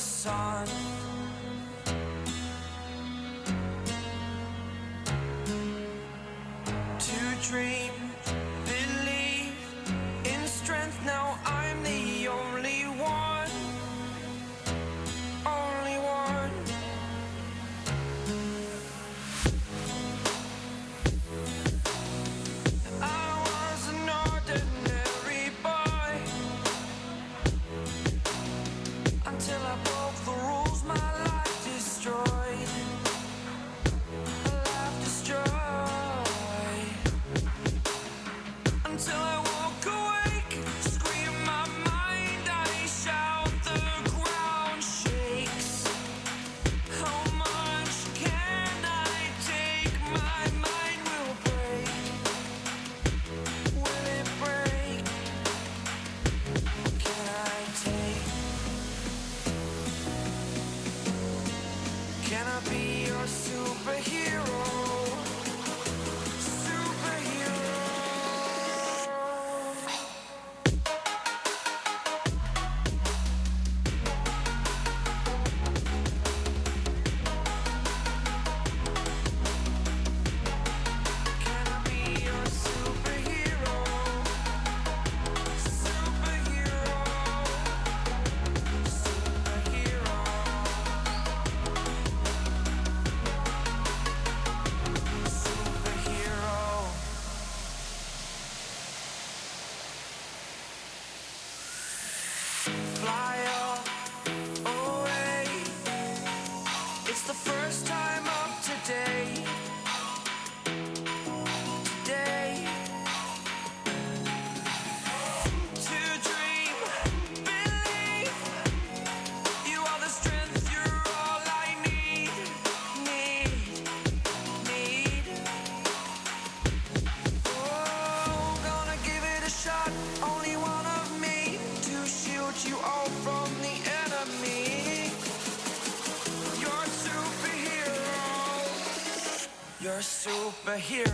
sun. To dream, believe in strength. Now I'm the only one, only one. I was an ordinary boy until I broke the rules. My life destroyed, life destroyed. Until I walk awake, scream my mind, I shout, the ground shakes. How much can I take? My mind will break. Will it break? What can I take? Can I be your superhero? Superhero. Can I be your superhero? Superhero. Superhero. Superhero. Fly away. It's the first time of today. Today. To dream, believe. You are the strength, you're all I need. Need. Oh, gonna give it a shot. Only one of me to shield you all from the enemy. You're a superhero. You're a superhero.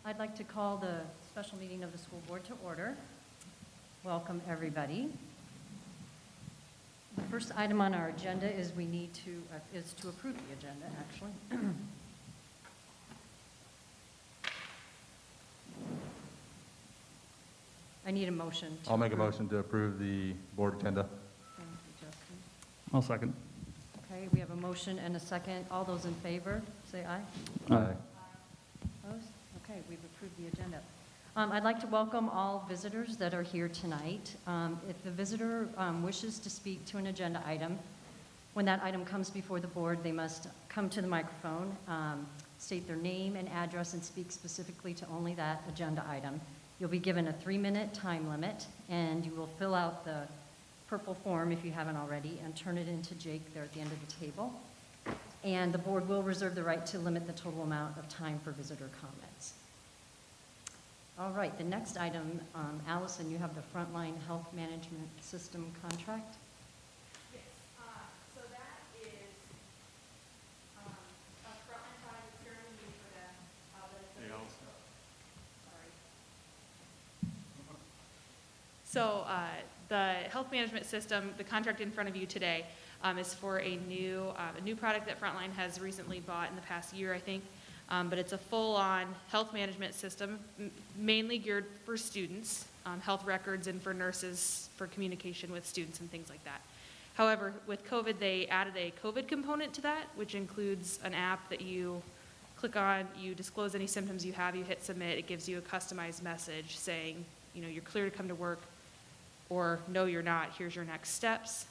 I'd like to call the special meeting of the school board to order. Welcome, everybody. The first item on our agenda is is to approve the agenda, actually. I need a motion. I'll make a motion to approve the board agenda. Thank you, Justin. I'll second. Okay, we have a motion and a second. All those in favor, say aye. Aye. Opposed? Okay, we've approved the agenda. I'd like to welcome all visitors that are here tonight. If the visitor wishes to speak to an agenda item, when that item comes before the board, they must come to the microphone, state their name and address, and speak specifically to only that agenda item. You'll be given a 3-minute time limit, and you will fill out the purple form if you haven't already, and turn it into Jake there at the end of the table. And the board will reserve the right to limit the total amount of time for visitor comments. All right, the next item, Allison, you have the Frontline Health Management System contract. Yes, so that is a Frontline product that's currently used for them, but it's a sorry. So the health management system, the contract in front of you today, is for a new product that Frontline has recently bought in the past year, I think. But it's a full-on health management system, mainly geared for students, health records, and for nurses for communication with students and things like that. However, with COVID, they added a COVID component to that, which includes an app that you click on, you disclose any symptoms you have, you hit submit, it gives you a customized message saying, you know, you're clear to come to work, or no, you're not, here's your next steps.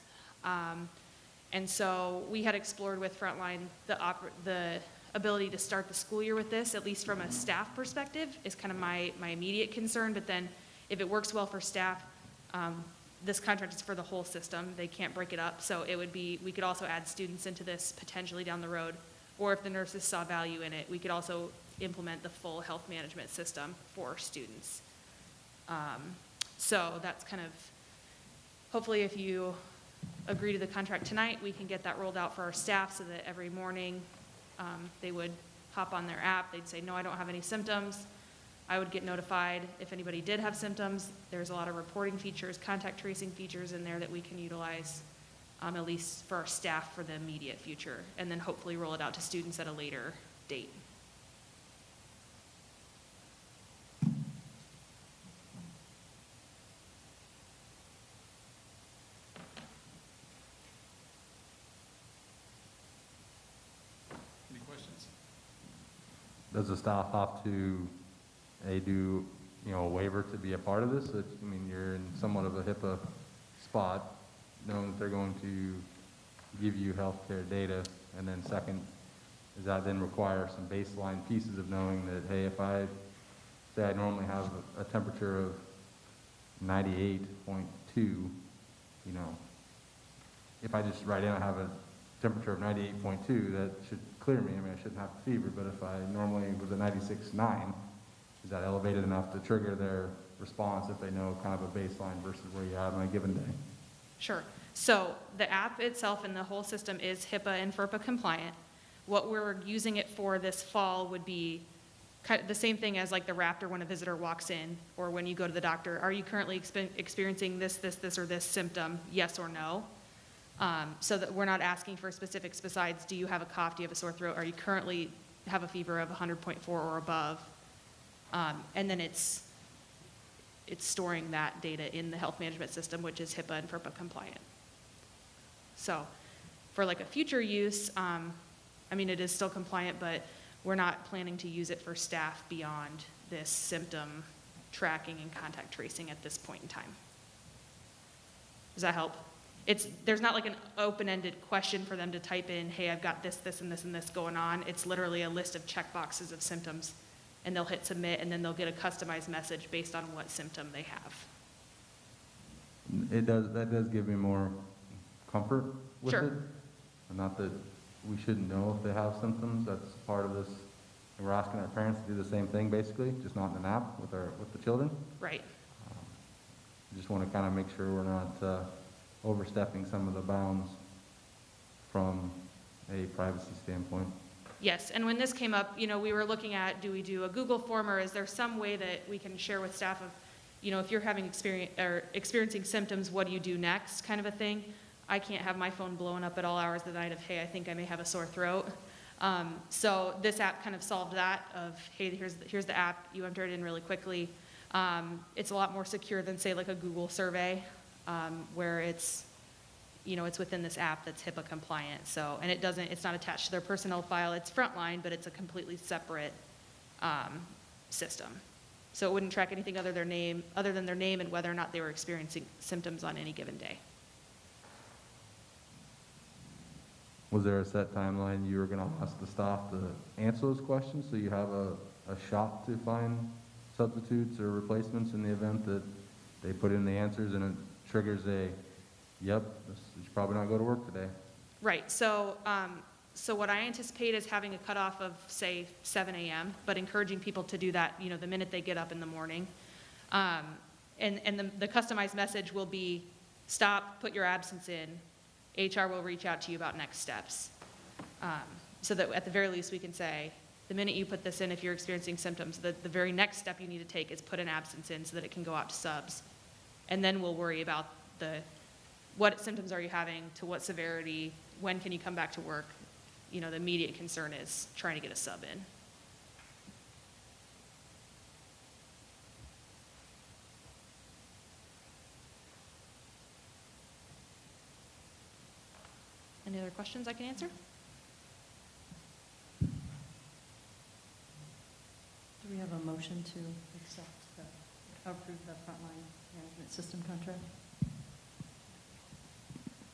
And so we had explored with Frontline the ability to start the school year with this, at least from a staff perspective, is kind of my immediate concern. But then if it works well for staff, this contract is for the whole system. They can't break it up. So it would be, we could also add students into this potentially down the road. Or if the nurses saw value in it, we could also implement the full health management system for students. So that's kind of, hopefully if you agree to the contract tonight, we can get that rolled out for our staff so that every morning they would hop on their app, they'd say, no, I don't have any symptoms. I would get notified if anybody did have symptoms. There's a lot of reporting features, contact tracing features in there that we can utilize, at least for our staff for the immediate future, and then hopefully roll it out to students at a later date. Any questions? Does the staff have to, do, a waiver to be a part of this? I mean, you're in somewhat of a HIPAA spot, knowing that they're going to give you healthcare data, and then second, does that then require some baseline pieces of knowing that, hey, if I say I normally have a temperature of 98.2, if I just write in I have a temperature of 98.2, that should clear me. I mean, I shouldn't have a fever, but if I normally was a 96.9, is that elevated enough to trigger their response if they know kind of a baseline versus where you're at on a given day? Sure. So the app itself and the whole system is HIPAA and FERPA compliant. What we're using it for this fall would be kind of the same thing as like the Raptor when a visitor walks in, or when you go to the doctor. Are you currently experiencing this, or this symptom? Yes or no. So that we're not asking for specifics besides, do you have a cough? Do you have a sore throat? Are you currently have a fever of 100.4 or above? And then it's storing that data in the health management system, which is HIPAA and FERPA compliant. So for like a future use, it is still compliant, but we're not planning to use it for staff beyond this symptom tracking and contact tracing at this point in time. Does that help? There's not like an open-ended question for them to type in, hey, I've got this, this, and this, and this going on. It's literally a list of check boxes of symptoms, and they'll hit submit, and then they'll get a customized message based on what symptom they have. That does give me more comfort with Sure. it. And not that we shouldn't know if they have symptoms. That's part of this. And we're asking our parents to do the same thing, basically, just not in an app with the children. Right. Just want to kind of make sure we're not overstepping some of the bounds from a privacy standpoint. Yes, and when this came up, we were looking at, do we do a Google form, or is there some way that we can share with staff of, if you're having experiencing symptoms, what do you do next, kind of a thing. I can't have my phone blowing up at all hours of the night of, hey, I think I may have a sore throat. So this app kind of solved that of, hey, here's the app, you enter it in really quickly. It's a lot more secure than, say, like a Google survey, where it's within this app that's HIPAA compliant. So, and it's not attached to their personnel file. It's Frontline, but it's a completely separate system. So it wouldn't track anything other than their name and whether or not they were experiencing symptoms on any given day. Was there a set timeline you were going to ask the staff to answer those questions so you have a shot to find substitutes or replacements in the event that they put in the answers and it triggers yep, you should probably not go to work today? Right. So what I anticipate is having a cutoff of, say, 7 a.m., but encouraging people to do that, the minute they get up in the morning. And the customized message will be, stop, put your absence in. HR will reach out to you about next steps. So that at the very least we can say, the minute you put this in, if you're experiencing symptoms, the very next step you need to take is put an absence in so that it can go out to subs. And then we'll worry about what symptoms are you having, to what severity, when can you come back to work. The immediate concern is trying to get a sub in. Any other questions I can answer? Do we have a motion to approve the frontline management system contract?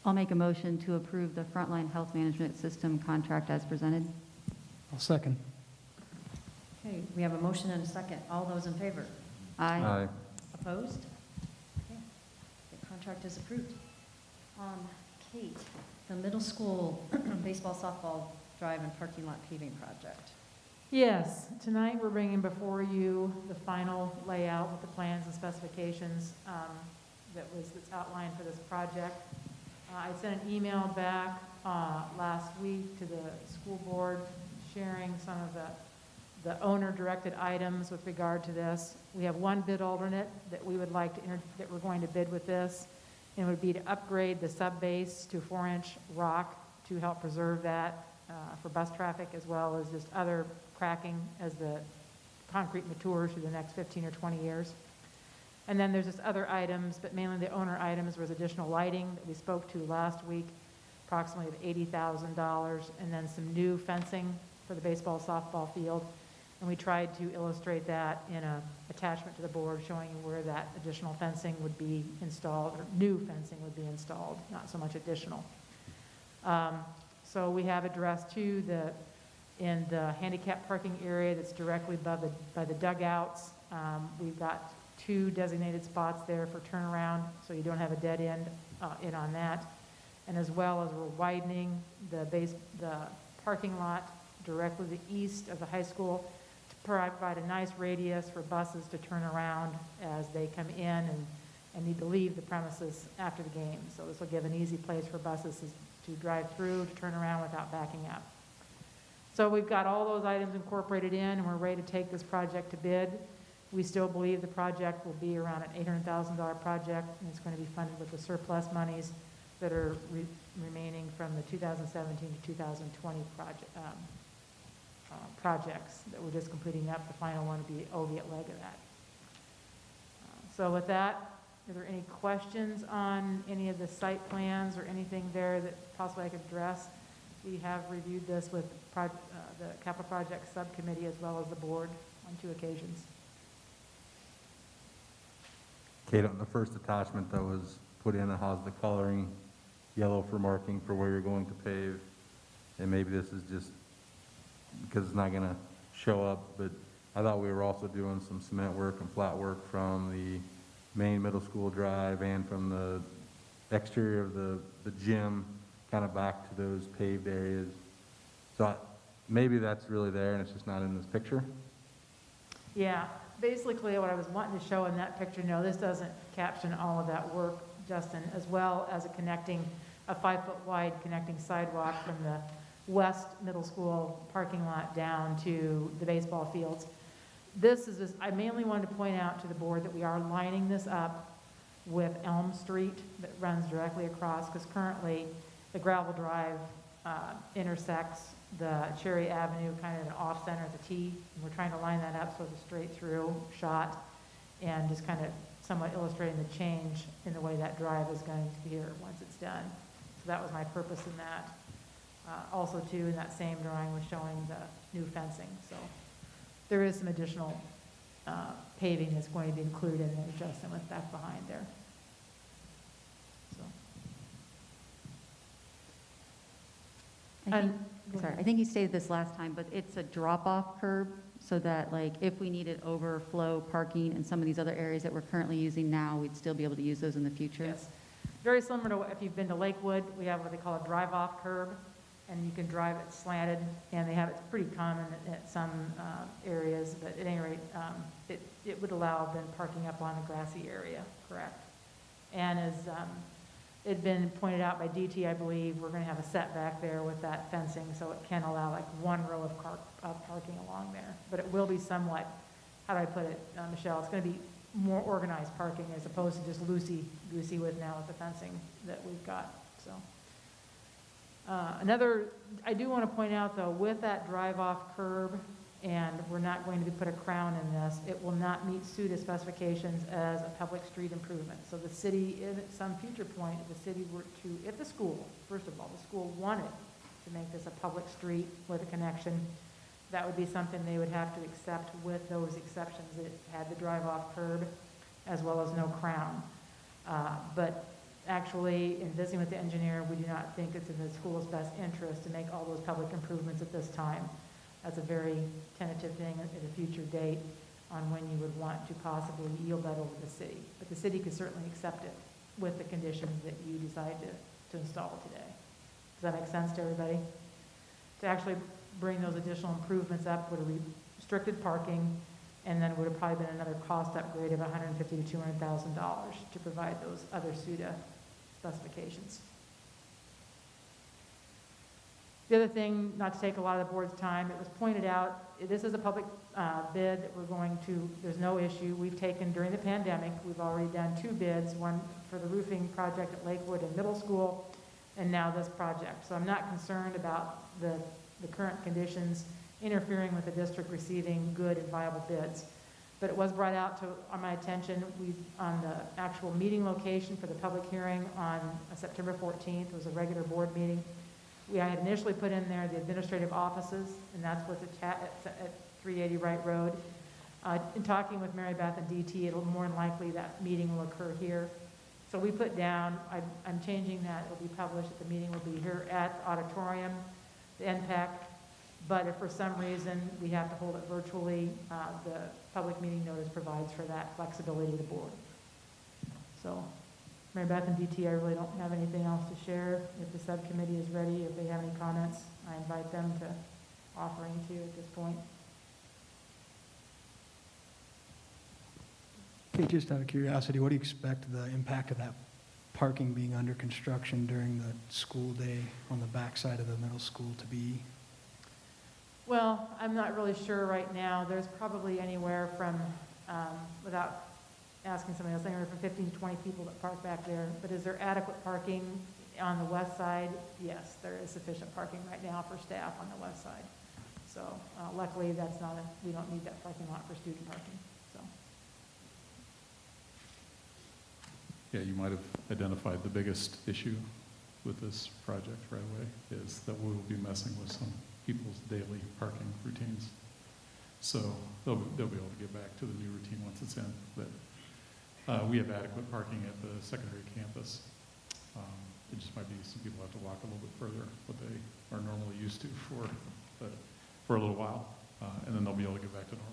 I'll make a motion to approve the Frontline Health Management System contract as presented. I'll second. Okay, we have a motion and a second. All those in favor? Aye. Opposed? Okay, the contract is approved. Kate, the middle school baseball, softball drive and parking lot paving project. Yes, tonight we're bringing before you the final layout with the plans and specifications that's outlined for this project. I sent an email back last week to the school board sharing some of the owner-directed items with regard to this. We have one bid alternate that we would like to, that we're going to bid with this, and it would be to upgrade the sub-base to 4-inch rock to help preserve that for bus traffic, as well as just other cracking as the concrete matures through the next 15 or 20 years. And then there's just other items, but mainly the owner items was additional lighting that we spoke to last week, approximately of $80,000, and then some new fencing for the baseball, softball field. And we tried to illustrate that in an attachment to the board showing you where that additional fencing would be installed, or new fencing would be installed, not so much additional. So we have addressed too in the handicap parking area that's directly above by the dugouts. We've got 2 designated spots there for turnaround, so you don't have a dead end in on that. And as well as we're widening the parking lot directly to the east of the high school to provide a nice radius for buses to turn around as they come in and need to leave the premises after the game. So this will give an easy place for buses to drive through, to turn around without backing up. So we've got all those items incorporated in, and we're ready to take this project to bid. We still believe the project will be around an $800,000 project, and it's going to be funded with the surplus monies that are remaining from the 2017 to 2020 projects that we're just completing up. The final one will be Oviatt leg of that. So with that, are there any questions on any of the site plans or anything there that possibly I could address? We have reviewed this with the Capital Projects Subcommittee as well as the board on 2 occasions. Kate, on the first attachment that was put in, it has the coloring, yellow for marking for where you're going to pave. And maybe this is just because it's not going to show up, but I thought we were also doing some cement work and flat work from the main middle school drive and from the exterior of the gym kind of back to those paved areas. So maybe that's really there and it's just not in this picture. Yeah, basically what I was wanting to show in that picture, no, this doesn't caption all of that work, Justin, as well as a 5-foot wide connecting sidewalk from the west middle school parking lot down to the baseball fields. I mainly wanted to point out to the board that we are lining this up with Elm Street that runs directly across, because currently the gravel drive intersects the Cherry Avenue kind of an off-center at the T. And we're trying to line that up so it's a straight through shot and just kind of somewhat illustrating the change in the way that drive is going to be here once it's done. So that was my purpose in that. Also too, in that same drawing was showing the new fencing. So there is some additional paving that's going to be included in there, Justin, with back behind there. So. I think you stated this last time, but it's a drop-off curb so that like if we needed overflow parking in some of these other areas that we're currently using now, we'd still be able to use those in the future. Yes. Very similar to if you've been to Lakewood, we have what they call a drive-off curb, and you can drive it slanted, and it's pretty common at some areas, but at any rate, it would allow then parking up on the grassy area, correct? And as it had been pointed out by DT, I believe, we're going to have a setback there with that fencing, so it can allow like 1 row of parking along there. But it will be somewhat, how do I put it, Michelle? It's going to be more organized parking as opposed to just loosey-goosey with now with the fencing that we've got. So I do want to point out though, with that drive-off curb, and we're not going to put a crown in this, it will not meet SUDA specifications as a public street improvement. So the city, at some future point, if the city were to, if the school, first of all, the school wanted to make this a public street with a connection, that would be something they would have to accept with those exceptions. It had the drive-off curb as well as no crown. But actually, in visiting with the engineer, we do not think it's in the school's best interest to make all those public improvements at this time. That's a very tentative thing at a future date on when you would want to possibly yield that over to the city. But the city could certainly accept it with the conditions that you decide to install today. Does that make sense to everybody? To actually bring those additional improvements up would have restricted parking, and then would have probably been another cost upgrade of $150,000 to $200,000 to provide those other SUDA specifications. The other thing, not to take a lot of the board's time, it was pointed out, this is a public bid that we're going to, there's no issue. We've taken, during the pandemic, we've already done 2 bids, one for the roofing project at Lakewood and Middle School, and now this project. So I'm not concerned about the current conditions interfering with the district receiving good and viable bids. But it was brought out on my attention, on the actual meeting location for the public hearing on September 14th, it was a regular board meeting. I had initially put in there the administrative offices, and that's what's at 380 Wright Road. In talking with Mary Beth and DT, it'll more than likely that meeting will occur here. So we put down, I'm changing that, it'll be published, that the meeting will be here at the auditorium, the NPEC, but if for some reason we have to hold it virtually, the public meeting notice provides for that flexibility to the board. So, Mary Beth and DT, I really don't have anything else to share. If the subcommittee is ready, if they have any comments, I invite them to offer any to you at this point. Okay, just out of curiosity, what do you expect the impact of that parking being under construction during the school day on the backside of the middle school to be? Well, I'm not really sure right now. There's probably anywhere from, without asking somebody else, anywhere from 15 to 20 people that park back there. But is there adequate parking on the west side? Yes, there is sufficient parking right now for staff on the west side. So luckily, we don't need that parking lot for student parking, so. Yeah, you might have identified the biggest issue with this project right away, is that we will be messing with some people's daily parking routines. So they'll be able to get back to the new routine once it's in. But we have adequate parking at the secondary campus. It just might be some people have to walk a little bit further, what they are normally used to for a little while, and then they'll be able to get back to normal.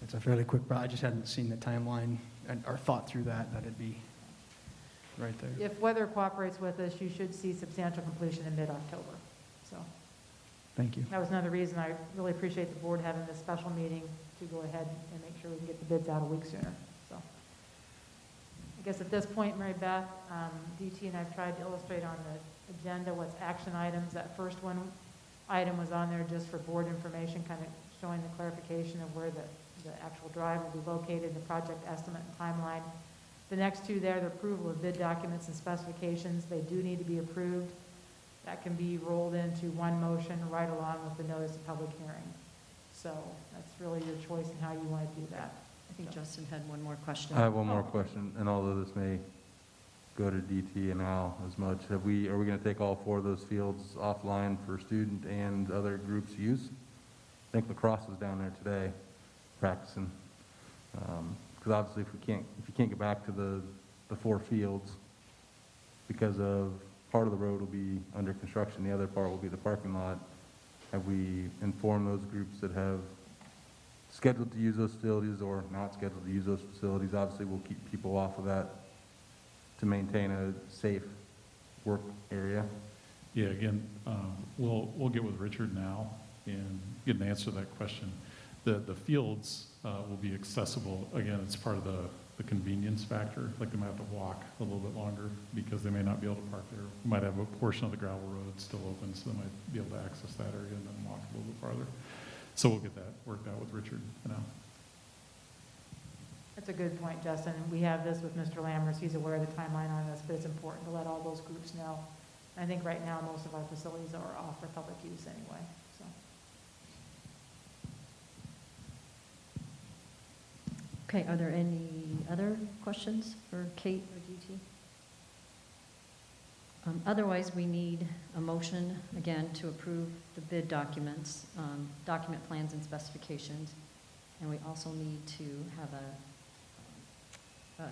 It's a fairly quick, I just hadn't seen the timeline or thought through that it'd be right there. If weather cooperates with us, you should see substantial completion in mid-October. So Thank you. that was another reason I really appreciate the board having this special meeting to go ahead and make sure we can get the bids out a week sooner. So I guess at this point, Mary Beth, DT and I've tried to illustrate on the agenda what's action items. That first item was on there just for board information, kind of showing the clarification of where the actual drive will be located, the project estimate and timeline. The next 2 there, the approval of bid documents and specifications, they do need to be approved. That can be rolled into one motion right along with the notice of public hearing. So that's really your choice in how you want to do that. I think Justin had one more question. I have one more question, and although this may go to DT and Al as much, are we going to take all 4 of those fields offline for student and other groups' use? I think lacrosse is down there today practicing. Because obviously if you can't get back to the 4 fields because of part of the road will be under construction, the other part will be the parking lot, have we informed those groups that have scheduled to use those facilities or not scheduled to use those facilities? Obviously we'll keep people off of that to maintain a safe work area. Yeah, again, we'll get with Richard now and get an answer to that question. The fields will be accessible. Again, it's part of the convenience factor. Like they might have to walk a little bit longer because they may not be able to park there. We might have a portion of the gravel road still open, so they might be able to access that area and then walk a little bit farther. So we'll get that worked out with Richard now. That's a good point, Justin. We have this with Mr. Lammers. He's aware of the timeline on this, but it's important to let all those groups know. I think right now most of our facilities are off for public use anyway, so. Okay, are there any other questions for Kate or DT? Otherwise, we need a motion, again, to approve the bid documents, document plans and specifications. And we also need to have a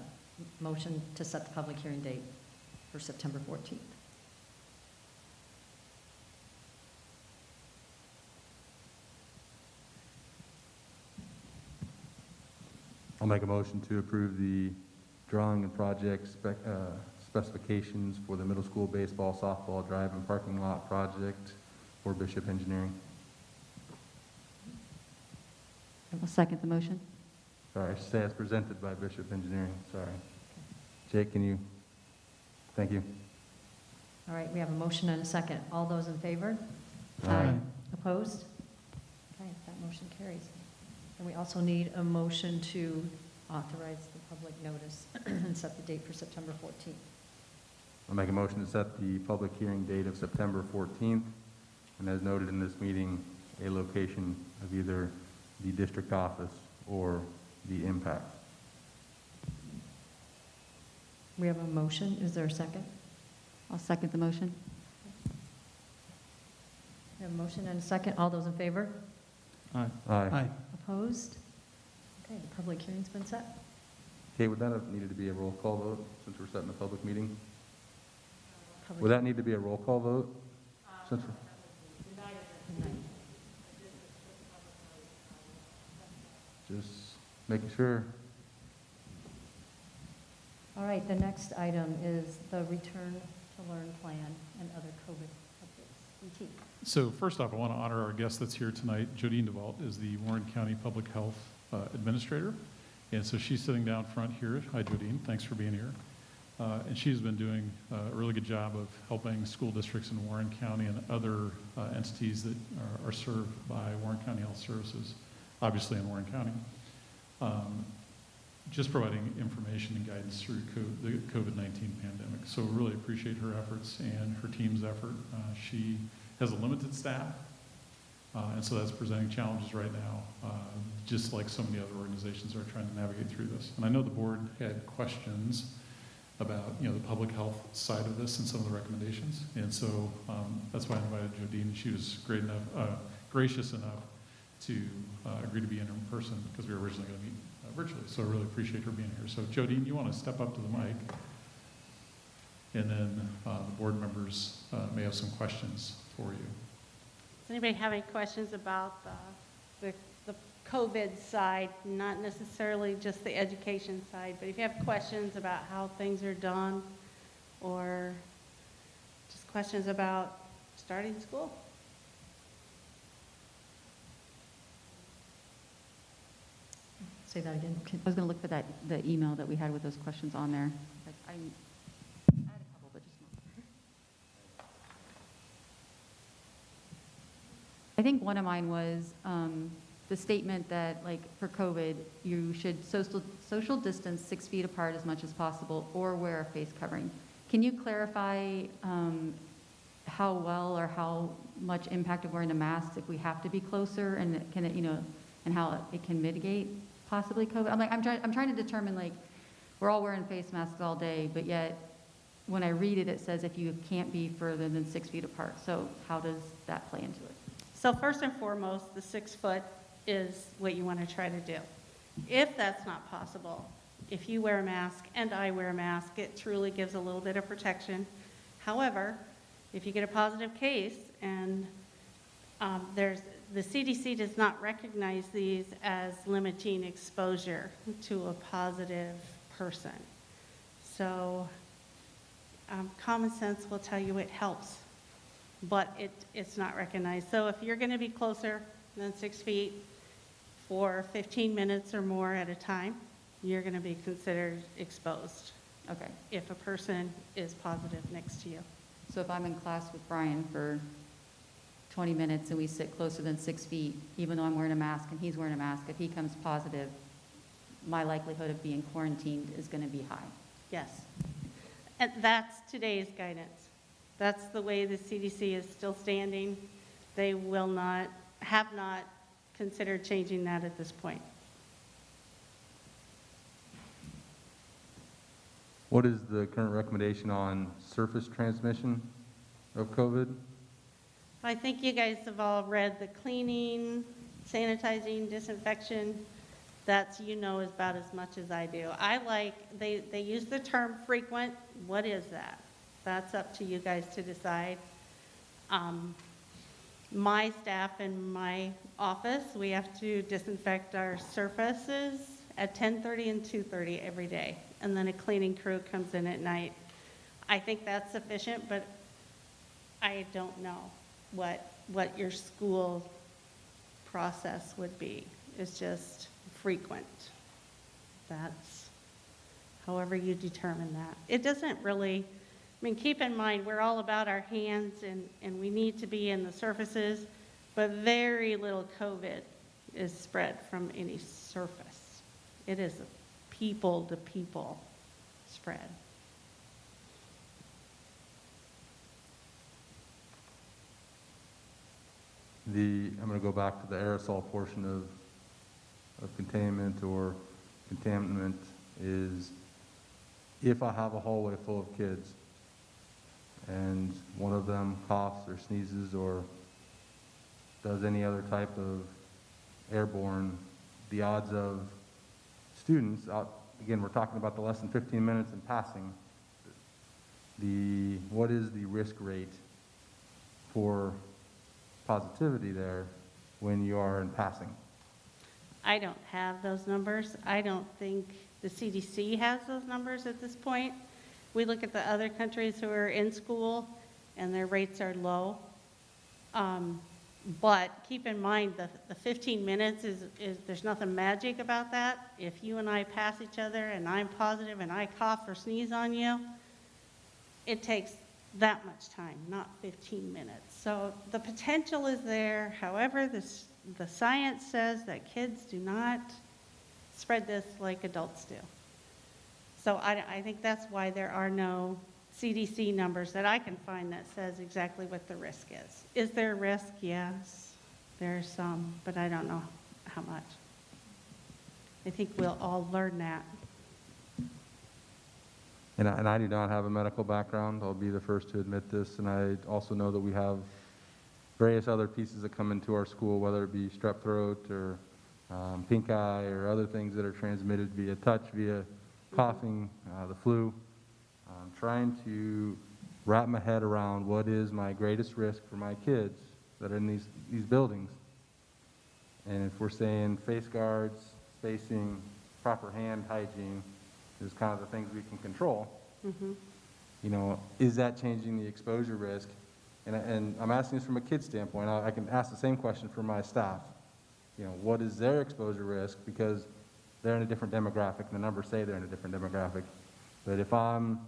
motion to set the public hearing date for September 14th. I'll make a motion to approve the drawing and project specifications for the middle school baseball, softball, drive and parking lot project for Bishop Engineering. I'll second the motion. Sorry, I should say as presented by Bishop Engineering, sorry. Jake, can you, thank you. All right, we have a motion and a second. All those in favor? Aye. Opposed? Okay, that motion carries. And we also need a motion to authorize the public notice and set the date for September 14th. I'll make a motion to set the public hearing date of September 14th, and as noted in this meeting, a location of either the district office or the impact. We have a motion. Is there a second? I'll second the motion. We have a motion and a second. All those in favor? Aye. Aye. Opposed? Okay, the public hearing's been set. Kate, would that have needed to be a roll call vote since we're setting a public meeting? Public- Would that need to be a roll call vote? Since we're- Just making sure. All right, the next item is the return to learn plan and other COVID updates. ET. So first off, I want to honor our guest that's here tonight. Jodine DeVault is the Warren County Public Health Administrator. And so she's sitting down front here. Hi, Jodine. Thanks for being here. And she's been doing a really good job of helping school districts in Warren County and other entities that are served by Warren County Health Services, obviously in Warren County. Just providing information and guidance through the COVID-19 pandemic. So we really appreciate her efforts and her team's effort. She has a limited staff, and so that's presenting challenges right now, just like so many other organizations are trying to navigate through this. And I know the board had questions about, the public health side of this and some of the recommendations. And so that's why I invited Jodine. She was gracious enough to agree to be in person because we were originally going to meet virtually. So I really appreciate her being here. So Jodine, you want to step up to the mic? And then the board members may have some questions for you. Does anybody have any questions about the COVID side, not necessarily just the education side, but if you have questions about how things are done or just questions about starting school? Say that again. I was going to look for the email that we had with those questions on there. I had a couple, but just one. I think one of mine was the statement that, like, for COVID, you should social distance 6 feet apart as much as possible or wear a face covering. Can you clarify how well or how much impact of wearing a mask if we have to be closer, and can it, and how it can mitigate possibly COVID? I'm trying to determine, like, we're all wearing face masks all day, but yet when I read it, it says if you can't be further than 6 feet apart. So how does that play into it? So first and foremost, the 6 foot is what you want to try to do. If that's not possible, if you wear a mask and I wear a mask, it truly gives a little bit of protection. However, if you get a positive case and the CDC does not recognize these as limiting exposure to a positive person. So common sense will tell you it helps, but it's not recognized. So if you're going to be closer than 6 feet for 15 minutes or more at a time, you're going to be considered exposed Okay. if a person is positive next to you. So if I'm in class with Brian for 20 minutes and we sit closer than 6 feet, even though I'm wearing a mask and he's wearing a mask, if he comes positive, my likelihood of being quarantined is going to be high. Yes. And that's today's guidance. That's the way the CDC is still standing. They have not considered changing that at this point. What is the current recommendation on surface transmission of COVID? I think you guys have all read the cleaning, sanitizing, disinfection. That's, is about as much as I do. They use the term frequent. What is that? That's up to you guys to decide. My staff in my office, we have to disinfect our surfaces at 10:30 and 2:30 every day. And then a cleaning crew comes in at night. I think that's sufficient, but I don't know what your school process would be. It's just frequent. That's however you determine that. It doesn't really, keep in mind, we're all about our hands and we need to be in the surfaces, but very little COVID is spread from any surface. It is a people-to-people spread. I'm going to go back to the aerosol portion of containment or contaminant is if I have a hallway full of kids and one of them coughs or sneezes or does any other type of airborne, the odds of students, again, we're talking about the less than 15 minutes in passing, what is the risk rate for positivity there when you are in passing? I don't have those numbers. I don't think the CDC has those numbers at this point. We look at the other countries who are in school and their rates are low. But keep in mind the 15 minutes is there's nothing magic about that. If you and I pass each other and I'm positive and I cough or sneeze on you, it takes that much time, not 15 minutes. So the potential is there. However, the science says that kids do not spread this like adults do. So I think that's why there are no CDC numbers that I can find that says exactly what the risk is. Is there a risk? Yes, there's some, but I don't know how much. I think we'll all learn that. And I do not have a medical background. I'll be the first to admit this. And I also know that we have various other pieces that come into our school, whether it be strep throat or pink eye or other things that are transmitted via touch, via coughing, the flu. I'm trying to wrap my head around what is my greatest risk for my kids that are in these buildings. And if we're saying face guards, spacing, proper hand hygiene is kind of the things we can control, is that changing the exposure risk? And I'm asking this from a kid's standpoint. I can ask the same question for my staff. What is their exposure risk? Because they're in a different demographic, and the numbers say they're in a different demographic. But if I'm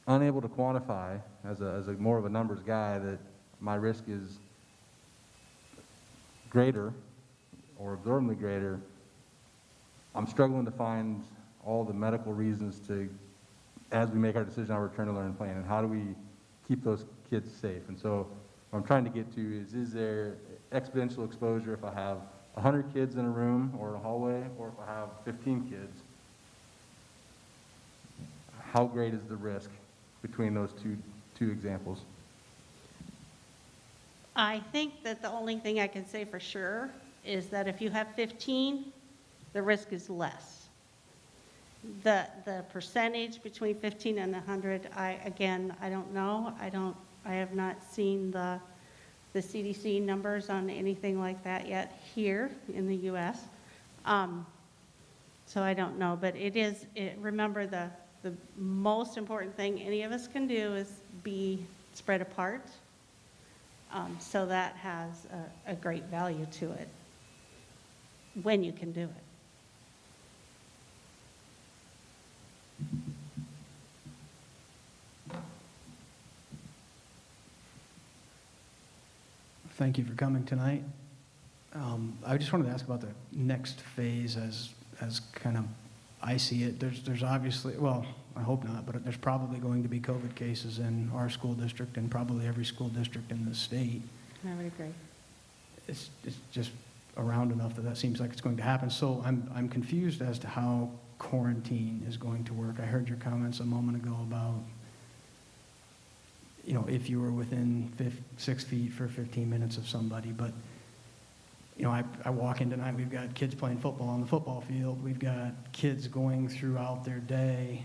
unable to quantify as a more of a numbers guy that my risk is greater or absorbently greater, I'm struggling to find all the medical reasons as we make our decision on our return to learn plan, and how do we keep those kids safe? And so what I'm trying to get to is there exponential exposure if I have 100 kids in a room or in a hallway, or if I have 15 kids? How great is the risk between those two examples? I think that the only thing I can say for sure is that if you have 15, the risk is less. The percentage between 15 and 100, I don't know. I have not seen the CDC numbers on anything like that yet here in the U.S. So I don't know, but remember the most important thing any of us can do is be spread apart. So that has a great value to it when you can do it. Thank you for coming tonight. I just wanted to ask about the next phase as kind of I see it. There's obviously, well, I hope not, but there's probably going to be COVID cases in our school district and probably every school district in the state. I would agree. It's just around enough that seems like it's going to happen. So I'm confused as to how quarantine is going to work. I heard your comments a moment ago about, you know, if you were within 6 feet for 15 minutes of somebody, but, you know, I walk in tonight, we've got kids playing football on the football field, we've got kids going throughout their day.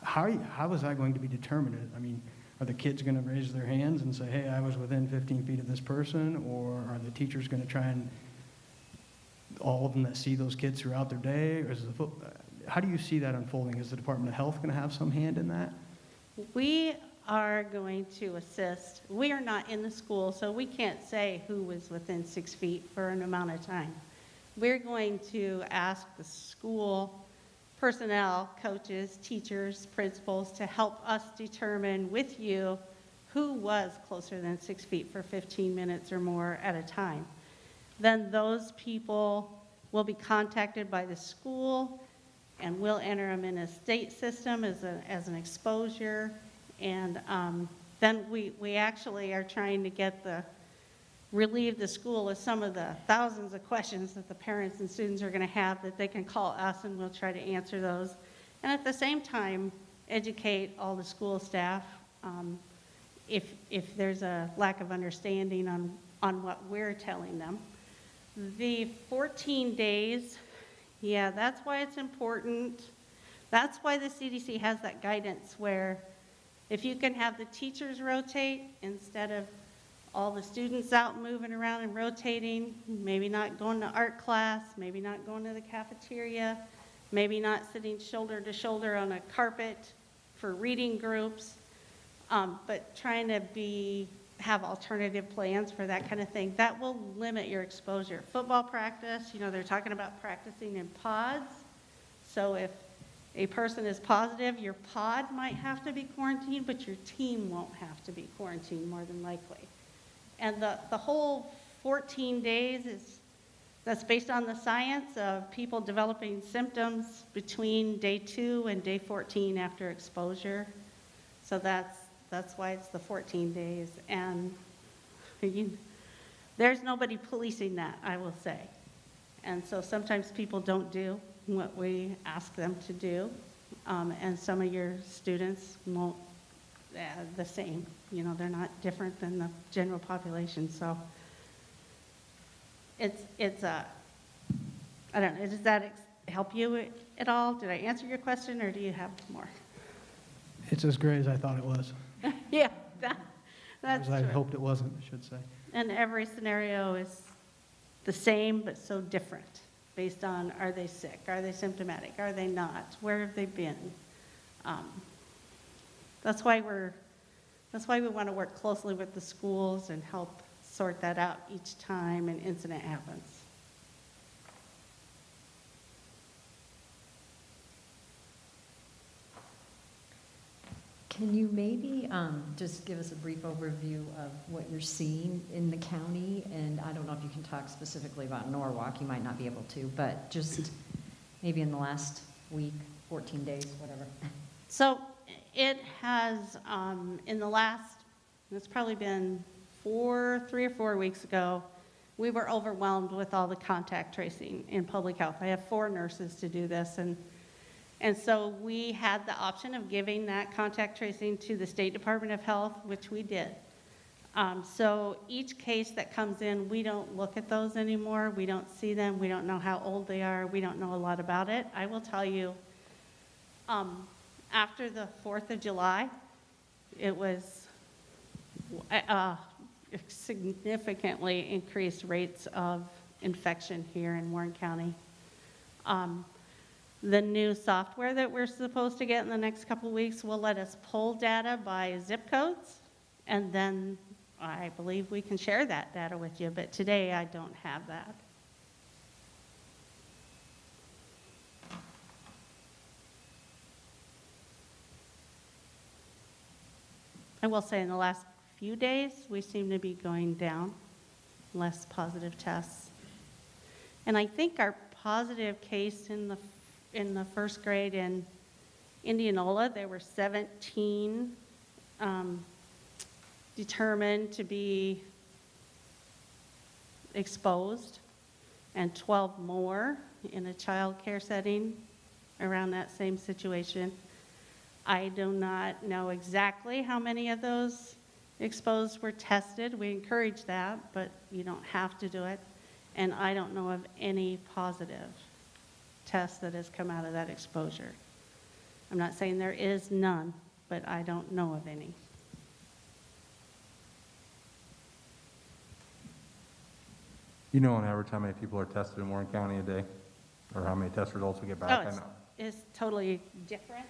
How is that going to be determined? I mean, are the kids going to raise their hands and say, hey, I was within 15 feet of this person, or are the teachers going to try and, all of them that see those kids throughout their day, or is the how do you see that unfolding? Is the Department of Health going to have some hand in that? We are going to assist. We are not in the school, so we can't say who was within 6 feet for an amount of time. We're going to ask the school personnel, coaches, teachers, principals, to help us determine with you who was closer than 6 feet for 15 minutes or more at a time. Then those people will be contacted by the school, and we'll enter them in a state system as an exposure. And then we actually are trying to relieve the school of some of the thousands of questions that the parents and students are going to have, that they can call us and we'll try to answer those. And at the same time, educate all the school staff if there's a lack of understanding on what we're telling them. The 14 days, yeah, that's why it's important. That's why the CDC has that guidance where if you can have the teachers rotate instead of all the students out moving around and rotating, maybe not going to art class, maybe not going to the cafeteria, maybe not sitting shoulder to shoulder on a carpet for reading groups, but trying to have alternative plans for that kind of thing. That will limit your exposure. Football practice, you know, they're talking about practicing in pods. So if a person is positive, your pod might have to be quarantined, but your team won't have to be quarantined more than likely. And the whole 14 days that's based on the science of people developing symptoms between day 2 and day 14 after exposure. So that's why it's the 14 days. And there's nobody policing that, I will say. And so sometimes people don't do what we ask them to do. And some of your students won't the same. You know, they're not different than the general population. So it's I don't know, does that help you at all? Did I answer your question, or do you have more? It's as great as I thought it was. Yeah, that's As I true. hoped it wasn't, I should say. And every scenario is the same, but so different, based on, are they sick? Are they symptomatic? Are they not? Where have they been? That's why we want to work closely with the schools and help sort that out each time an incident happens. Can you maybe just give us a brief overview of what you're seeing in the county? And I don't know if you can talk specifically about Norwalk, you might not be able to, but just maybe in the last week, 14 days, whatever. So it has, in the last, it's probably been 3 or 4 weeks ago, we were overwhelmed with all the contact tracing in public health. I have 4 nurses to do this, and so we had the option of giving that contact tracing to the State Department of Health, which we did. So each case that comes in, we don't look at those anymore. We don't see them. We don't know how old they are. We don't know a lot about it. I will tell you, after the 4th of July, it was significantly increased rates of infection here in Warren County. The new software that we're supposed to get in the next couple of weeks will let us pull data by zip codes, and then I believe we can share that data with you, but today I don't have that. I will say in the last few days, we seem to be going down, less positive tests. And I think our positive case in the first grade in Indianola, there were 17 determined to be exposed and 12 more in a child care setting around that same situation. I do not know exactly how many of those exposed were tested. We encourage that, but you don't have to do it. And I don't know of any positive test that has come out of that exposure. I'm not saying there is none, but I don't know of any. You know on average how many people are tested in Warren County a day? Or how many test results we get back? I know. It's totally different.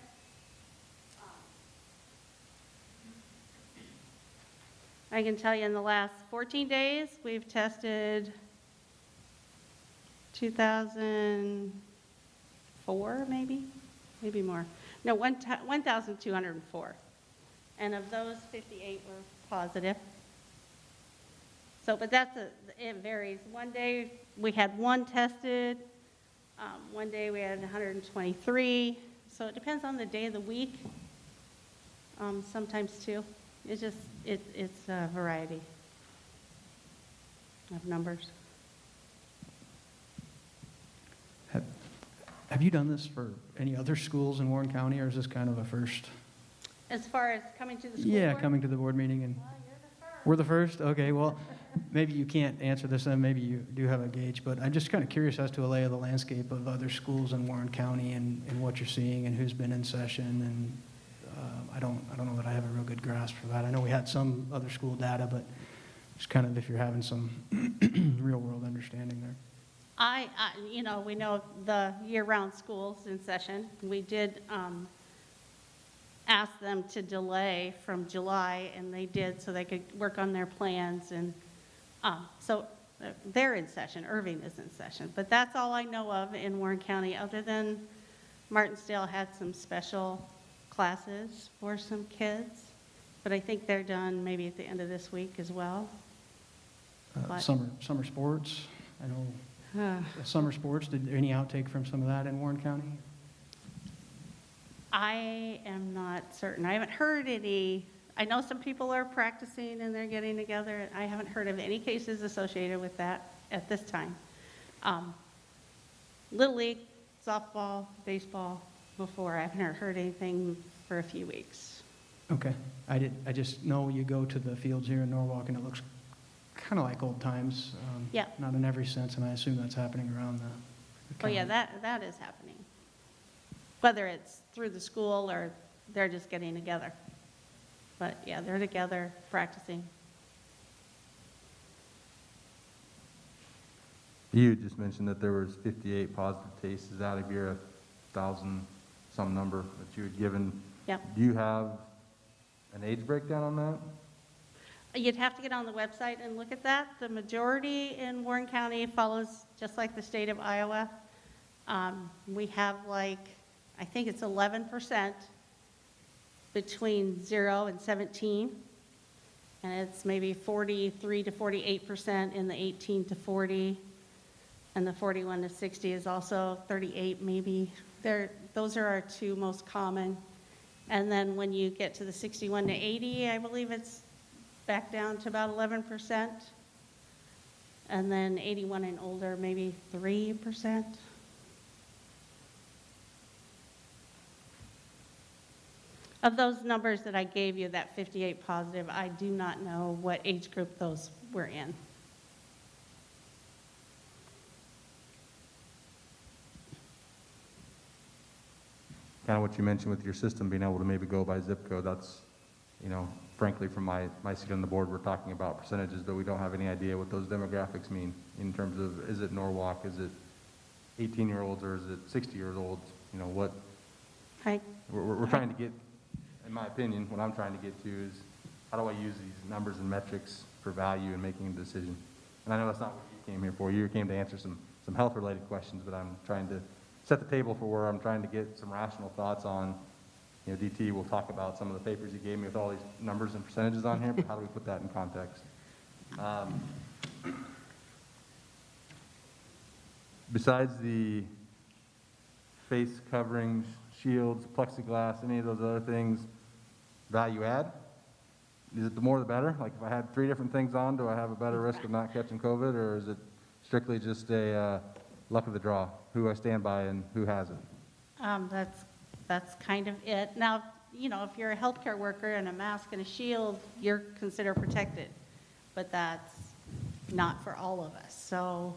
I can tell you in the last 14 days, we've tested 2,004, maybe more. No, 1,204. And of those, 58 were positive. So, but it varies. One day, we had one tested. One day, we had 123. So it depends on the day of the week, sometimes two. It's just, it's a variety of numbers. Have you done this for any other schools in Warren County, or is this kind of a first? As far as coming to the school Yeah, board? coming to the board meeting, and we're the first? Okay, well, maybe you can't answer this, and maybe you do have a gauge, but I'm just kind of curious as to a lay of the landscape of other schools in Warren County and what you're seeing and who's been in session, and I don't know that I have a real good grasp for that. I know we had some other school data, but just kind of if you're having some real-world understanding there. We know the year-round schools in session. We did ask them to delay from July, and they did, so they could work on their plans. And so they're in session. Irving is in session. But that's all I know of in Warren County, other than Martinsdale had some special classes for some kids. But I think they're done maybe at the end of this week as well. But- Summer sports, I know. Summer sports, did any outtake from some of that in Warren County? I am not certain. I haven't heard any. I know some people are practicing and they're getting together. I haven't heard of any cases associated with that at this time. Little League, softball, baseball, before. I haven't heard anything for a few weeks. Okay, I just know you go to the fields here in Norwalk, and it looks kind of like old times. Yeah. Not in every sense, and I assume that's happening around the Oh, yeah, county. that is happening. Whether it's through the school or they're just getting together. But yeah, they're together practicing. You just mentioned that there was 58 positive cases out of your 1,000 some number that you had given. Yep. Do you have an age breakdown on that? You'd have to get on the website and look at that. The majority in Warren County follows just like the state of Iowa. We have I think it's 11% between 0 and 17. And it's maybe 43 to 48% in the 18 to 40. And the 41 to 60 is also 38 maybe. Those are our two most common. And then when you get to the 61 to 80, I believe it's back down to about 11%. And then 81 and older, maybe 3%. Of those numbers that I gave you, that 58 positive, I do not know what age group those were in. Kind of what you mentioned with your system being able to maybe go by zip code, that's, frankly, from my seat on the board, we're talking about percentages, but we don't have any idea what those demographics mean in terms of, is it Norwalk, is it 18-year-olds, or is it 60-year-olds? We're trying to get, in my opinion, what I'm trying to get to is, how do I use these numbers and metrics for value in making a decision? And I know that's not what you came here for. You came to answer some health-related questions, but I'm trying to set the table for where I'm trying to get some rational thoughts on, DT will talk about some of the papers you gave me with all these numbers and percentages on here, but how do we put that in context? Besides the face coverings, shields, plexiglass, any of those other things, value add? Is it the more the better? Like if I had 3 different things on, do I have a better risk of not catching COVID, or is it strictly just a luck of the draw? who I stand by and who hasn't. That's kind of it. Now, you know, if you're a healthcare worker and a mask and a shield, you're considered protected, but that's not for all of us. So,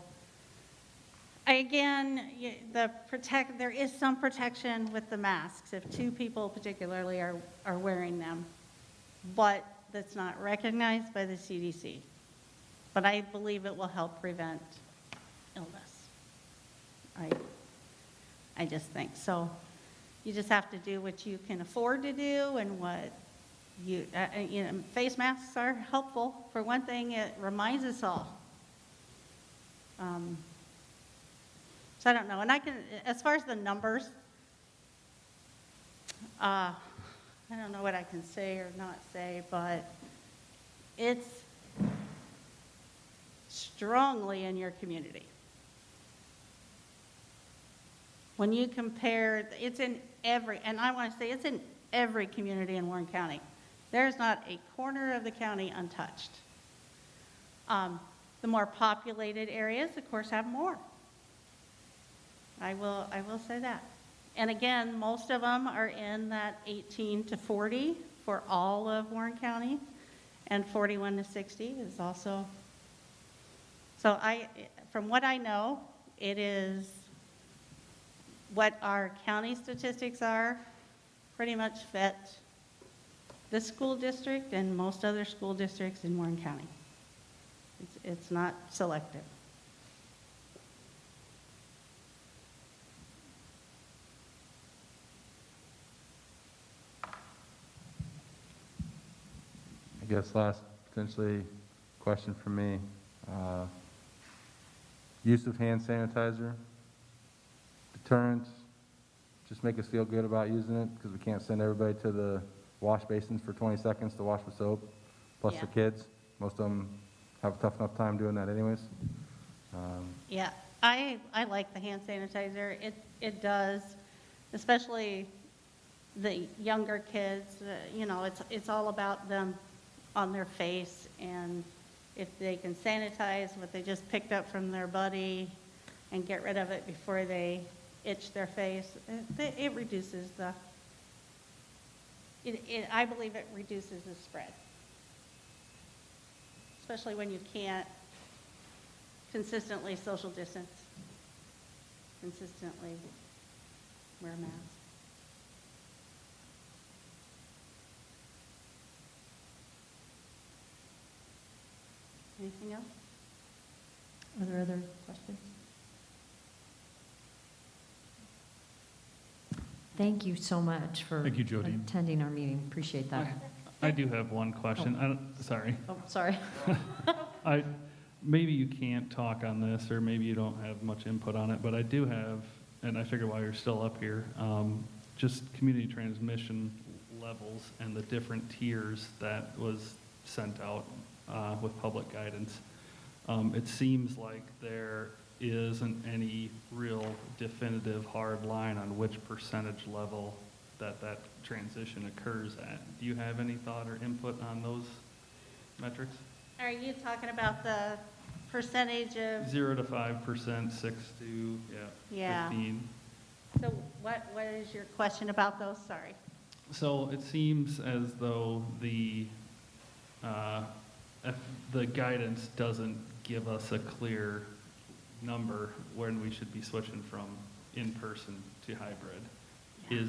again, there is some protection with the masks if two people particularly are wearing them, but that's not recognized by the CDC. But I believe it will help prevent illness. I just think so. You just have to do what you can afford to do and what you know, face masks are helpful. For one thing, it reminds us all. So I don't know. And I can, as far as the numbers, I don't know what I can say or not say, but it's strongly in your community. When you compare, it's in every, and I want to say it's in every community in Warren County. There's not a corner of the county untouched. The more populated areas, of course, have more. I will say that. And again, most of them are in that 18 to 40 for all of Warren County, and 41 to 60 is also. So from what I know, it is what our county statistics are, pretty much fit this school district and most other school districts in Warren County. It's not selective. I guess last potentially question for me. Use of hand sanitizer, deterrent, just make us feel good about using it because we can't send everybody to the wash basins for 20 seconds to wash with soap, plus the Yeah. kids. Most of them have a tough enough time doing that anyways. Yeah, I like the hand sanitizer. It does, especially the younger kids, you know, it's all about them on their face, and if they can sanitize what they just picked up from their buddy and get rid of it before they itch their face, it reduces I believe it reduces the spread. Especially when you can't consistently social distance, consistently wear a mask. Anything else? Are there other questions? Thank you so much for Thank you, Jody. attending our meeting. Appreciate that. I do have one question. Sorry. Oh, sorry. Maybe you can't talk on this, or maybe you don't have much input on it, but I do have, and I figure while you're still up here, just community transmission levels and the different tiers that was sent out with public guidance. It seems like there isn't any real definitive hard line on which percentage level that transition occurs at. Do you have any thought or input on those metrics? Are you talking about the percentage of, 0 to 5%, 6 to Yeah. 15. so what is your question about those? Sorry. So it seems as though the guidance doesn't give us a clear number when we should be switching from in-person to hybrid. Yeah.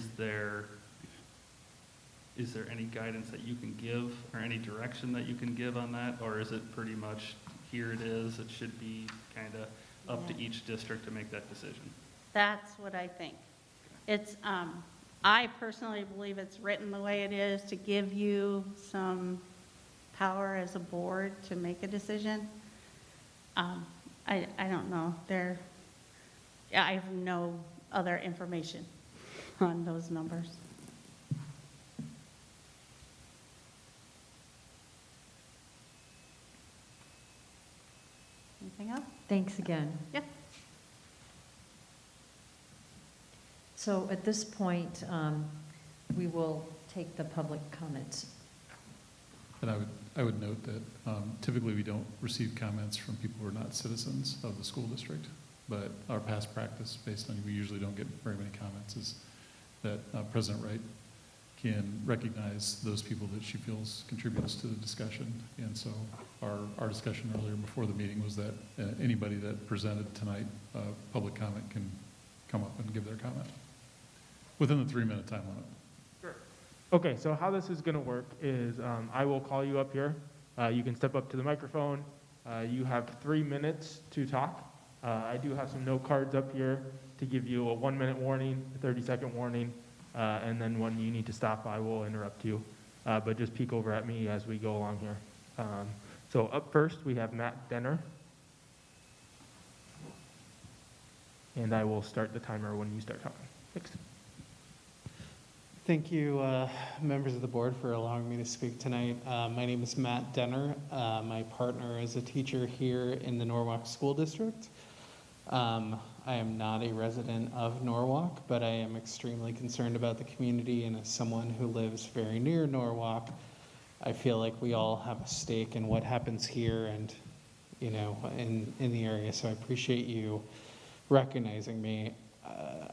Is there any guidance that you can give or any direction that you can give on that? Or is it pretty much, here it is, it should be kind of up to Yeah. each district to make that decision? That's what I think. It's, I personally believe it's written the way it is to give you some power as a board to make a decision. I don't know. I have no other information on those numbers. Anything else? Thanks again. Yeah. So at this point, we will take the public comments. And I would note that typically we don't receive comments from people who are not citizens of the school district, but our past practice, based on we usually don't get very many comments, is that President Wright can recognize those people that she feels contributes to the discussion. And so our discussion earlier before the meeting was that anybody that presented tonight, public comment, can come up and give their comment within the 3-minute time limit. Sure. Okay, so how this is going to work is I will call you up here. You can step up to the microphone. You have 3 minutes to talk. I do have some note cards up here to give you a 1-minute warning, a 30-second warning, and then when you need to stop, I will interrupt you. But just peek over at me as we go along here. So up first, we have Matt Denner. And I will start the timer when you start talking. Thanks. Thank you, members of the board, for allowing me to speak tonight. My name is Matt Denner. My partner is a teacher here in the Norwalk School District. I am not a resident of Norwalk, but I am extremely concerned about the community, and as someone who lives very near Norwalk, I feel like we all have a stake in what happens here and, you know, in the area, so I appreciate you recognizing me.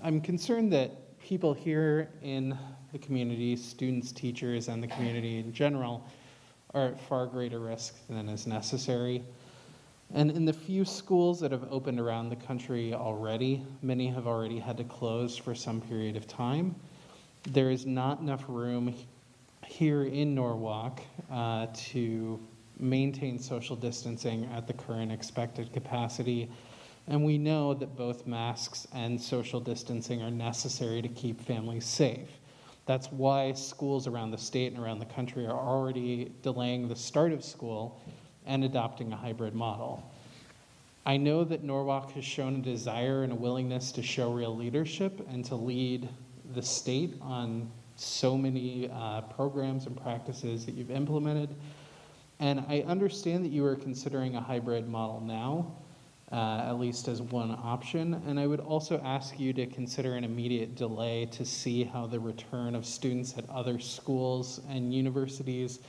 I'm concerned that people here in the community, students, teachers, and the community in general, are at far greater risk than is necessary. And in the few schools that have opened around the country already, many have already had to close for some period of time. There is not enough room here in Norwalk to maintain social distancing at the current expected capacity. And we know that both masks and social distancing are necessary to keep families safe. That's why schools around the state and around the country are already delaying the start of school and adopting a hybrid model. I know that Norwalk has shown a desire and a willingness to show real leadership and to lead the state on so many programs and practices that you've implemented. And I understand that you are considering a hybrid model now, at least as one option. And I would also ask you to consider an immediate delay to see how the return of students at other schools and universities,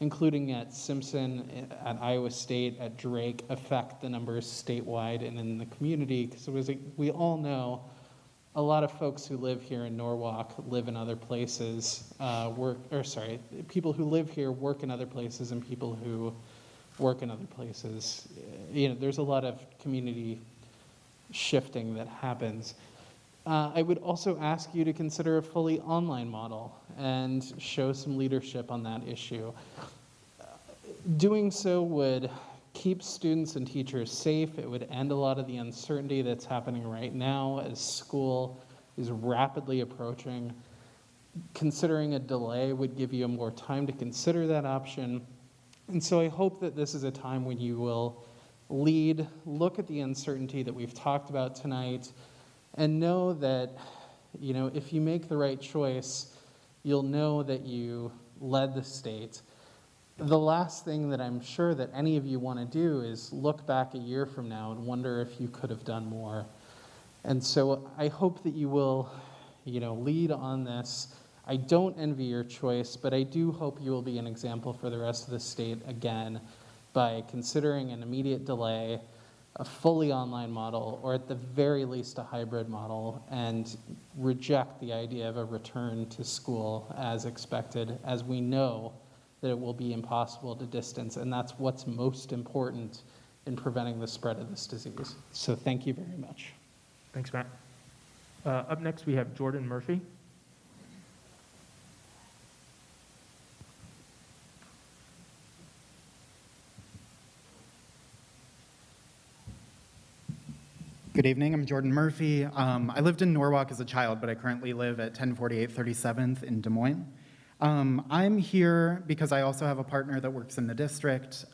including at Simpson, at Iowa State, at Drake, affect the numbers statewide and in the community. Because we all know a lot of folks who live here in Norwalk live in other places, people who live here work in other places, and people who work in other places. You know, there's a lot of community shifting that happens. I would also ask you to consider a fully online model and show some leadership on that issue. Doing so would keep students and teachers safe. It would end a lot of the uncertainty that's happening right now as school is rapidly approaching. Considering a delay would give you more time to consider that option. And so I hope that this is a time when you will lead, look at the uncertainty that we've talked about tonight, and know that, you know, if you make the right choice, you'll know that you led the state. The last thing that I'm sure that any of you want to do is look back a year from now and wonder if you could have done more. And so I hope that you will, you know, lead on this. I don't envy your choice, but I do hope you will be an example for the rest of the state again by considering an immediate delay, a fully online model, or at the very least a hybrid model, and reject the idea of a return to school as expected, as we know that it will be impossible to distance, and that's what's most important in preventing the spread of this disease. So thank you very much. Thanks, Matt. Up next, we have Jordan Murphy. Good evening, I'm Jordan Murphy. I lived in Norwalk as a child, but I currently live at 1048 37th in Des Moines. I'm here because I also have a partner that works in the district,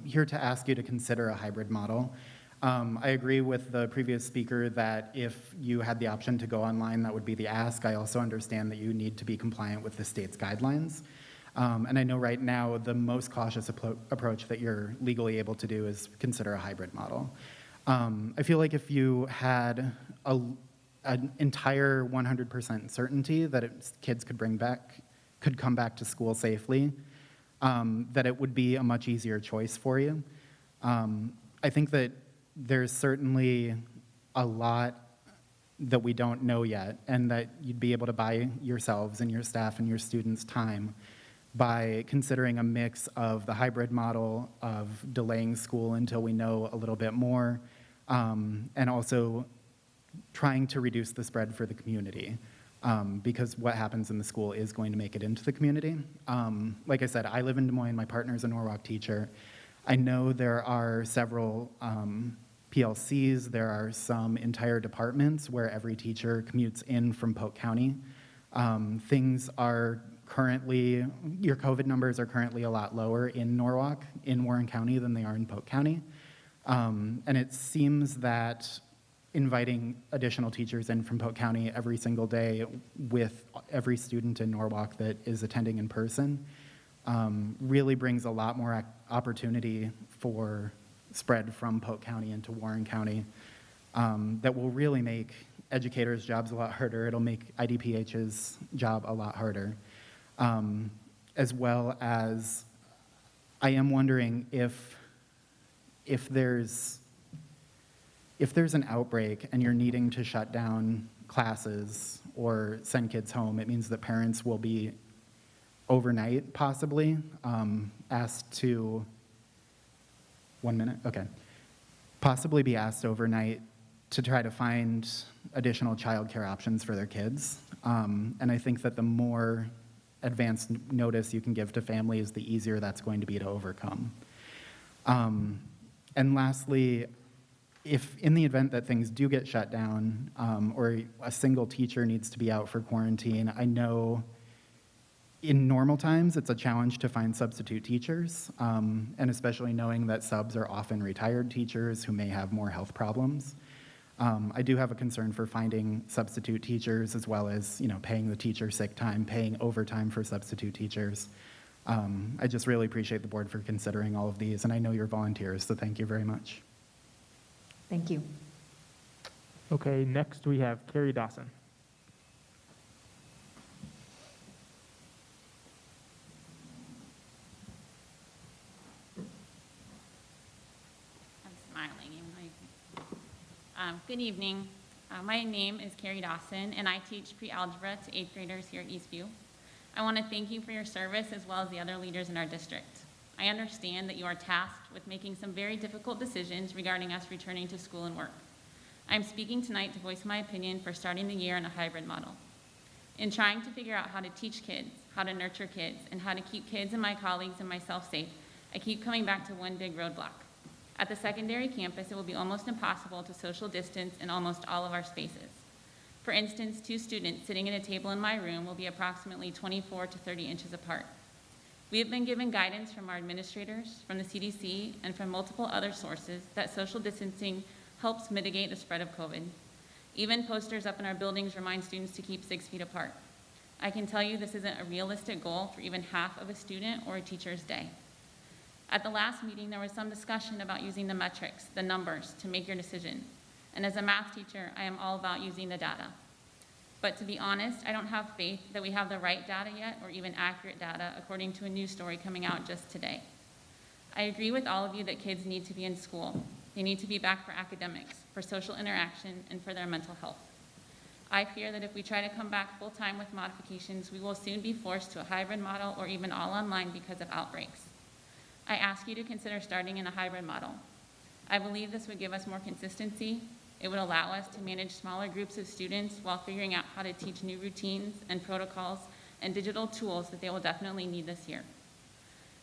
here to ask you to consider a hybrid model. I agree with the previous speaker that if you had the option to go online, that would be the ask. I also understand that you need to be compliant with the state's guidelines. And I know right now the most cautious approach that you're legally able to do is consider a hybrid model. I feel like if you had an entire 100% certainty that kids could come back to school safely, that it would be a much easier choice for you. I think that there's certainly a lot that we don't know yet, and that you'd be able to buy yourselves and your staff and your students time by considering a mix of the hybrid model of delaying school until we know a little bit more, and also trying to reduce the spread for the community, because what happens in the school is going to make it into the community. Like I said, I live in Des Moines, my partner's a Norwalk teacher. I know there are several PLCs, there are some entire departments where every teacher commutes in from Polk County. Things are currently, your COVID numbers are currently a lot lower in Norwalk, in Warren County, than they are in Polk County. And it seems that inviting additional teachers in from Polk County every single day with every student in Norwalk that is attending in person really brings a lot more opportunity for spread from Polk County into Warren County that will really make educators' jobs a lot harder. It'll make IDPH's job a lot harder. As well as, I am wondering if there's an outbreak and you're needing to shut down classes or send kids home, it means that parents will be overnight possibly asked to, 1 minute, okay, possibly be asked overnight to try to find additional childcare options for their kids. And I think that the more advanced notice you can give to families, the easier that's going to be to overcome. And lastly, if in the event that things do get shut down or a single teacher needs to be out for quarantine, I know in normal times it's a challenge to find substitute teachers, and especially knowing that subs are often retired teachers who may have more health problems. I do have a concern for finding substitute teachers, as well as paying the teacher sick time, paying overtime for substitute teachers. I just really appreciate the board for considering all of these, and I know you're volunteers, so thank you very much. Thank you. Okay, next we have Carrie Dawson. I'm smiling. Good evening. My name is Carrie Dawson, and I teach pre-algebra to 8th graders here at Eastview. I want to thank you for your service as well as the other leaders in our district. I understand that you are tasked with making some very difficult decisions regarding us returning to school and work. I'm speaking tonight to voice my opinion for starting the year in a hybrid model. In trying to figure out how to teach kids, how to nurture kids, and how to keep kids and my colleagues and myself safe, I keep coming back to one big roadblock. At the secondary campus, it will be almost impossible to social distance in almost all of our spaces. For instance, 2 students sitting at a table in my room will be approximately 24 to 30 inches apart. We have been given guidance from our administrators, from the CDC, and from multiple other sources that social distancing helps mitigate the spread of COVID. Even posters up in our buildings remind students to keep 6 feet apart. I can tell you this isn't a realistic goal for even half of a student or a teacher's day. At the last meeting, there was some discussion about using the metrics, the numbers, to make your decision. And as a math teacher, I am all about using the data. But to be honest, I don't have faith that we have the right data yet, or even accurate data, according to a news story coming out just today. I agree with all of you that kids need to be in school. They need to be back for academics, for social interaction, and for their mental health. I fear that if we try to come back full-time with modifications, we will soon be forced to a hybrid model or even all online because of outbreaks. I ask you to consider starting in a hybrid model. I believe this would give us more consistency. It would allow us to manage smaller groups of students while figuring out how to teach new routines and protocols and digital tools that they will definitely need this year.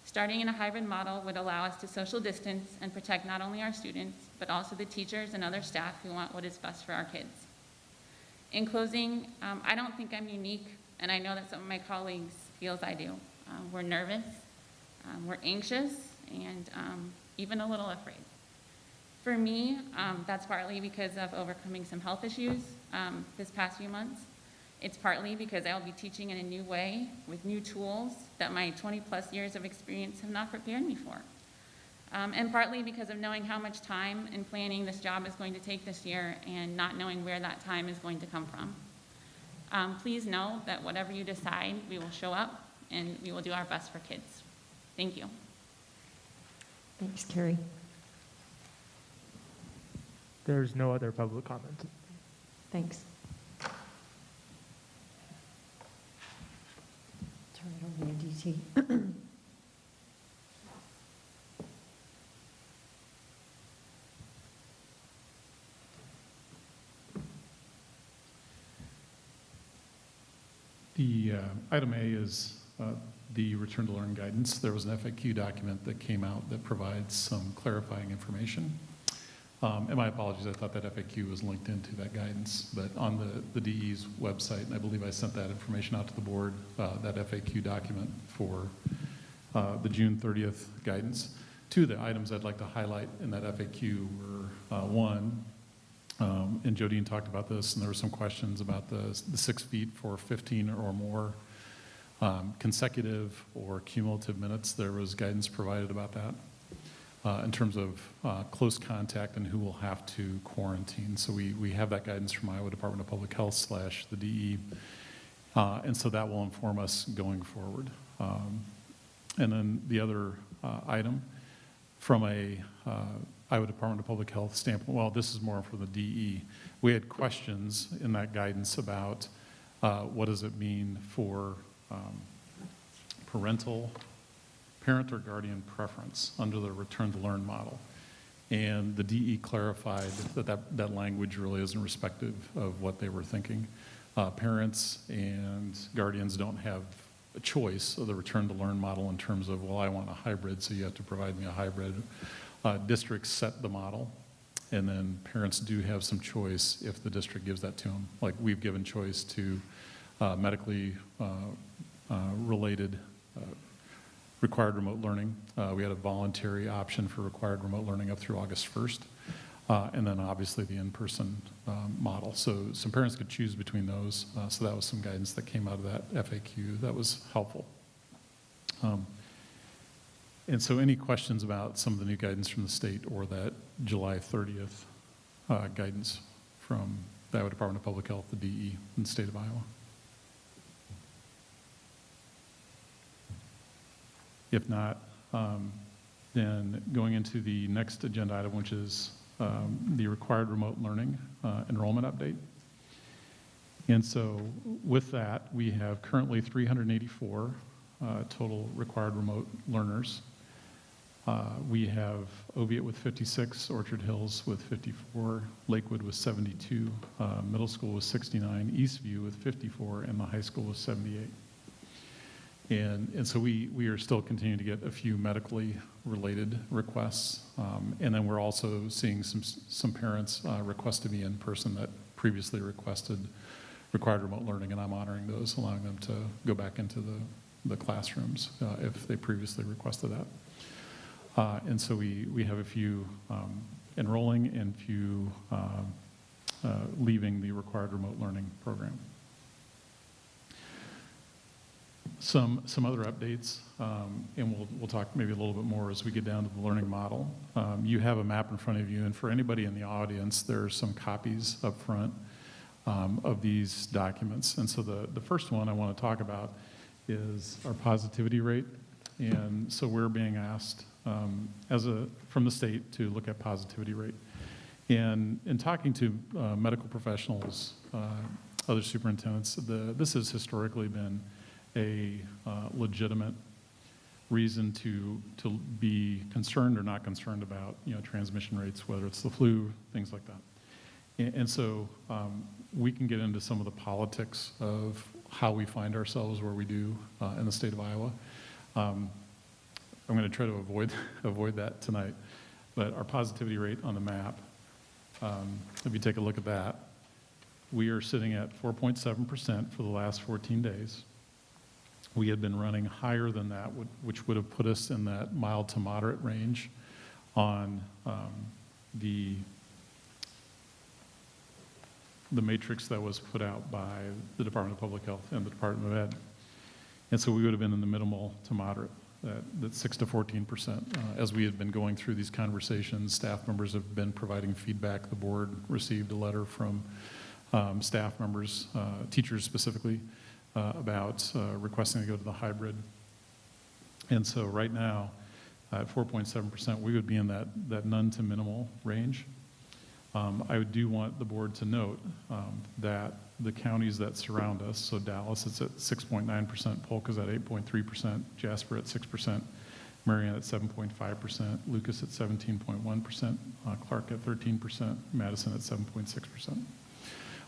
Starting in a hybrid model would allow us to social distance and protect not only our students, but also the teachers and other staff who want what is best for our kids. In closing, I don't think I'm unique, and I know that some of my colleagues feel as I do. We're nervous, we're anxious, and even a little afraid. For me, that's partly because of overcoming some health issues this past few months. It's partly because I will be teaching in a new way with new tools that my 20-plus years of experience have not prepared me for. And partly because of knowing how much time and planning this job is going to take this year and not knowing where that time is going to come from. Please know that whatever you decide, we will show up and we will do our best for kids. Thank you. Thanks, Carrie. There's no other public comment. Thanks. Turn it over to DT. The item A is the return to learn guidance. There was an FAQ document that came out that provides some clarifying information. And my apologies, I thought that FAQ was linked into that guidance, but on the DE's website, and I believe I sent that information out to the board, that FAQ document for the June 30th guidance. Two of the items I'd like to highlight in that FAQ were one, and Jodine talked about this, and there were some questions about the 6 feet for 15 or more consecutive or cumulative minutes. There was guidance provided about that in terms of close contact and who will have to quarantine. So we have that guidance from Iowa Department of Public Health / the DE, and so that will inform us going forward. And then the other item from a Iowa Department of Public Health standpoint, well, this is more for the DE. We had questions in that guidance about what does it mean for parent or guardian preference under the return to learn model. And the DE clarified that language really isn't respective of what they were thinking. Parents and guardians don't have a choice of the return to learn model in terms of, well, I want a hybrid, so you have to provide me a hybrid. Districts set the model, and then parents do have some choice if the district gives that to them. Like we've given choice to medically related required remote learning. We had a voluntary option for required remote learning up through August 1st, and then obviously the in-person model. So some parents could choose between those. So that was some guidance that came out of that FAQ that was helpful. And so any questions about some of the new guidance from the state or that July 30th guidance from the Iowa Department of Public Health, the DE, in the state of Iowa? If not, then going into the next agenda item, which is the required remote learning enrollment update. And so with that, we have currently 384 total required remote learners. We have Oviatt with 56, Orchard Hills with 54, Lakewood with 72, middle school with 69, Eastview with 54, and the high school with 78. And so we are still continuing to get a few medically related requests. And then we're also seeing some parents request to be in person that previously requested required remote learning, and I'm honoring those, allowing them to go back into the classrooms if they previously requested that. And so we have a few enrolling and few leaving the required remote learning program. Some other updates, and we'll talk maybe a little bit more as we get down to the learning model. You have a map in front of you, and for anybody in the audience, there are some copies up front of these documents. And so the first one I want to talk about is our positivity rate. And so we're being asked from the state to look at positivity rate. And in talking to medical professionals, other superintendents, this has historically been a legitimate reason to be concerned or not concerned about, transmission rates, whether it's the flu, things like that. And so we can get into some of the politics of how we find ourselves where we do in the state of Iowa. I'm going to try to avoid that tonight. But our positivity rate on the map, if you take a look at that, we are sitting at 4.7% for the last 14 days. We had been running higher than that, which would have put us in that mild to moderate range on the matrix that was put out by the Department of Public Health and the Department of Ed. And so we would have been in the minimal to moderate, that 6 to 14%. As we had been going through these conversations, staff members have been providing feedback. The board received a letter from staff members, teachers specifically, about requesting to go to the hybrid. And so right now, at 4.7%, we would be in that none to minimal range. I do want the board to note that the counties that surround us, so Dallas, it's at 6.9%, Polka's at 8.3%, Jasper at 6%, Marion at 7.5%, Lucas at 17.1%, Clark at 13%, Madison at 7.6%.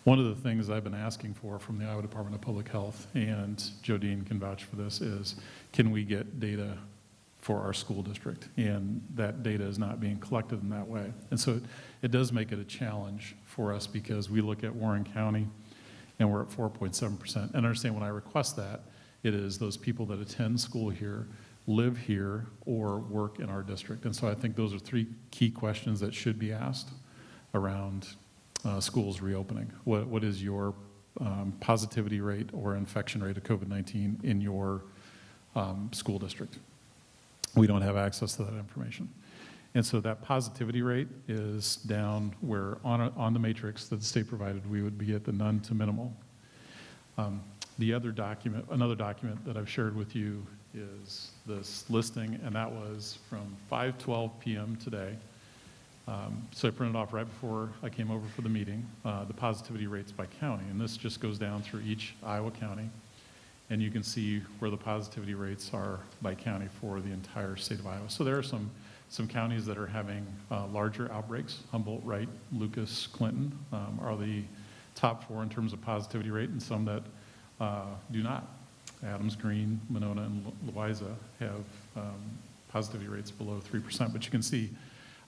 One of the things I've been asking for from the Iowa Department of Public Health, and Jodine can vouch for this, is can we get data for our school district? And that data is not being collected in that way. And so it does make it a challenge for us because we look at Warren County and we're at 4.7%. And understand when I request that, it is those people that attend school here, live here, or work in our district. And so I think those are three key questions that should be asked around schools reopening. What is your positivity rate or infection rate of COVID-19 in your school district? We don't have access to that information. And so that positivity rate is down where on the matrix that the state provided, we would be at the none to minimal. Another document that I've shared with you is this listing, and that was from 5:12 p.m. today. So I printed off right before I came over for the meeting, the positivity rates by county. And this just goes down through each Iowa county. And you can see where the positivity rates are by county for the entire state of Iowa. So there are some counties that are having larger outbreaks. Humboldt, Wright, Lucas, Clinton are the top four in terms of positivity rate, and some that do not. Adams, Greene, Monona, and Louisa have positivity rates below 3%. But you can see,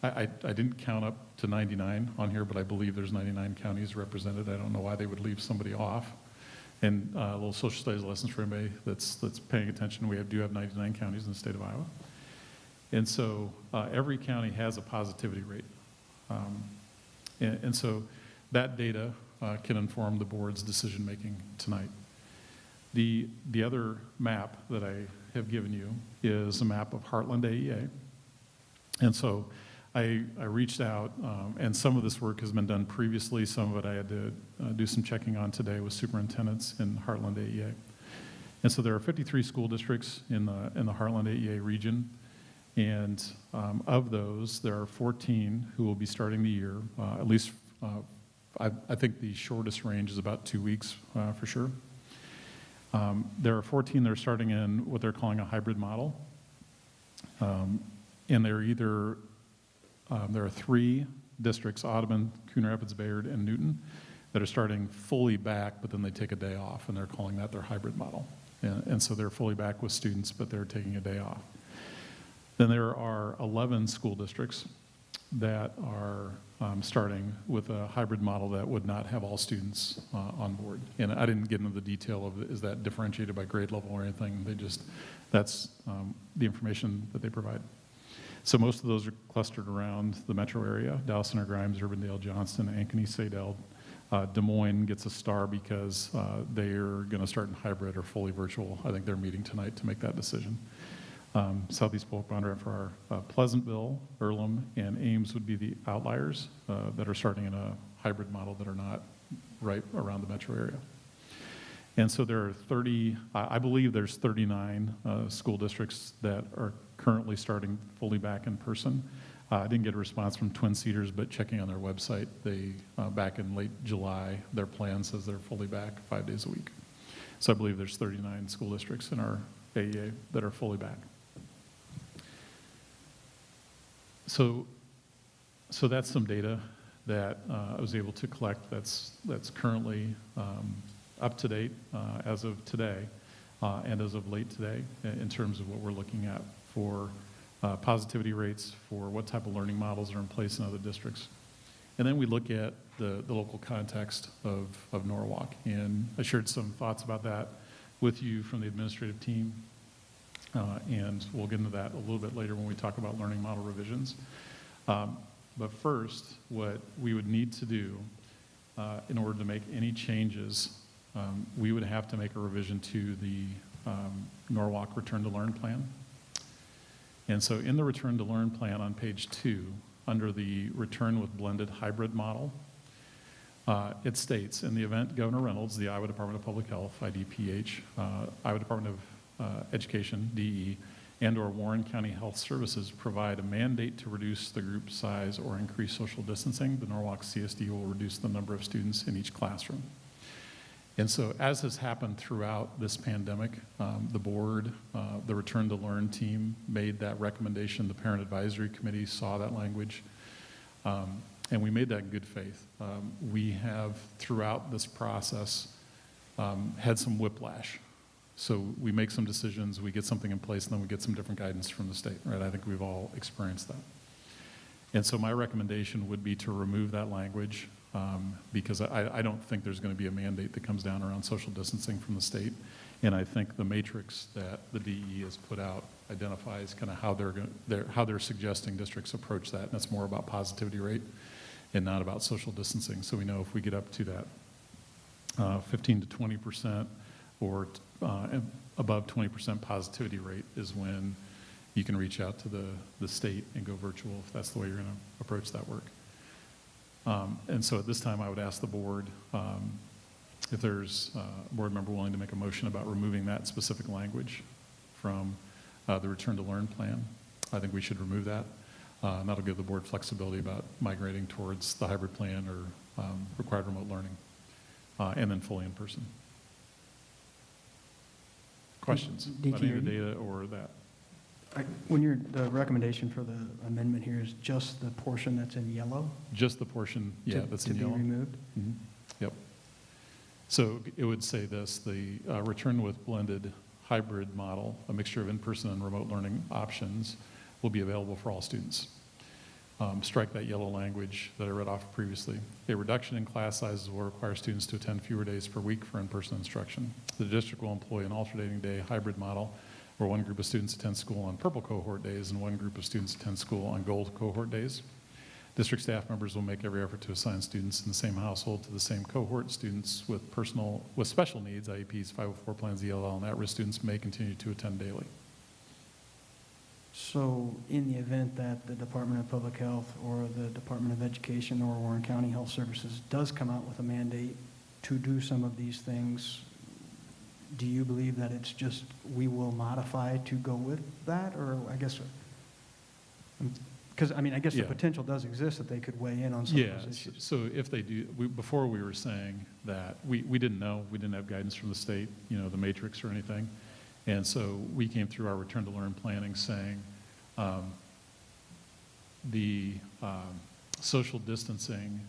I didn't count up to 99 on here, but I believe there's 99 counties represented. I don't know why they would leave somebody off. And a little social studies lessons for anybody that's paying attention. We do have 99 counties in the state of Iowa. And so every county has a positivity rate. And so that data can inform the board's decision-making tonight. The other map that I have given you is a map of Heartland AEA. And so I reached out, and some of this work has been done previously. Some of it I had to do some checking on today with superintendents in Heartland AEA. And so there are 53 school districts in the Heartland AEA region. And of those, there are 14 who will be starting the year. At least, I think the shortest range is about 2 weeks for sure. There are 14 that are starting in what they're calling a hybrid model. And they're either, there are 3 districts, Audubon, Coon Rapids, Bayard, and Newton, that are starting fully back, but then they take a day off, and they're calling that their hybrid model. And so they're fully back with students, but they're taking a day off. Then there are 11 school districts that are starting with a hybrid model that would not have all students on board. And I didn't get into the detail of is that differentiated by grade level or anything. That's the information that they provide. So most of those are clustered around the metro area: Dallas Center, Grimes, Urbandale, Johnston, Ankeny, Sadell. Des Moines gets a star because they're going to start in hybrid or fully virtual. I think they're meeting tonight to make that decision. Southeast Polk, Bond Rapids, Pleasantville, Earlham, and Ames would be the outliers that are starting in a hybrid model that are not right around the metro area. And so there are I believe there's 39 school districts that are currently starting fully back in person. I didn't get a response from Twin Cedars, but checking on their website, they back in late July, their plan says they're fully back 5 days a week. So I believe there's 39 school districts in our AEA that are fully back. So that's some data that I was able to collect that's currently up to date as of today and as of late today in terms of what we're looking at for positivity rates, for what type of learning models are in place in other districts. And then we look at the local context of Norwalk. And I shared some thoughts about that with you from the administrative team. And we'll get into that a little bit later when we talk about learning model revisions. But first, what we would need to do in order to make any changes, we would have to make a revision to the Norwalk Return to Learn plan. And so in the Return to Learn plan on page 2, under the Return with Blended Hybrid model, it states, in the event Governor Reynolds, the Iowa Department of Public Health, IDPH, Iowa Department of Education, DE, and/or Warren County Health Services provide a mandate to reduce the group size or increase social distancing, the Norwalk CSD will reduce the number of students in each classroom. And so as has happened throughout this pandemic, the board, the Return to Learn team made that recommendation. The Parent Advisory Committee saw that language, and we made that in good faith. We have, throughout this process, had some whiplash. So we make some decisions, we get something in place, and then we get some different guidance from the state, right? I think we've all experienced that. And so my recommendation would be to remove that language, because I don't think there's going to be a mandate that comes down around social distancing from the state. And I think the matrix that the DE has put out identifies kind of how they're suggesting districts approach that. And that's more about positivity rate and not about social distancing. So we know if we get up to that 15 to 20% or above 20% positivity rate is when you can reach out to the state and go virtual if that's the way you're going to approach that work. And so at this time, I would ask the board if there's a board member willing to make a motion about removing that specific language from the Return to Learn plan. I think we should remove that. And that'll give the board flexibility about migrating towards the hybrid plan or required remote learning, and then fully in person. Questions about any of the data or that? When the recommendation for the amendment here is just the portion that's in yellow? Just the portion, yeah, that's in yellow. To be removed? Mm-hmm. Yep. So it would say this, the return with blended hybrid model, a mixture of in-person and remote learning options, will be available for all students. Strike that yellow language that I read off previously. A reduction in class sizes will require students to attend fewer days per week for in-person instruction. The district will employ an alternating day hybrid model where one group of students attend school on purple cohort days and one group of students attend school on gold cohort days. District staff members will make every effort to assign students in the same household to the same cohort. Students with special needs, IEPs, 504 plans, ELL, and at-risk students may continue to attend daily. So in the event that the Department of Public Health or the Department of Education or Warren County Health Services does come out with a mandate to do some of these things, do you believe that it's just we will modify to go with that? Or I guess, because I mean, I guess the potential does exist that they could weigh in on some of those issues. So if they do, before we were saying that we didn't know, we didn't have guidance from the state, the matrix or anything. And so we came through our Return to Learn planning saying the social distancing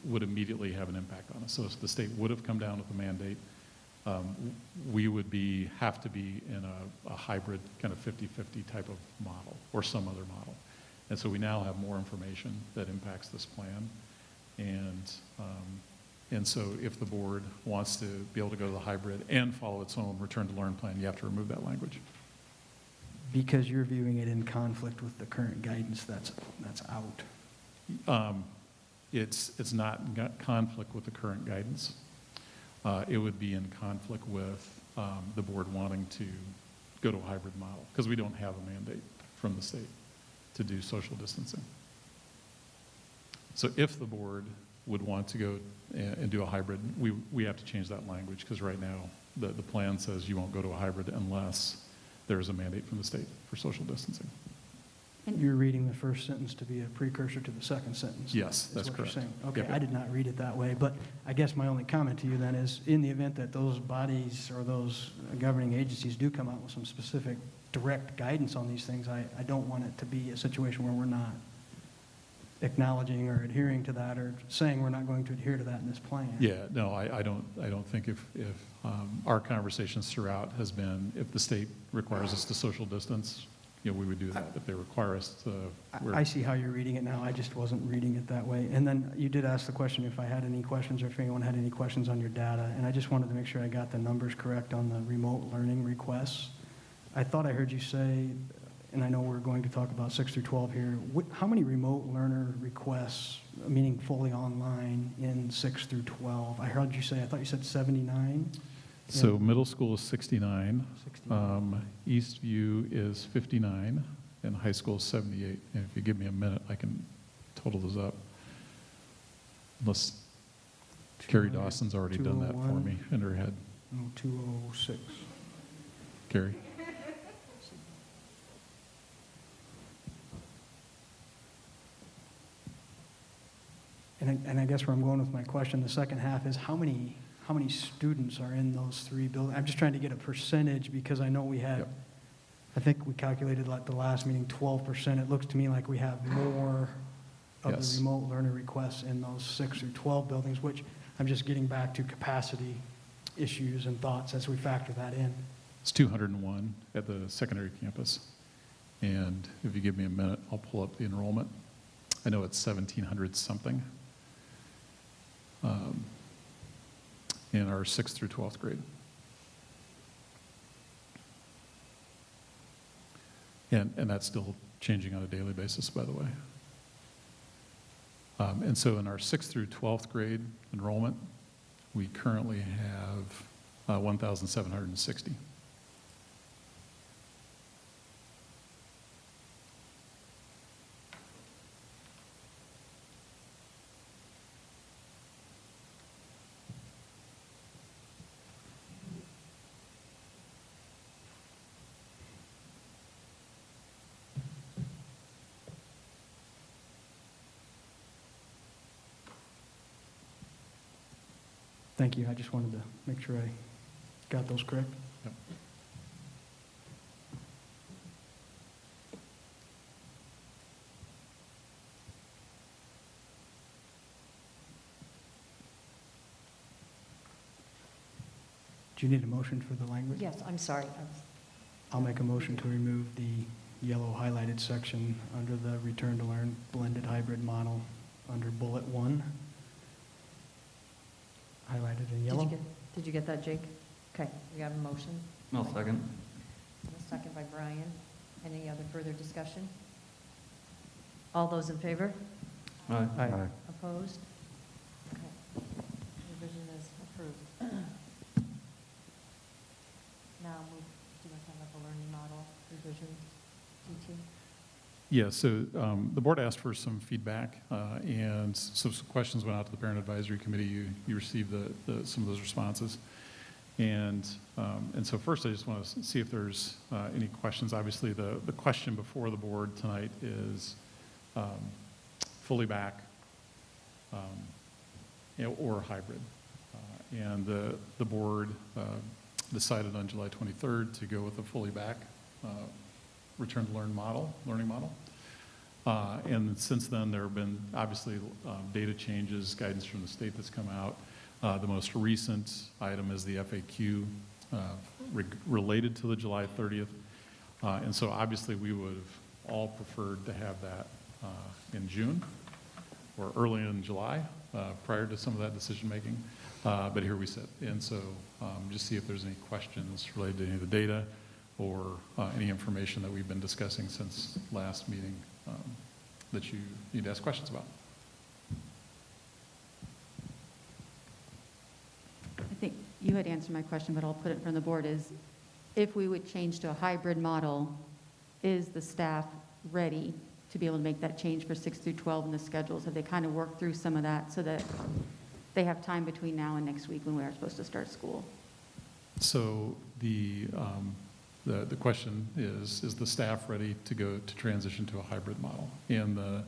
would immediately have an impact on us. So if the state would have come down with a mandate, we would have to be in a hybrid kind of 50-50 type of model or some other model. And so we now have more information that impacts this plan. And so if the board wants to be able to go to the hybrid and follow its own Return to Learn plan, you have to remove that language. Because you're viewing it in conflict with the current guidance that's out. It's not in conflict with the current guidance. It would be in conflict with the board wanting to go to a hybrid model because we don't have a mandate from the state to do social distancing. So if the board would want to go and do a hybrid, we have to change that language because right now the plan says you won't go to a hybrid unless there is a mandate from the state for social distancing. And you're reading the first sentence to be a precursor to the second sentence. Yes, is that's what you're correct. saying. Okay, Yep. I did not read it that way, but I guess my only comment to you then is, in the event that those bodies or those governing agencies do come out with some specific direct guidance on these things, I don't want it to be a situation where we're not acknowledging or adhering to that or saying we're not going to adhere to that in this plan. Yeah, no, I don't think if our conversations throughout has been if the state requires us to social distance, we would do that. If they require us to, I see how you're reading it now. I just wasn't reading it that way. And then you did ask the question if I had any questions or if anyone had any questions on your data. And I just wanted to make sure I got the numbers correct on the remote learning requests. I thought I heard you say, and I know we're going to talk about 6 through 12 here, how many remote learner requests, meaning fully online, in 6 through 12? I heard you say, I thought you said 79? So middle school is 69, Eastview is 59, and high school is 78. And if you give me a minute, I can total those up. Unless Carrie Dawson's already done that for me in her head. No, 206. Carrie? and I guess where I'm going with my question, the second half is how many students are in those 3 buildings? I'm just trying to get a percentage because I know we had, Yep. I think we calculated like the last meeting, 12%. It looks to me like we have more of Yes. the remote learner requests in those 6 through 12 buildings, which I'm just getting back to capacity issues and thoughts as we factor that in. It's 201 at the secondary campus. And if you give me a minute, I'll pull up the enrollment. I know it's 1,700 something in our 6th through 12th grade. And that's still changing on a daily basis, by the way. And so in our 6th through 12th grade enrollment, we currently have 1,760. Thank you. I just wanted to make sure I got those correct. Yep. Do you need a motion for the language? Yes, I'm sorry. I'll make a motion to remove the yellow highlighted section under the return to learn blended hybrid model under bullet 1. Highlighted in yellow. Did you get that, Jake? Okay, we have a motion. I'll second. And a second by Brian. Any other further discussion? All those in favor? Aye. Aye. Opposed? Okay. Revision is approved. Now, do you want to talk about the learning model revision, DT? Yeah, so the board asked for some feedback, and some questions went out to the Parent Advisory Committee. You received some of those responses. And so first, I just want to see if there's any questions. Obviously, the question before the board tonight is fully back or hybrid. And the board decided on July 23rd to go with a fully back return to learning model. And since then, there have been obviously data changes, guidance from the state that's come out. The most recent item is the FAQ related to the July 30th. And so obviously, we would have all preferred to have that in June or early in July, prior to some of that decision making. But here we sit. And so just see if there's any questions related to any of the data or any information that we've been discussing since last meeting that you need to ask questions about. I think you had answered my question, but I'll put it from the board, is if we would change to a hybrid model, is the staff ready to be able to make that change for 6 through 12 in the schedules? Have they kind of worked through some of that so that they have time between now and next week when we are supposed to start school? So the question is the staff ready to go to transition to a hybrid model? And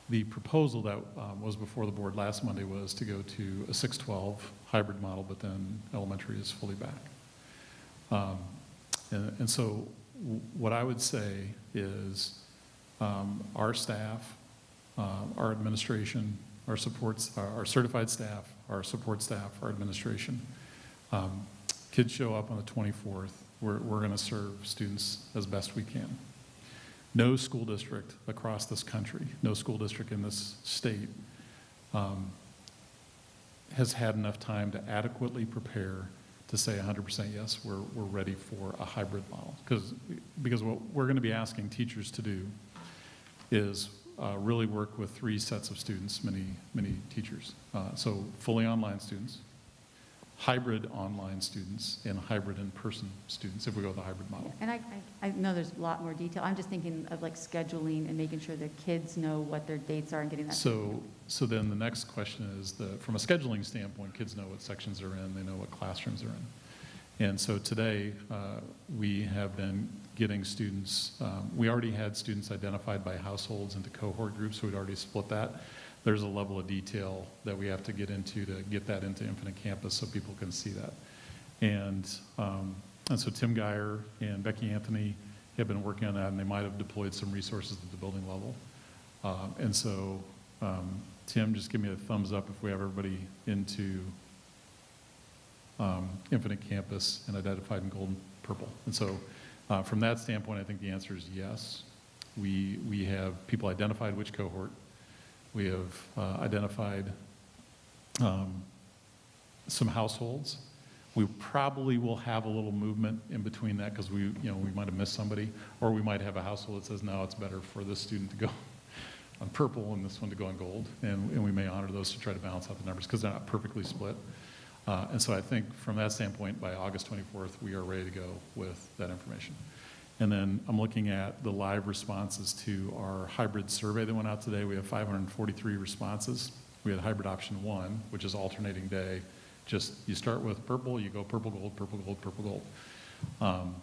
the proposal that was before the board last Monday was to go to a 6-12 hybrid model, but then elementary is fully back. And so what I would say is our staff, our administration, our certified staff, our support staff, our administration, kids show up on the 24th. We're going to serve students as best we can. No school district across this country, no school district in this state has had enough time to adequately prepare to say 100% yes, we're ready for a hybrid model. Because what we're going to be asking teachers to do is really work with 3 sets of students, many teachers. So fully online students, hybrid online students, and hybrid in-person students, if we go with a hybrid model. And I know there's a lot more detail. I'm just thinking of like scheduling and making sure the kids know what their dates are and getting that. So then the next question is, from a scheduling standpoint, kids know what sections they're in, they know what classrooms they're in. And so today, we have been getting students, we already had students identified by households into cohort groups, so we'd already split that. there's a level of detail that we have to get into to get that into Infinite Campus so people can see that. And so Tim Geyer and Becky Anthony have been working on that, and they might have deployed some resources at the building level. And so Tim, just give me a thumbs up if we have everybody into Infinite Campus and identified in gold and purple. And so from that standpoint, I think the answer is yes. We have people identified which cohort. We have identified some households. We probably will have a little movement in between that because we might have missed somebody, or we might have a household that says, no, it's better for this student to go on purple and this one to go on gold. And we may honor those to try to balance out the numbers because they're not perfectly split. And so I think from that standpoint, by August 24th, we are ready to go with that information. And then I'm looking at the live responses to our hybrid survey that went out today. We have 543 responses. We had hybrid option 1, which is alternating day. Just you start with purple, you go purple, gold, purple, gold, purple, gold.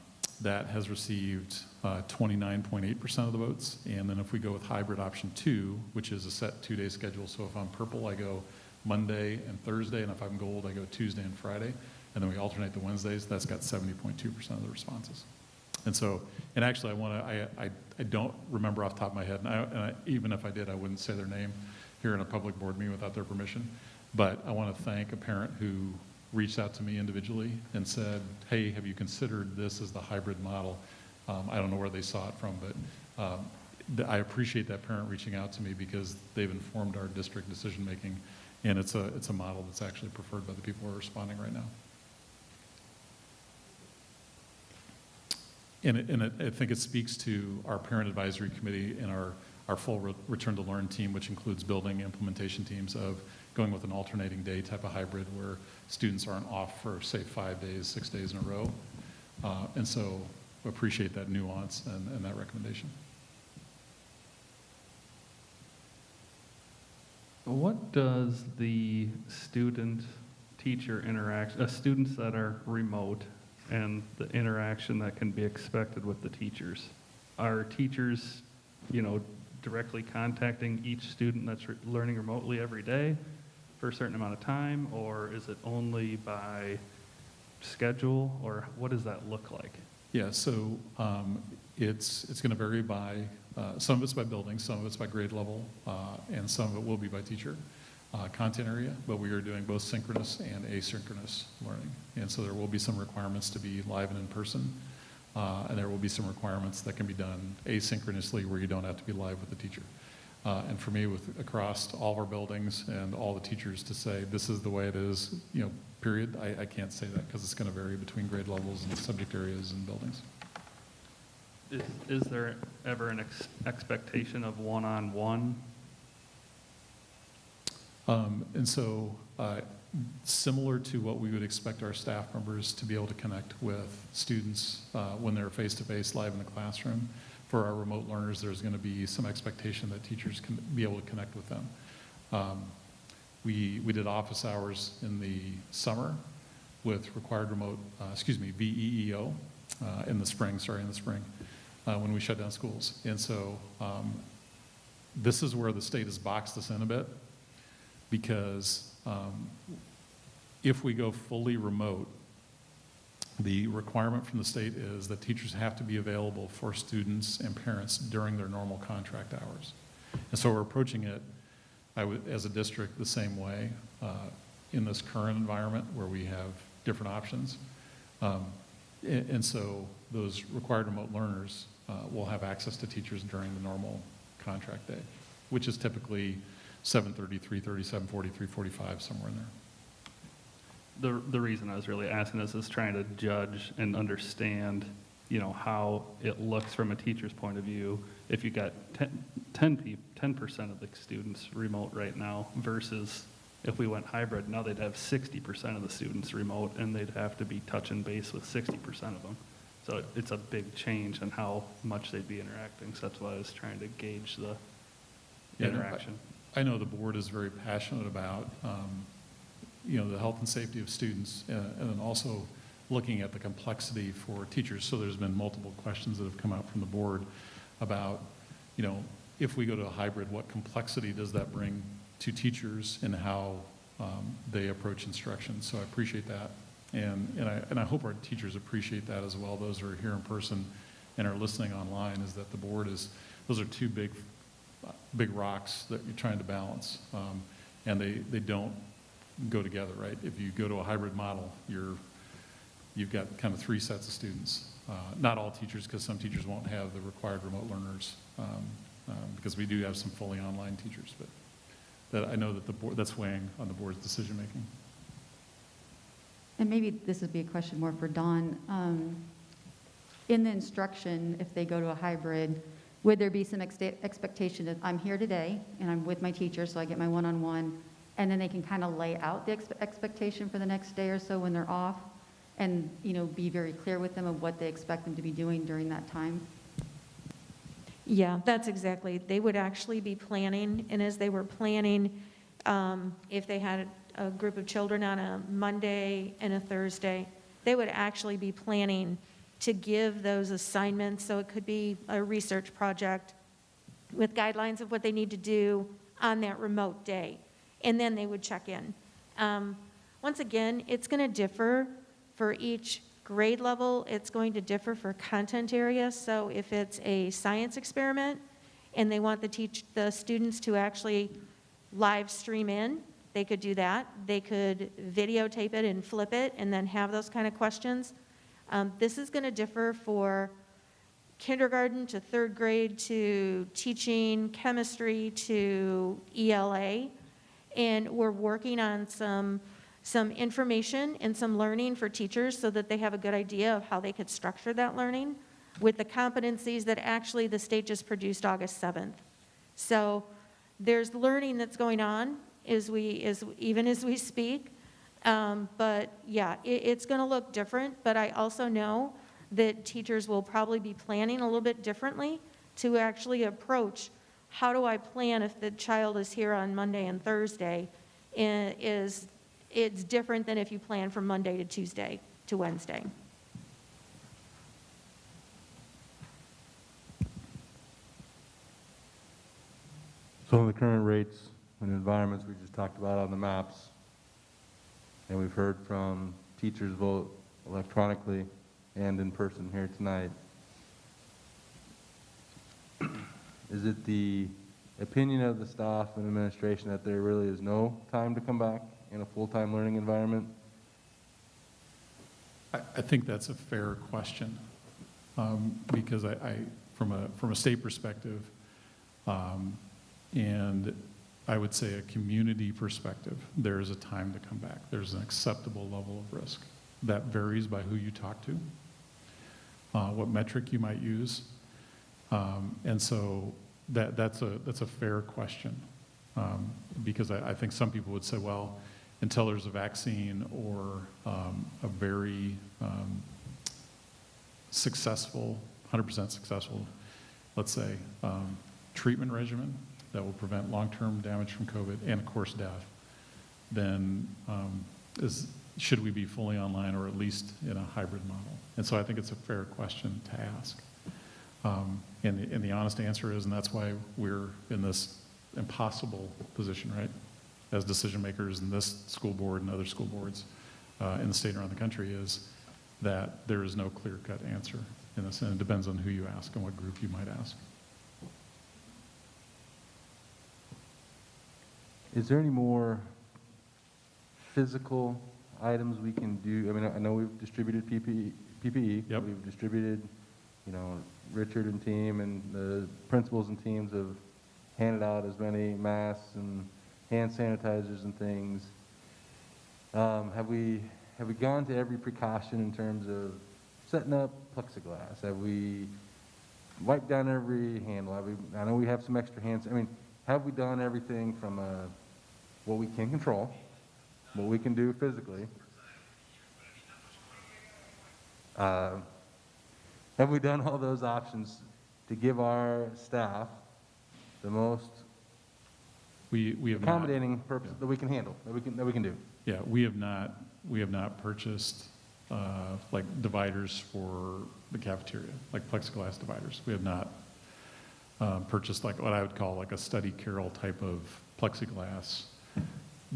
That has received 29.8% of the votes. And then if we go with hybrid option 2, which is a set 2-day schedule. So if I'm purple, I go Monday and Thursday, and if I'm gold, I go Tuesday and Friday. And then we alternate the Wednesdays. That's got 70.2% of the responses. And so, and actually I don't remember off the top of my head, and even if I did, I wouldn't say their name here in a public board meeting without their permission. But I want to thank a parent who reached out to me individually and said, hey, have you considered this as the hybrid model? I don't know where they saw it from, but I appreciate that parent reaching out to me because they've informed our district decision-making, and it's a model that's actually preferred by the people who are responding right now. And I think it speaks to our parent advisory committee and our full return to learn team, which includes building implementation teams, of going with an alternating day type of hybrid where students aren't off for, say, 5 days, 6 days in a row. And so we appreciate that nuance and that recommendation. What does the student-teacher interaction, students that are remote, and the interaction that can be expected with the teachers? Are teachers, directly contacting each student that's learning remotely every day for a certain amount of time, or is it only by schedule, or what does that look like? Yeah, so it's going to vary by, some of it's by building, some of it's by grade level, and some of it will be by teacher content area, but we are doing both synchronous and asynchronous learning. And so there will be some requirements to be live and in person, and there will be some requirements that can be done asynchronously where you don't have to be live with the teacher. And for me, across all of our buildings and all the teachers to say, this is the way it is, period, I can't say that because it's going to vary between grade levels and subject areas and buildings. Is there ever an expectation of one-on-one? And so similar to what we would expect our staff members to be able to connect with students when they're face-to-face live in the classroom, for our remote learners, there's going to be some expectation that teachers can be able to connect with them. We did office hours in the summer with required remote, VEEO in the spring, when we shut down schools. And so this is where the state has boxed us in a bit, because if we go fully remote, the requirement from the state is that teachers have to be available for students and parents during their normal contract hours. And so we're approaching it, as a district, the same way in this current environment where we have different options. And so those required remote learners will have access to teachers during the normal contract day, which is typically 7:30, 3:30, 7:40, 3:45, somewhere in there. The reason I was really asking this is trying to judge and understand, how it looks from a teacher's point of view. If you got 10% of the students remote right now versus if we went hybrid, now they'd have 60% of the students remote, and they'd have to be touching base with 60% of them. So it's a big change in how much they'd be interacting. So that's why I was trying to gauge the interaction. I know the board is very passionate about the health and safety of students, and then also looking at the complexity for teachers. So there's been multiple questions that have come out from the board about, if we go to a hybrid, what complexity does that bring to teachers in how they approach instruction. So I appreciate that. And I hope our teachers appreciate that as well, those who are here in person and are listening online, is that the board is, those are two big rocks that you're trying to balance. And they don't go together, right? If you go to a hybrid model, you've got kind of three sets of students. Not all teachers, because some teachers won't have the required remote learners, because we do have some fully online teachers, but that I know that the board, that's weighing on the board's decision-making. And maybe this would be a question more for Dawn. In the instruction, if they go to a hybrid, would there be some expectation that I'm here today and I'm with my teacher, so I get my one-on-one, and then they can kind of lay out the expectation for the next day or so when they're off, and, you know, be very clear with them of what they expect them to be doing during that time? Yeah, that's exactly. They would actually be planning, and as they were planning, if they had a group of children on a Monday and a Thursday, they would actually be planning to give those assignments. So it could be a research project with guidelines of what they need to do on that remote day, and then they would check in. Once again, it's going to differ for each grade level. It's going to differ for content area. So if it's a science experiment and they want the students to actually live stream in, they could do that. They could videotape it and flip it and then have those kind of questions. This is going to differ for kindergarten to third grade to teaching chemistry to ELA. And we're working on some information and some learning for teachers so that they have a good idea of how they could structure that learning with the competencies that actually the state just produced August 7th. So there's learning that's going on even as we speak. But yeah, it's going to look different, but I also know that teachers will probably be planning a little bit differently to actually approach, how do I plan if the child is here on Monday and Thursday? It's different than if you plan from Monday to Tuesday to Wednesday. So the current rates and environments we just talked about on the maps, and we've heard from teachers both electronically and in person here tonight. Is it the opinion of the staff and administration that there really is no time to come back in a full-time learning environment? I think that's a fair question, because I from a state perspective, and I would say a community perspective, there is a time to come back. There's an acceptable level of risk. That varies by who you talk to, what metric you might use, and so that's a fair question, because I think some people would say, well, until there's a vaccine or a very successful, 100% successful, let's say, treatment regimen that will prevent long-term damage from COVID and, of course, death, then should we be fully online or at least in a hybrid model? And so I think it's a fair question to ask. And the honest answer is, and that's why we're in this impossible position, right, as decision makers in this school board and other school boards in the state and around the country, is that there is no clear-cut answer in this, and it depends on who you ask and what group you might ask. Is there any more physical items we can do? I mean, I know we've distributed PPE. Yep. We've distributed, Richard and team and the principals and teams have handed out as many masks and hand sanitizers and things. Have we gone to every precaution in terms of setting up plexiglass? Have we wiped down every handle? I know we have some extra hands. I mean, have we done everything from what we can control, what we can do physically? Have we done all those options to give our staff the most We have accommodating purpose that we can handle, that we can do? Yeah, we have not purchased like dividers for the cafeteria, like plexiglass dividers. We have not purchased like what I would call like a study carrel type of plexiglass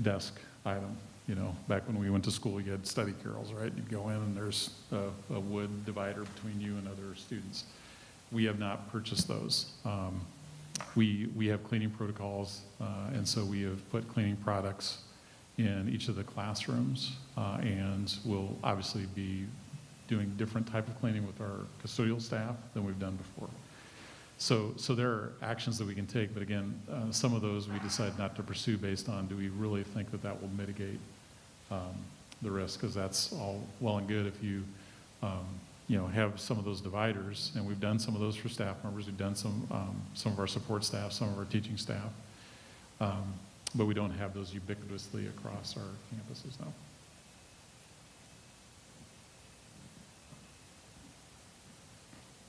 desk item. You know, back when we went to school, you had study carrels, right? You'd go in and there's a wood divider between you and other students. We have not purchased those. We have cleaning protocols, and so we have put cleaning products in each of the classrooms, and we'll obviously be doing different type of cleaning with our custodial staff than we've done before. So there are actions that we can take, but again, some of those we decide not to pursue based on, do we really think that that will mitigate the risk? Because that's all well and good if you, you know, have some of those dividers, and we've done some of those for staff members. We've done some of our support staff, some of our teaching staff, but we don't have those ubiquitously across our campuses now.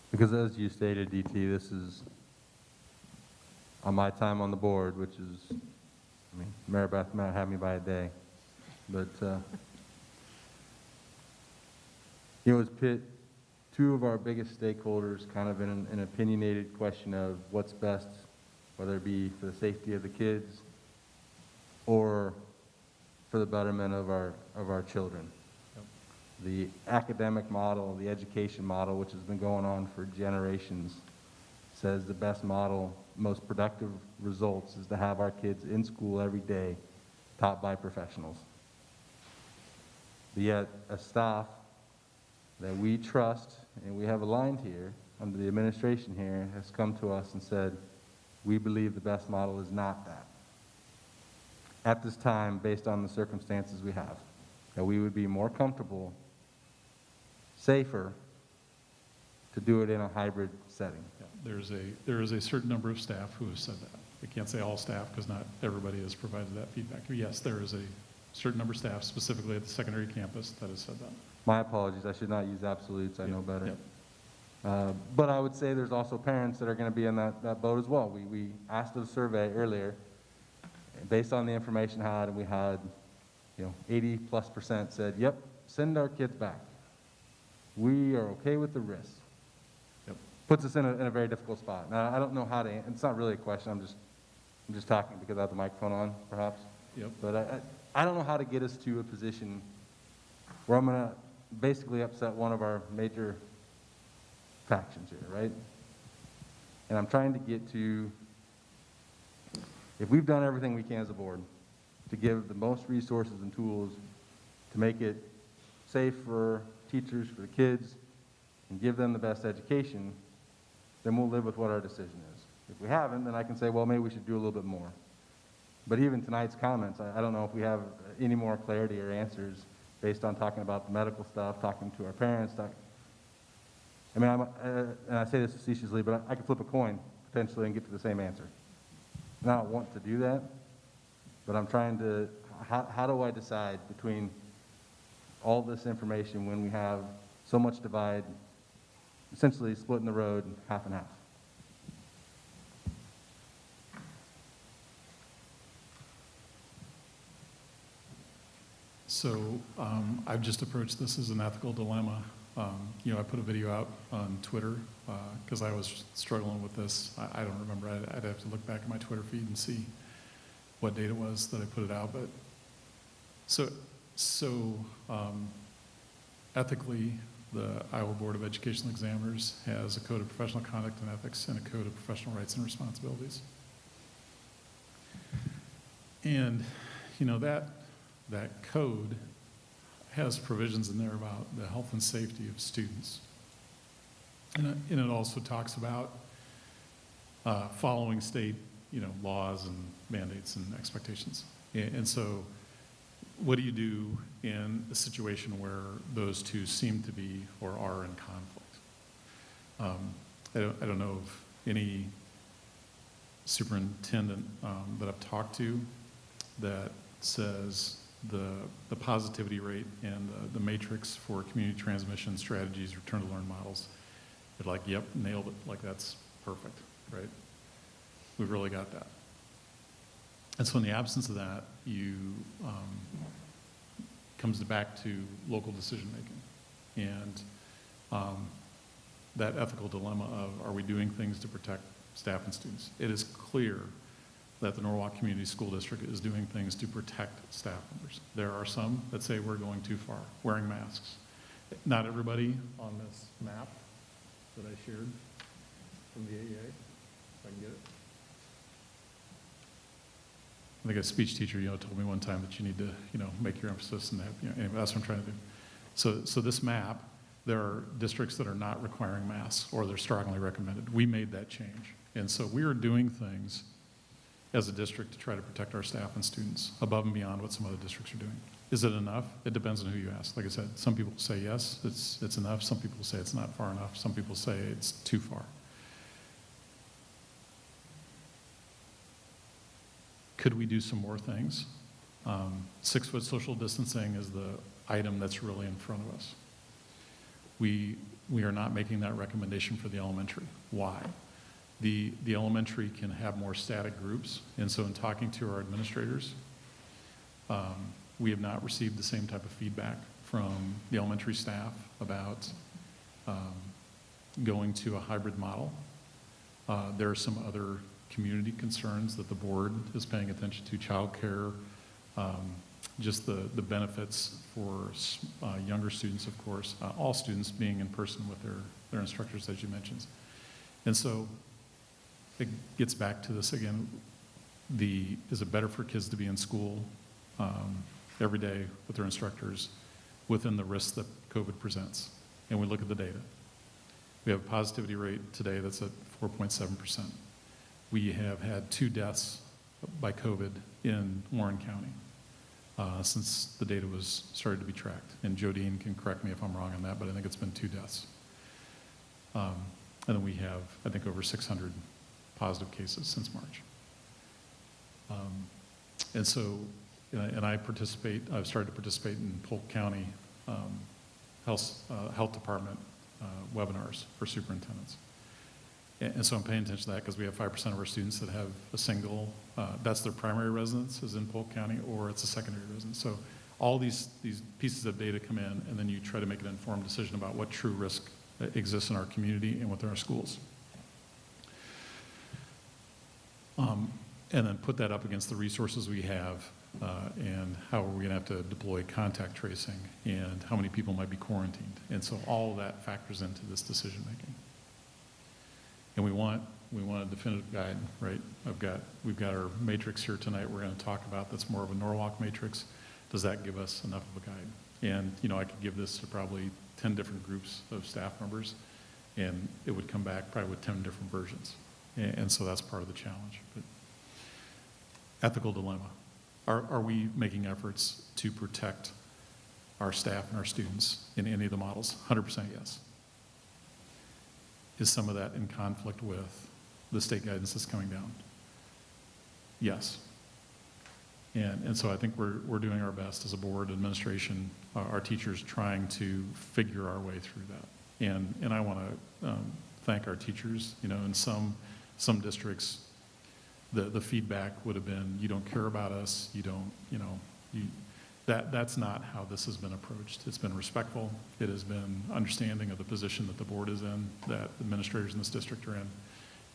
Because as you stated, DT, this is on my time on the board, which is, I mean, Mayor Beth might have me by a day, but you know, it's pit two of our biggest stakeholders kind of in an opinionated question of what's best, whether it be for the safety of the kids or for the betterment of our children. The academic model, the education model, which has been going on for generations, says the best model, most productive results is to have our kids in school every day, taught by professionals. But yet, a staff that we trust and we have aligned here under the administration here has come to us and said, we believe the best model is not that. At this time, based on the circumstances we have, that we would be more comfortable, safer, to do it in a hybrid setting. Yeah, there is a certain number of staff who have said that. I can't say all staff because not everybody has provided that feedback. But yes, there is a certain number of staff, specifically at the secondary campus, that has said that. My apologies, I should not use absolutes, I know better. Yep. But I would say there's also parents that are going to be in that boat as well. We asked a survey earlier, based on the information had, and we had, 80+% said, yep, send our kids back. We are okay with the risk. Yep. Puts us in a very difficult spot. Now, I don't know how to, it's not really a question, I'm just talking because I have the microphone on, perhaps. Yep. But I don't know how to get us to a position where I'm going to basically upset one of our major factions here, right? And I'm trying to get to, if we've done everything we can as a board to give the most resources and tools to make it safe for teachers, for the kids, and give them the best education, then we'll live with what our decision is. If we haven't, then I can say, well, maybe we should do a little bit more. But even tonight's comments, I don't know if we have any more clarity or answers based on talking about the medical stuff, talking to our parents. And I say this facetiously, but I could flip a coin potentially and get to the same answer. And I don't want to do that, but I'm trying to, how do I decide between all this information when we have so much divide, essentially splitting the road half and half? So I've just approached this as an ethical dilemma. I put a video out on Twitter because I was struggling with this. I don't remember. I'd have to look back at my Twitter feed and see what date it was that I put it out. But so ethically, the Iowa Board of Educational Examiners has a code of professional conduct and ethics and a code of professional rights and responsibilities. And that code has provisions in there about the health and safety of students. And it also talks about following state, laws and mandates and expectations. And so what do you do in a situation where those two seem to be or are in conflict? I don't know of any superintendent that I've talked to that says the positivity rate and the matrix for community transmission strategies, return to learn models, they're like, yep, nailed it, like that's perfect, right? We've really got that. And so in the absence of that, comes back to local decision making and that ethical dilemma of, are we doing things to protect staff and students? It is clear that the Norwalk Community School District is doing things to protect staff members. There are some that say we're going too far, wearing masks. Not everybody on this map that I shared from the AEA, if I can get it. I think a speech teacher, told me one time that you need to, make your emphasis and that, anyway, that's what I'm trying to do. So this map, there are districts that are not requiring masks or they're strongly recommended. We made that change. And so we are doing things as a district to try to protect our staff and students above and beyond what some other districts are doing. Is it enough? It depends on who you ask. Like I said, some people say yes, it's enough. Some people say it's not far enough. Some people say it's too far. Could we do some more things? 6-foot social distancing is the item that's really in front of us. We are not making that recommendation for the elementary. Why? The elementary can have more static groups, and so in talking to our administrators, we have not received the same type of feedback from the elementary staff about going to a hybrid model. There are some other community concerns that the board is paying attention to, childcare, just the benefits for younger students, of course, all students being in person with their instructors, as you mentioned. And so it gets back to this again, is it better for kids to be in school every day with their instructors within the risks that COVID presents? And we look at the data. We have a positivity rate today that's at 4.7%. We have had 2 deaths by COVID in Warren County since the data was started to be tracked. And Jodine can correct me if I'm wrong on that, but I think it's been 2 deaths. And then we have, I think, over 600 positive cases since March. And so, and I've started to participate in Polk County health department webinars for superintendents. And so I'm paying attention to that because we have 5% of our students that have a single, that's their primary residence is in Polk County, or it's a secondary residence. So all these pieces of data come in, and then you try to make an informed decision about what true risk exists in our community and within our schools. And then put that up against the resources we have and how are we going to have to deploy contact tracing and how many people might be quarantined. And so all of that factors into this decision making. And we want a definitive guide, right? We've got our matrix here tonight we're going to talk about that's more of a Norwalk matrix. Does that give us enough of a guide? And, I could give this to probably 10 different groups of staff members, and it would come back probably with 10 different versions. And so that's part of the challenge. But ethical dilemma. Are we making efforts to protect our staff and our students in any of the models? 100% yes. Is some of that in conflict with the state guidance that's coming down? Yes. And so I think we're doing our best as a board, administration, our teachers, trying to figure our way through that. And I want to thank our teachers. In some districts, the feedback would have been, you don't care about us, you don't, that's not how this has been approached. It's been respectful. It has been understanding of the position that the board is in, that administrators in this district are in,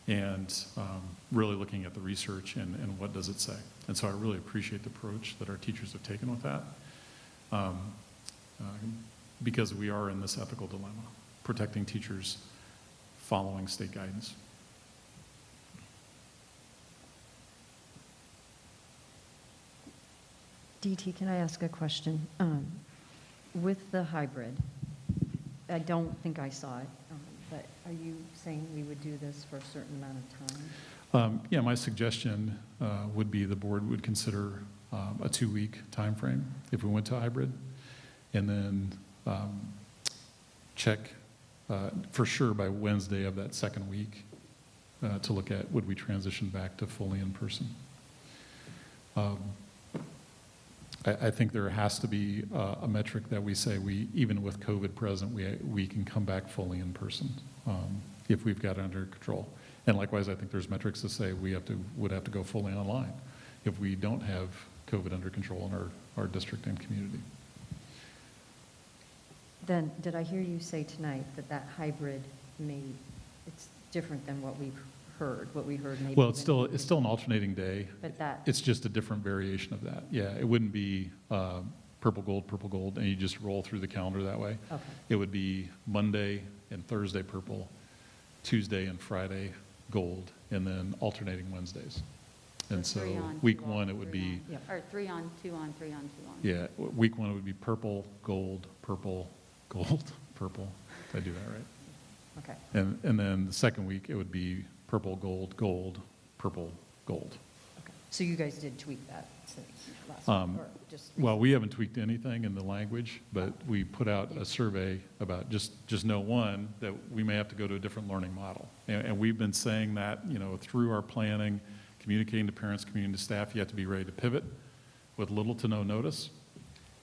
and really looking at the research and what does it say. And so I really appreciate the approach that our teachers have taken with that, because we are in this ethical dilemma, protecting teachers following state guidance. DT, can I ask a question? With the hybrid, I don't think I saw it, but are you saying we would do this for a certain amount of time? Yeah, my suggestion would be the board would consider a 2-week time frame if we went to hybrid, and then check for sure by Wednesday of that second week to look at would we transition back to fully in person. I think there has to be a metric that we say even with COVID present, we can come back fully in person if we've got it under control. And likewise, I think there's metrics to say we would have to go fully online if we don't have COVID under control in our district and community. Then, did I hear you say tonight that hybrid it's different than what we've heard, what we heard maybe. Well, it's even- still an alternating day. But that, It's just a different variation of that. Yeah, it wouldn't be purple, gold, and you just roll through the calendar that way. okay, It would be Monday and Thursday purple, Tuesday and Friday gold, and then alternating Wednesdays. And so three on, week two off, one, it would three be, on. yeah. Or 3 on, 2 on, 3 on, 2 on. yeah, week one, it would be purple, gold, purple, gold, purple. Did I do that right? Okay, And then the second week, it would be purple, gold, gold, purple, gold. okay. So you guys did tweak that since last Um, week, or just? Well, we haven't tweaked anything in the language, but we put out a survey about just know, one, that we may have to go to a different learning model. And we've been saying that, through our planning, communicating to parents, communicating to staff, you have to be ready to pivot with little to no notice.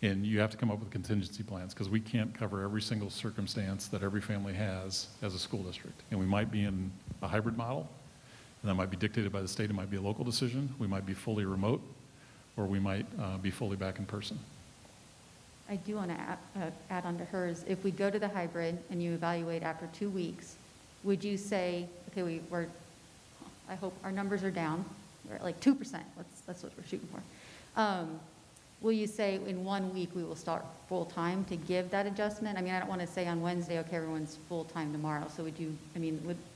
And you have to come up with contingency plans, because we can't cover every single circumstance that every family has as a school district. And we might be in a hybrid model, and that might be dictated by the state, it might be a local decision, we might be fully remote, or we might be fully back in person. I do want to add on to hers. If we go to the hybrid and you evaluate after 2 weeks, would you say, okay, I hope our numbers are down, we're at like 2%, that's what we're shooting for. Will you say in 1 week we will start full-time to give that adjustment? I mean, I don't want to say on Wednesday, okay, everyone's full-time tomorrow. So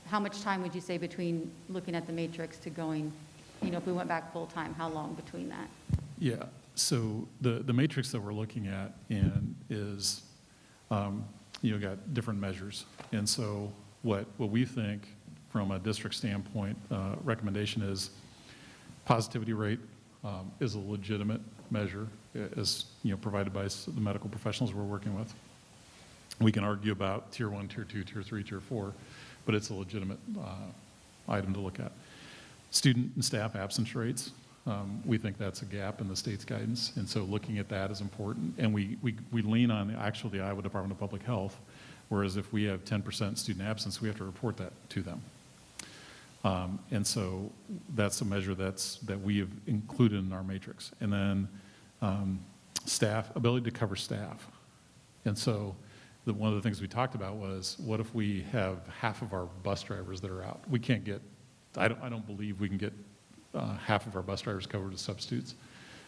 how much time would you say between looking at the matrix to going, if we went back full-time, how long between that? Yeah, so the matrix that we're looking at is, got different measures. And so what we think from a district standpoint, recommendation is positivity rate is a legitimate measure, as provided by the medical professionals we're working with. We can argue about tier 1, tier 2, tier 3, tier 4, but it's a legitimate item to look at. Student and staff absence rates, we think that's a gap in the state's guidance, and so looking at that is important. And we lean on the Iowa Department of Public Health, whereas if we have 10% student absence, we have to report that to them. And so that's a measure that we have included in our matrix. And then ability to cover staff. And so one of the things we talked about was, what if we have half of our bus drivers that are out? We can't get, I don't believe we can get half of our bus drivers covered as substitutes.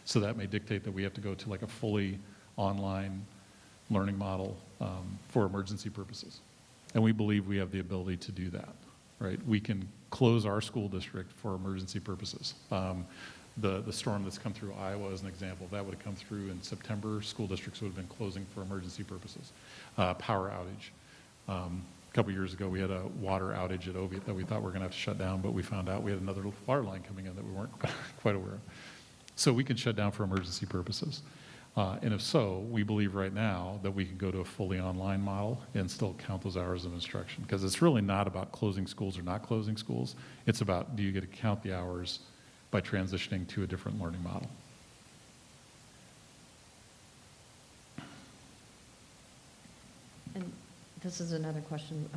So that may dictate that we have to go to like a fully online learning model for emergency purposes. And we believe we have the ability to do that, right? We can close our school district for emergency purposes. The storm that's come through Iowa is an example. That would have come through in September. School districts would have been closing for emergency purposes. Power outage. A couple years ago, we had a water outage at Oviatt that we thought we were going to have to shut down, but we found out we had another water line coming in that we weren't quite aware of. So we can shut down for emergency purposes. And if so, we believe right now that we can go to a fully online model and still count those hours of instruction. Because it's really not about closing schools or not closing schools. It's about, do you get to count the hours by transitioning to a different learning model? And this is another question,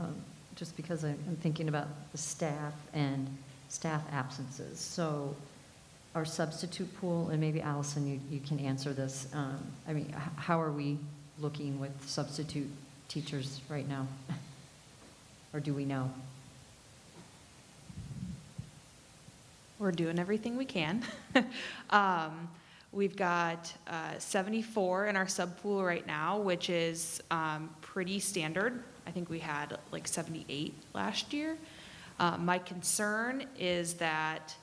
just because I'm thinking about the staff and staff absences. So our substitute pool, and maybe Allison, you can answer this. How are we looking with substitute teachers right now? Or do we know? We're doing everything we can. We've got 74 in our sub pool right now, which is pretty standard. I think we had like 78 last year. My concern is that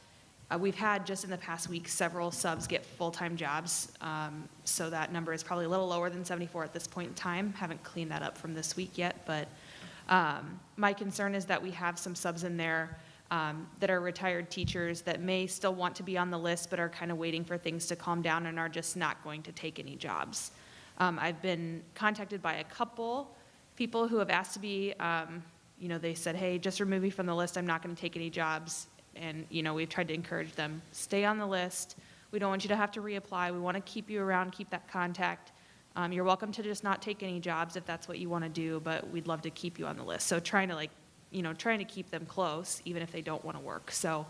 we've had just in the past week several subs get full-time jobs, so that number is probably a little lower than 74 at this point in time. Haven't cleaned that up from this week yet, but my concern is that we have some subs in there that are retired teachers that may still want to be on the list but are kind of waiting for things to calm down and are just not going to take any jobs. I've been contacted by a couple people who have asked to be, they said, hey, just remove me from the list. I'm not going to take any jobs. And, we've tried to encourage them, stay on the list. We don't want you to have to reapply. We want to keep you around, keep that contact. You're welcome to just not take any jobs if that's what you want to do, but we'd love to keep you on the list. So trying to keep them close, even if they don't want to work. So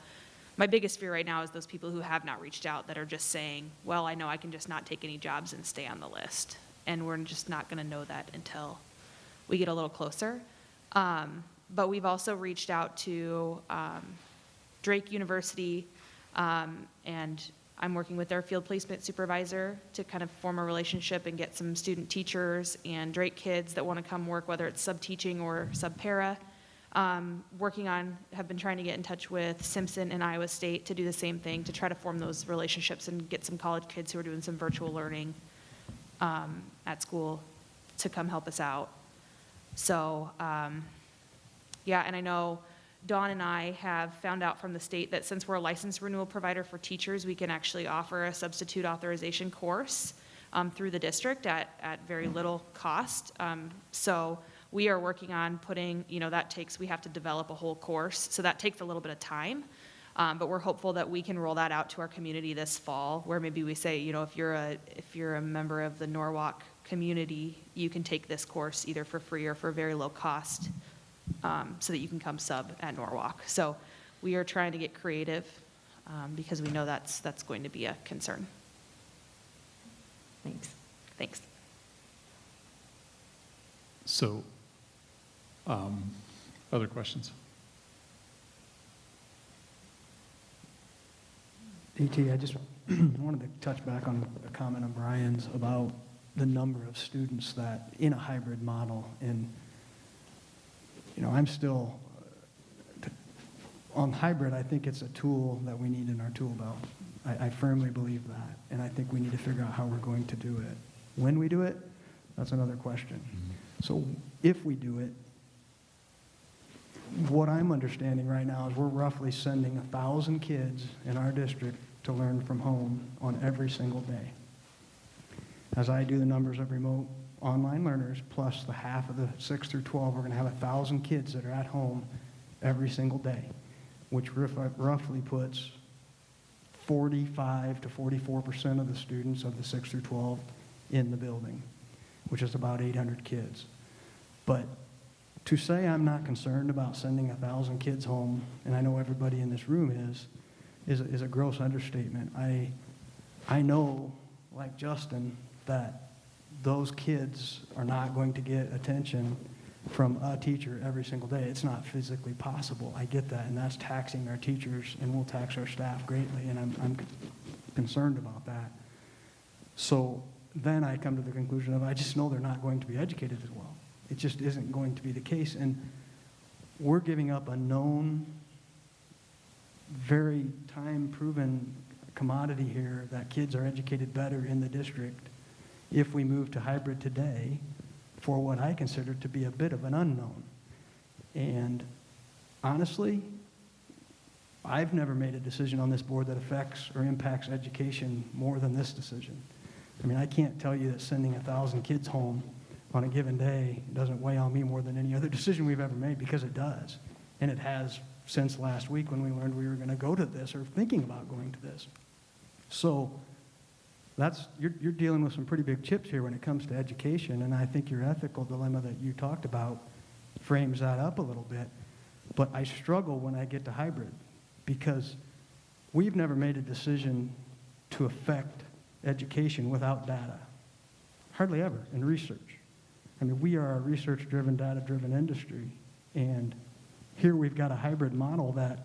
my biggest fear right now is those people who have not reached out that are just saying, well, I know I can just not take any jobs and stay on the list. And we're just not going to know that until we get a little closer. But we've also reached out to Drake University, and I'm working with their field placement supervisor to kind of form a relationship and get some student teachers and Drake kids that want to come work, whether it's sub-teaching or sub-para. Have been trying to get in touch with Simpson and Iowa State to do the same thing, to try to form those relationships and get some college kids who are doing some virtual learning at school to come help us out. So, yeah, and I know Dawn and I have found out from the state that since we're a license renewal provider for teachers, we can actually offer a substitute authorization course through the district at very little cost. So we are working on putting, we have to develop a whole course, so that takes a little bit of time. But we're hopeful that we can roll that out to our community this fall, where maybe we say, if you're a member of the Norwalk community, you can take this course either for free or for very low cost, so that you can come sub at Norwalk. So we are trying to get creative because we know that's going to be a concern. Thanks. Thanks. So, other questions? DT, I just wanted to touch back on a comment of Brian's about the number of students that in a hybrid model. And, I'm still, on hybrid, I think it's a tool that we need in our tool belt. I firmly believe that. And I think we need to figure out how we're going to do it. When we do it, that's another question. So if we do it, what I'm understanding right now is we're roughly sending 1,000 kids in our district to learn from home on every single day. As I do the numbers of remote online learners, plus the half of the 6 through 12, we're going to have 1,000 kids that are at home every single day, which roughly puts 45 to 44% of the students of the 6 through 12 in the building, which is about 800 kids. But to say I'm not concerned about sending 1,000 kids home, and I know everybody in this room is a gross understatement. I know, like Justin, that those kids are not going to get attention from a teacher every single day. It's not physically possible. I get that, and that's taxing our teachers, and will tax our staff greatly, and I'm concerned about that. So then I come to the conclusion of I just know they're not going to be educated as well. It just isn't going to be the case, and we're giving up a known, very time-proven commodity here that kids are educated better in the district if we move to hybrid today for what I consider to be a bit of an unknown. And honestly, I've never made a decision on this board that affects or impacts education more than this decision. I mean, I can't tell you that sending 1,000 kids home on a given day doesn't weigh on me more than any other decision we've ever made, because it does. And it has since last week when we learned we were going to go to this or thinking about going to this. So you're dealing with some pretty big chips here when it comes to education, and I think your ethical dilemma that you talked about frames that up a little bit. But I struggle when I get to hybrid, because we've never made a decision to affect education without data. Hardly ever in research. I mean, we are a research-driven, data-driven industry, and here we've got a hybrid model that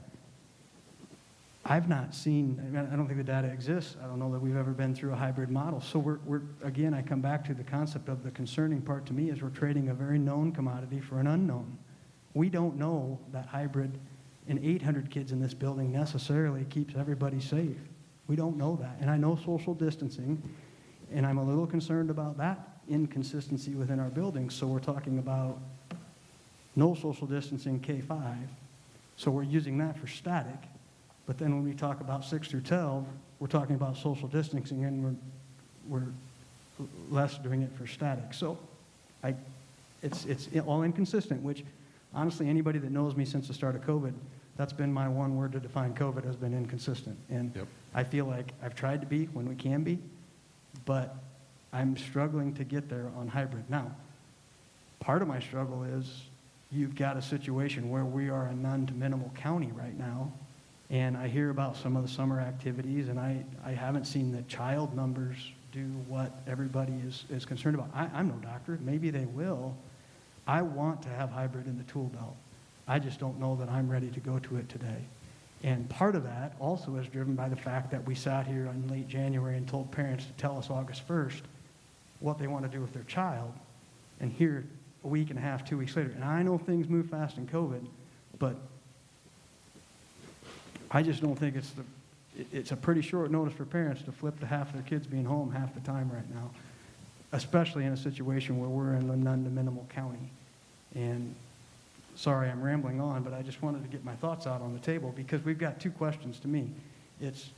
I've not seen. I mean, I don't think the data exists. I don't know that we've ever been through a hybrid model. So we're again, I come back to the concept of the concerning part to me is we're trading a very known commodity for an unknown. We don't know that hybrid and 800 kids in this building necessarily keeps everybody safe. We don't know that. And I know social distancing, and I'm a little concerned about that inconsistency within our buildings. So we're talking about no social distancing K-5. So we're using that for static. But then when we talk about 6 through 12, we're talking about social distancing, and we're less doing it for static. So it's all inconsistent, which honestly, anybody that knows me since the start of COVID, that's been my one word to define COVID, has been inconsistent. And I feel like I've tried to be when we can be, but I'm struggling to get there on hybrid. Now, part of my struggle is you've got a situation where we are a none to minimal county right now, and I hear about some of the summer activities, and I haven't seen the child numbers do what everybody is concerned about. I'm no doctor. Maybe they will. I want to have hybrid in the tool belt. I just don't know that I'm ready to go to it today. And part of that also is driven by the fact that we sat here in late January and told parents to tell us August 1st what they want to do with their child. And here, a week and a half, 2 weeks later, and I know things move fast in COVID, but I just don't think it's a pretty short notice for parents to flip to half their kids being home half the time right now, especially in a situation where we're in a none to minimal county. And sorry, I'm rambling on, but I just wanted to get my thoughts out on the table because we've got two questions to me. It's,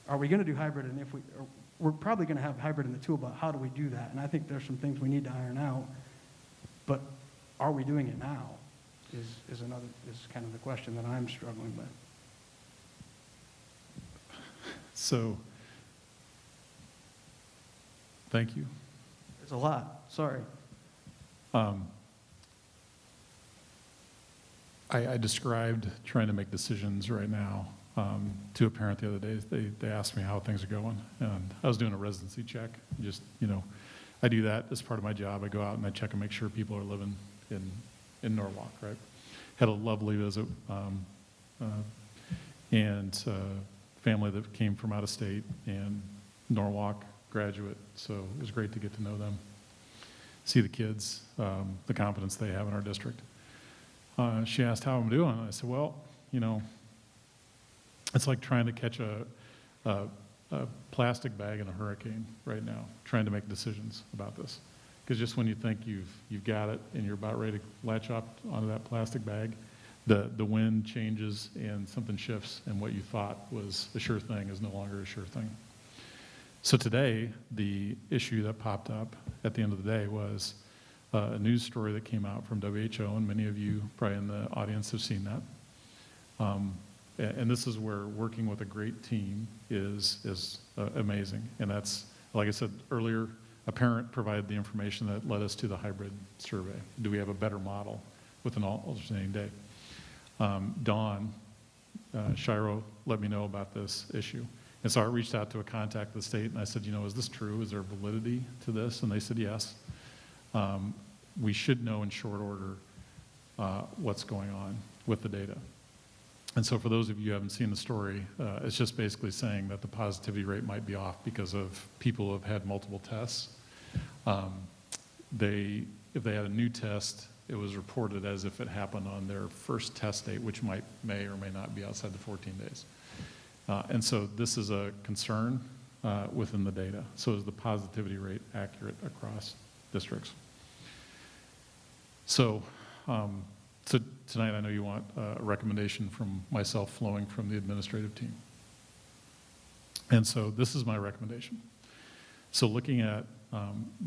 are we going to do hybrid? And if we're probably going to have hybrid in the tool, but how do we do that? And I think there's some things we need to iron out. But are we doing it now? Is kind of the question that I'm struggling with. So, thank you. It's a lot. Sorry. I described trying to make decisions right now to a parent the other day. They asked me how things are going, and I was doing a residency check. Just, I do that as part of my job. I go out and I check and make sure people are living in Norwalk, right? Had a lovely visit, and family that came from out of state, and Norwalk graduate, so it was great to get to know them, see the kids, the confidence they have in our district. She asked how I'm doing, and I said, well, it's like trying to catch a plastic bag in a hurricane right now, trying to make decisions about this. Because just when you think you've got it and you're about ready to latch up onto that plastic bag, the wind changes and something shifts, and what you thought was a sure thing is no longer a sure thing. So today, the issue that popped up at the end of the day was a news story that came out from WHO, and many of you probably in the audience have seen that. And this is where working with a great team is amazing. And that's, like I said earlier, a parent provided the information that led us to the hybrid survey. Do we have a better model with an alternating day? Dawn Shiro let me know about this issue. And so I reached out to a contact at the state, and I said, is this true? Is there validity to this? And they said yes. We should know in short order what's going on with the data. And so for those of you who haven't seen the story, it's just basically saying that the positivity rate might be off because of people who have had multiple tests. If they had a new test, it was reported as if it happened on their first test date, which may or may not be outside the 14 days. And so this is a concern within the data. So is the positivity rate accurate across districts? So, so tonight I know you want a recommendation from myself flowing from the administrative team. And so this is my recommendation. So looking at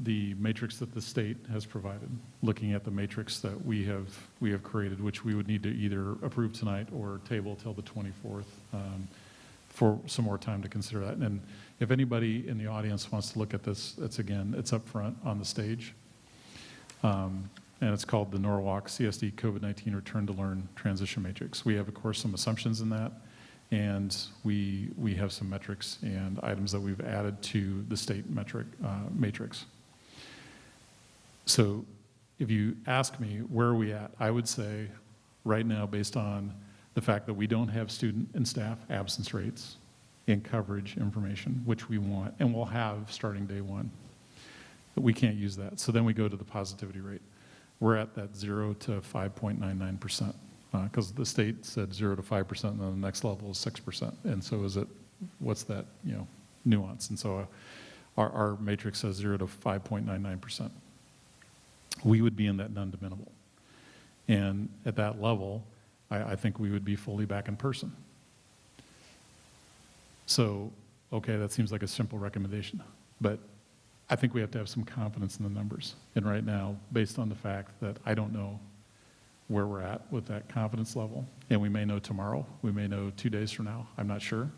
the matrix that the state has provided, looking at the matrix that we have created, which we would need to either approve tonight or table till the 24th for some more time to consider that. And if anybody in the audience wants to look at this, it's up front on the stage. And it's called the Norwalk CSD COVID-19 Return to Learn Transition Matrix. We have, of course, some assumptions in that, and we have some metrics and items that we've added to the state metric matrix. So if you ask me where are we at, I would say right now, based on the fact that we don't have student and staff absence rates and coverage information, which we want, and we'll have starting day one, but we can't use that. So then we go to the positivity rate. We're at that 0 to 5.99%, because the state said 0 to 5%, and then the next level is 6%. And so what's that, nuance? And so our matrix says 0 to 5.99%. We would be in that none to minimal. And at that level, I think we would be fully back in person. So, okay, that seems like a simple recommendation, but I think we have to have some confidence in the numbers. And right now, based on the fact that I don't know where we're at with that confidence level, and we may know tomorrow, we may know 2 days from now, I'm not sure.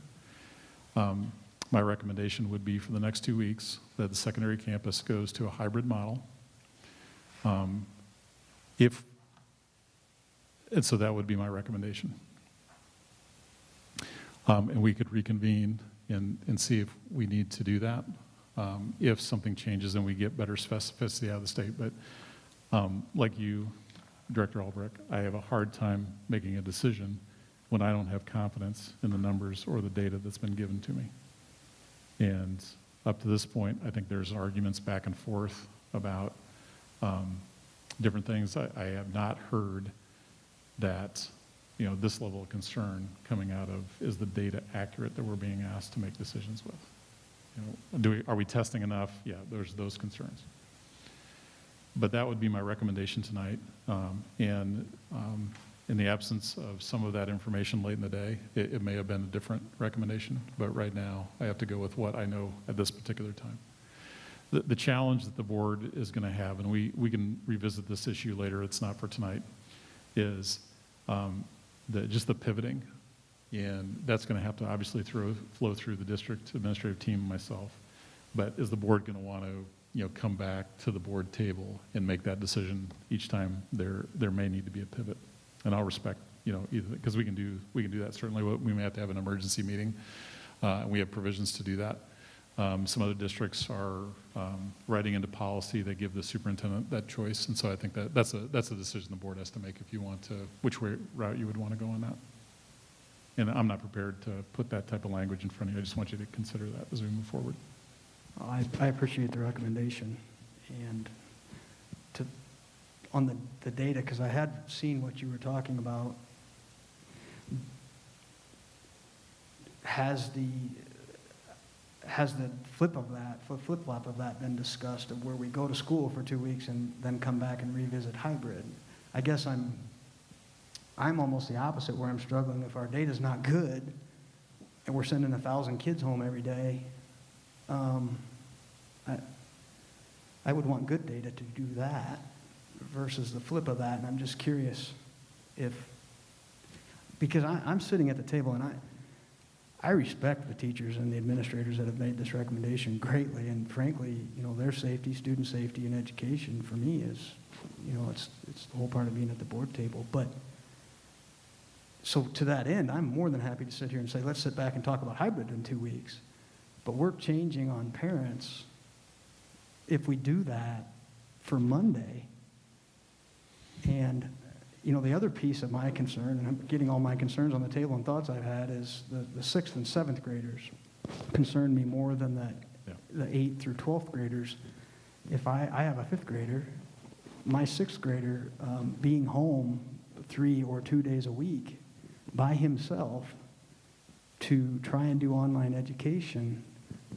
My recommendation would be for the next 2 weeks that the secondary campus goes to a hybrid model. And so that would be my recommendation. And we could reconvene and see if we need to do that. If something changes and we get better specificity out of the state. But like you, Director Albrecht, I have a hard time making a decision when I don't have confidence in the numbers or the data that's been given to me. And up to this point, I think there's arguments back and forth about different things. I have not heard that, this level of concern coming out of, is the data accurate that we're being asked to make decisions with? Are we testing enough? Yeah, there's those concerns. But that would be my recommendation tonight. In the absence of some of that information late in the day, it may have been a different recommendation, but right now I have to go with what I know at this particular time. The challenge that the board is going to have, and we can revisit this issue later, it's not for tonight, is just the pivoting. And that's going to have to obviously flow through the district administrative team and myself. But is the board going to want to come back to the board table and make that decision each time there may need to be a pivot? And I'll respect, either, because we can do that. Certainly, we may have to have an emergency meeting, and we have provisions to do that. Some other districts are writing into policy. They give the superintendent that choice, and so I think that's a decision the board has to make if you want to, which route you would want to go on that. And I'm not prepared to put that type of language in front of you. I just want you to consider that as we move forward. I appreciate the recommendation, and on the data, because I had seen what you were talking about. Has the flip-flop of that been discussed, of where we go to school for 2 weeks and then come back and revisit hybrid? I guess I'm almost the opposite, where I'm struggling. If our data's not good and we're sending 1,000 kids home every day, I would want good data to do that versus the flip of that. And I'm just curious because I'm sitting at the table, and I respect the teachers and the administrators that have made this recommendation greatly, and frankly, their safety, student safety, and education for me is, it's the whole part of being at the board table. But so to that end, I'm more than happy to sit here and say, let's sit back and talk about hybrid in 2 weeks. But we're changing on parents if we do that for Monday. And the other piece of my concern, and I'm getting all my concerns on the table and thoughts I've had, is the 6th and 7th graders concern me more than the 8th through 12th graders. If I have a 5th grader, my 6th grader being home 3 or 2 days a week by himself to try and do online education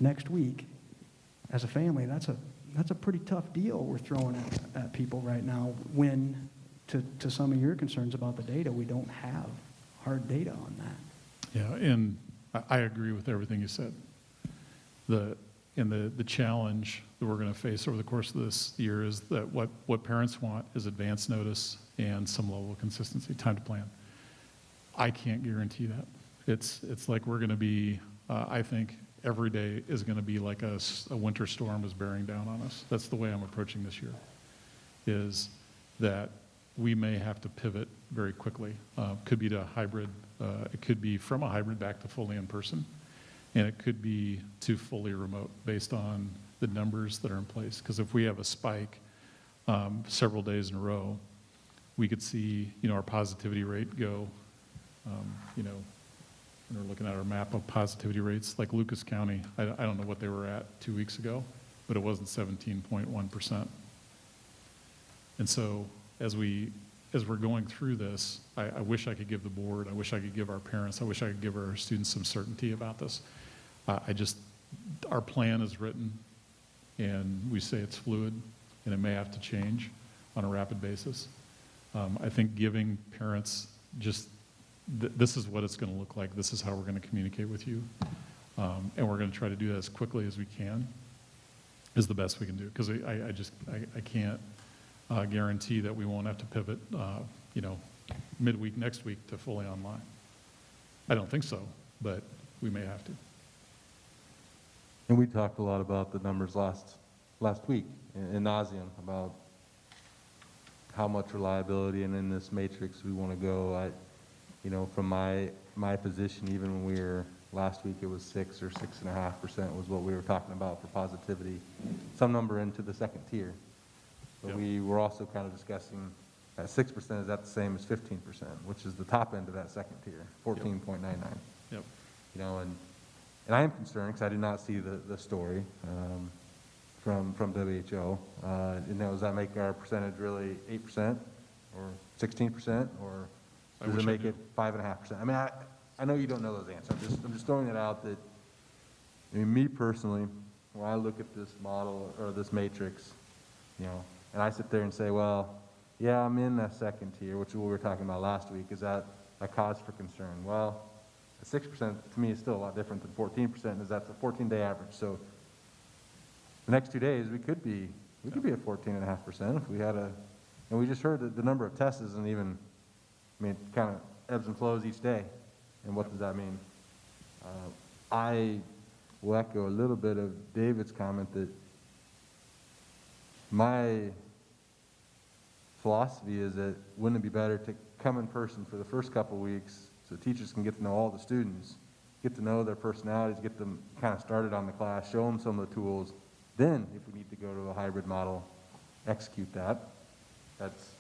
next week as a family, that's a pretty tough deal we're throwing at people right now, when to some of your concerns about the data, we don't have hard data on that. Yeah, and I agree with everything you said. The challenge that we're going to face over the course of this year is that what parents want is advance notice and some level of consistency, time to plan. I can't guarantee that. It's like we're going to be, I think, every day is going to be like a winter storm is bearing down on us. That's the way I'm approaching this year, is that we may have to pivot very quickly. Could be to a hybrid. It could be from a hybrid back to fully in person. And it could be to fully remote based on the numbers that are in place. Because if we have a spike several days in a row, we could see, our positivity rate go, when we're looking at our map of positivity rates, like Lucas County, I don't know what they were at 2 weeks ago, but it wasn't 17.1%. And so as we're going through this, I wish I could give the board, I wish I could give our parents, I wish I could give our students some certainty about this. Our plan is written, and we say it's fluid, and it may have to change on a rapid basis. I think giving parents this is what it's going to look like, this is how we're going to communicate with you, and we're going to try to do that as quickly as we can, is the best we can do. Because I can't guarantee that we won't have to pivot, midweek next week to fully online. I don't think so, but we may have to. And we talked a lot about the numbers last week in nauseam about how much reliability and in this matrix we want to go. From my position, even when we were last week, it was 6 or 6.5% was what we were talking about for positivity, some number into the second tier. But we were also kind of discussing at 6%, is that the same as 15%, which is the top end of that second tier, 14.99. Yep. You know, and I am concerned because I did not see the story from WHO. You know, does that make our percentage really 8% or 16%, or does it make it 5.5%? I mean, I know you don't know those answers. I'm just throwing it out that, I mean, me personally, when I look at this model or this matrix, you know, and I sit there and say, well, yeah, I'm in that second tier, which is what we were talking about last week. Is that a cause for concern? Well, 6% to me is still a lot different than 14%, is that's a 14-day average. So the next 2 days, we could be at 14.5% if we had and we just heard that the number of tests isn't even, I mean, it kind of ebbs and flows each day. And what does that mean? I will echo a little bit of David's comment that my philosophy is that wouldn't it be better to come in person for the first couple weeks so teachers can get to know all the students, get to know their personalities, get them kind of started on the class, show them some of the tools. Then, if we need to go to a hybrid model, execute that. That's,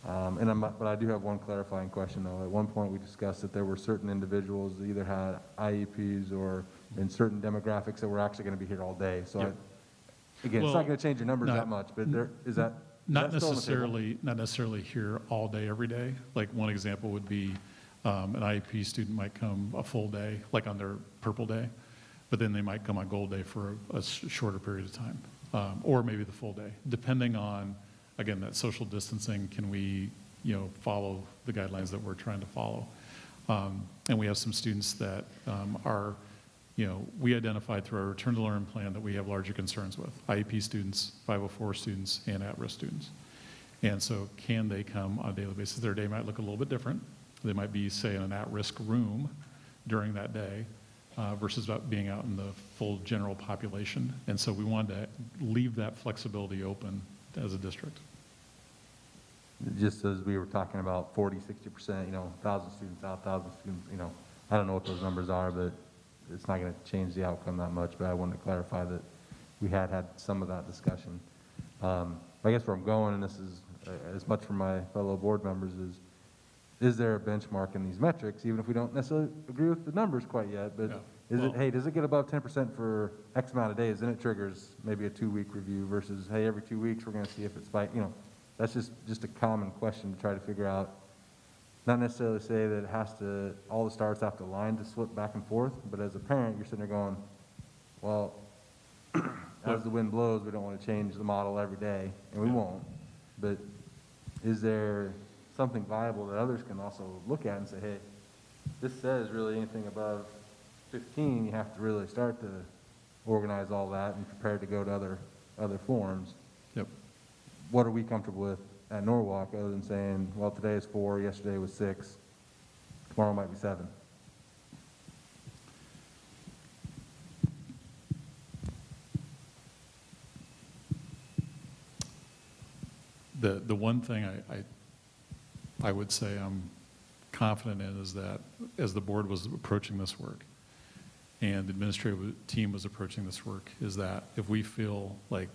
but I do have one clarifying question though. At one point we discussed that there were certain individuals that either had IEPs or in certain demographics that were actually going to be here all day. So Yep. Again, it's Well, not going to change your numbers no, that much, but is that Not still on the table? not necessarily here all day, every day. Like one example would be an IEP student might come a full day, like on their purple day, but then they might come on gold day for a shorter period of time, or maybe the full day, depending on, again, that social distancing. Can we, follow the guidelines that we're trying to follow? And we have some students that are, we identified through our return to learn plan that we have larger concerns with: IEP students, 504 students, and at-risk students. And so can they come on a daily basis? Their day might look a little bit different. They might be, say, in an at-risk room during that day versus being out in the full general population. And so we wanted to leave that flexibility open as a district. Just as we were talking about 40, 60%, 1,000 students out, 1,000 students, I don't know what those numbers are, but it's not going to change the outcome that much. But I wanted to clarify that we had some of that discussion. I guess where I'm going, and this is as much for my fellow board members, is there a benchmark in these metrics, even if we don't necessarily agree with the numbers quite yet, but does it get above 10% for X amount of days? Then it triggers maybe a 2-week review versus, hey, every 2 weeks we're going to see if it's that's just a common question to try to figure out. Not necessarily say that it has to, all the stars have to align to slip back and forth, but as a parent, you're sitting there going, well, as the wind blows, we don't want to change the model every day, and we won't. But is there something viable that others can also look at and say, hey, this says really anything above 15, you have to really start to organize all that and prepare to go to other forums. Yep. What are we comfortable with at Norwalk other than saying, well, today is 4, yesterday was 6, tomorrow might be 7? The one thing I would say I'm confident in is that as the board was approaching this work and the administrative team was approaching this work, is that if we feel like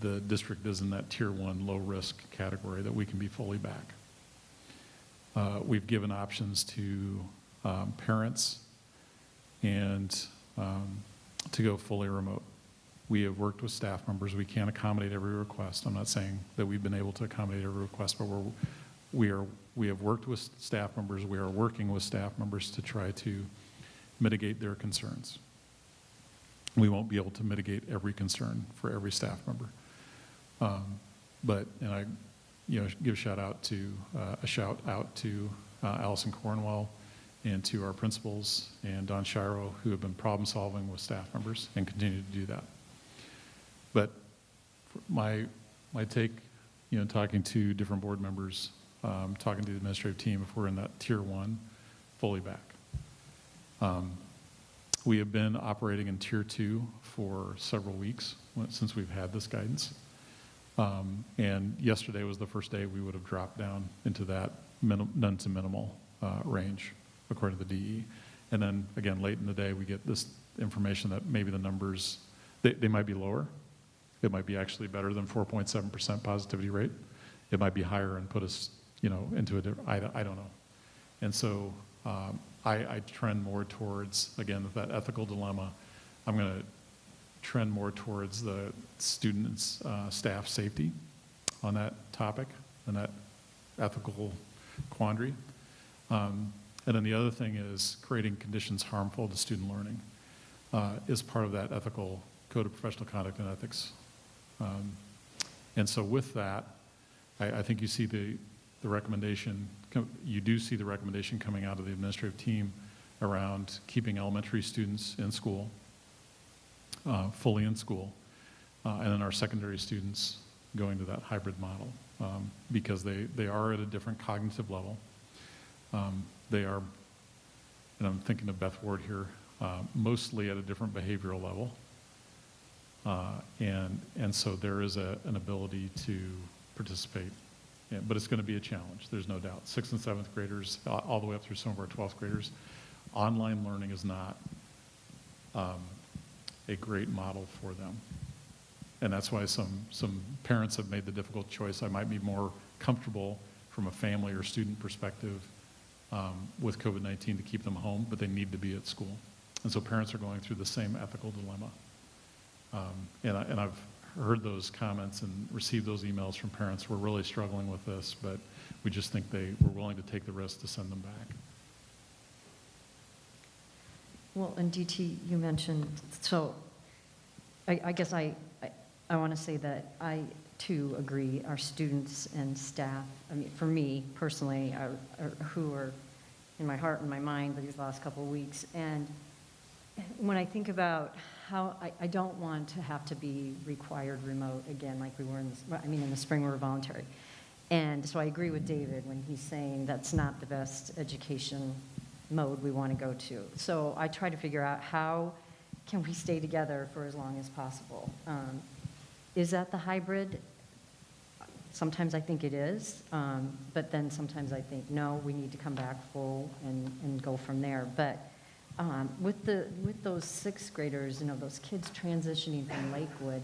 the district is in that tier 1 low risk category, that we can be fully back. We've given options to parents and to go fully remote. We have worked with staff members. We can't accommodate every request. I'm not saying that we've been able to accommodate every request, but we have worked with staff members. We are working with staff members to try to mitigate their concerns. We won't be able to mitigate every concern for every staff member. And I, give a shout out to Allison Cornwell and to our principals and Don Shiro, who have been problem solving with staff members and continue to do that. But my take, talking to different board members, talking to the administrative team, if we're in that tier 1, fully back. We have been operating in tier 2 for several weeks since we've had this guidance. And yesterday was the first day we would have dropped down into that none to minimal range, according to the DE. And then again, late in the day, we get this information that maybe the numbers, they might be lower. It might be actually better than 4.7% positivity rate. it might be higher and put us, into a different, I don't know. And so I trend more towards, again, that ethical dilemma. I'm going to trend more towards the students' staff safety on that topic and that ethical quandary. And then the other thing is creating conditions harmful to student learning is part of that ethical code of professional conduct and ethics. And so with that, I think you see the recommendation, you do see the recommendation coming out of the administrative team around keeping elementary students in school, fully in school, and then our secondary students going to that hybrid model because they are at a different cognitive level. They are, and I'm thinking of Beth Ward here, mostly at a different behavioral level. And so there is an ability to participate, but it's going to be a challenge, there's no doubt. 6th and 7th graders, all the way up through some of our 12th graders, online learning is not a great model for them. And that's why some parents have made the difficult choice. I might be more comfortable from a family or student perspective with COVID-19 to keep them home, but they need to be at school. And so parents are going through the same ethical dilemma. And I've heard those comments and received those emails from parents. We're really struggling with this, but we just think they were willing to take the risk to send them back. Well, and DT, you mentioned, so I guess I want to say that I too agree, our students and staff, I mean, for me personally, who are in my heart and my mind these last couple of weeks. And when I think about how, I don't want to have to be required remote again, like we were in the spring we were voluntary. And so I agree with David when he's saying that's not the best education mode we want to go to. So I try to figure out how can we stay together for as long as possible. Is that the hybrid? Sometimes I think it is, but then sometimes I think, no, we need to come back full and go from there. But with those 6th graders, those kids transitioning from Lakewood,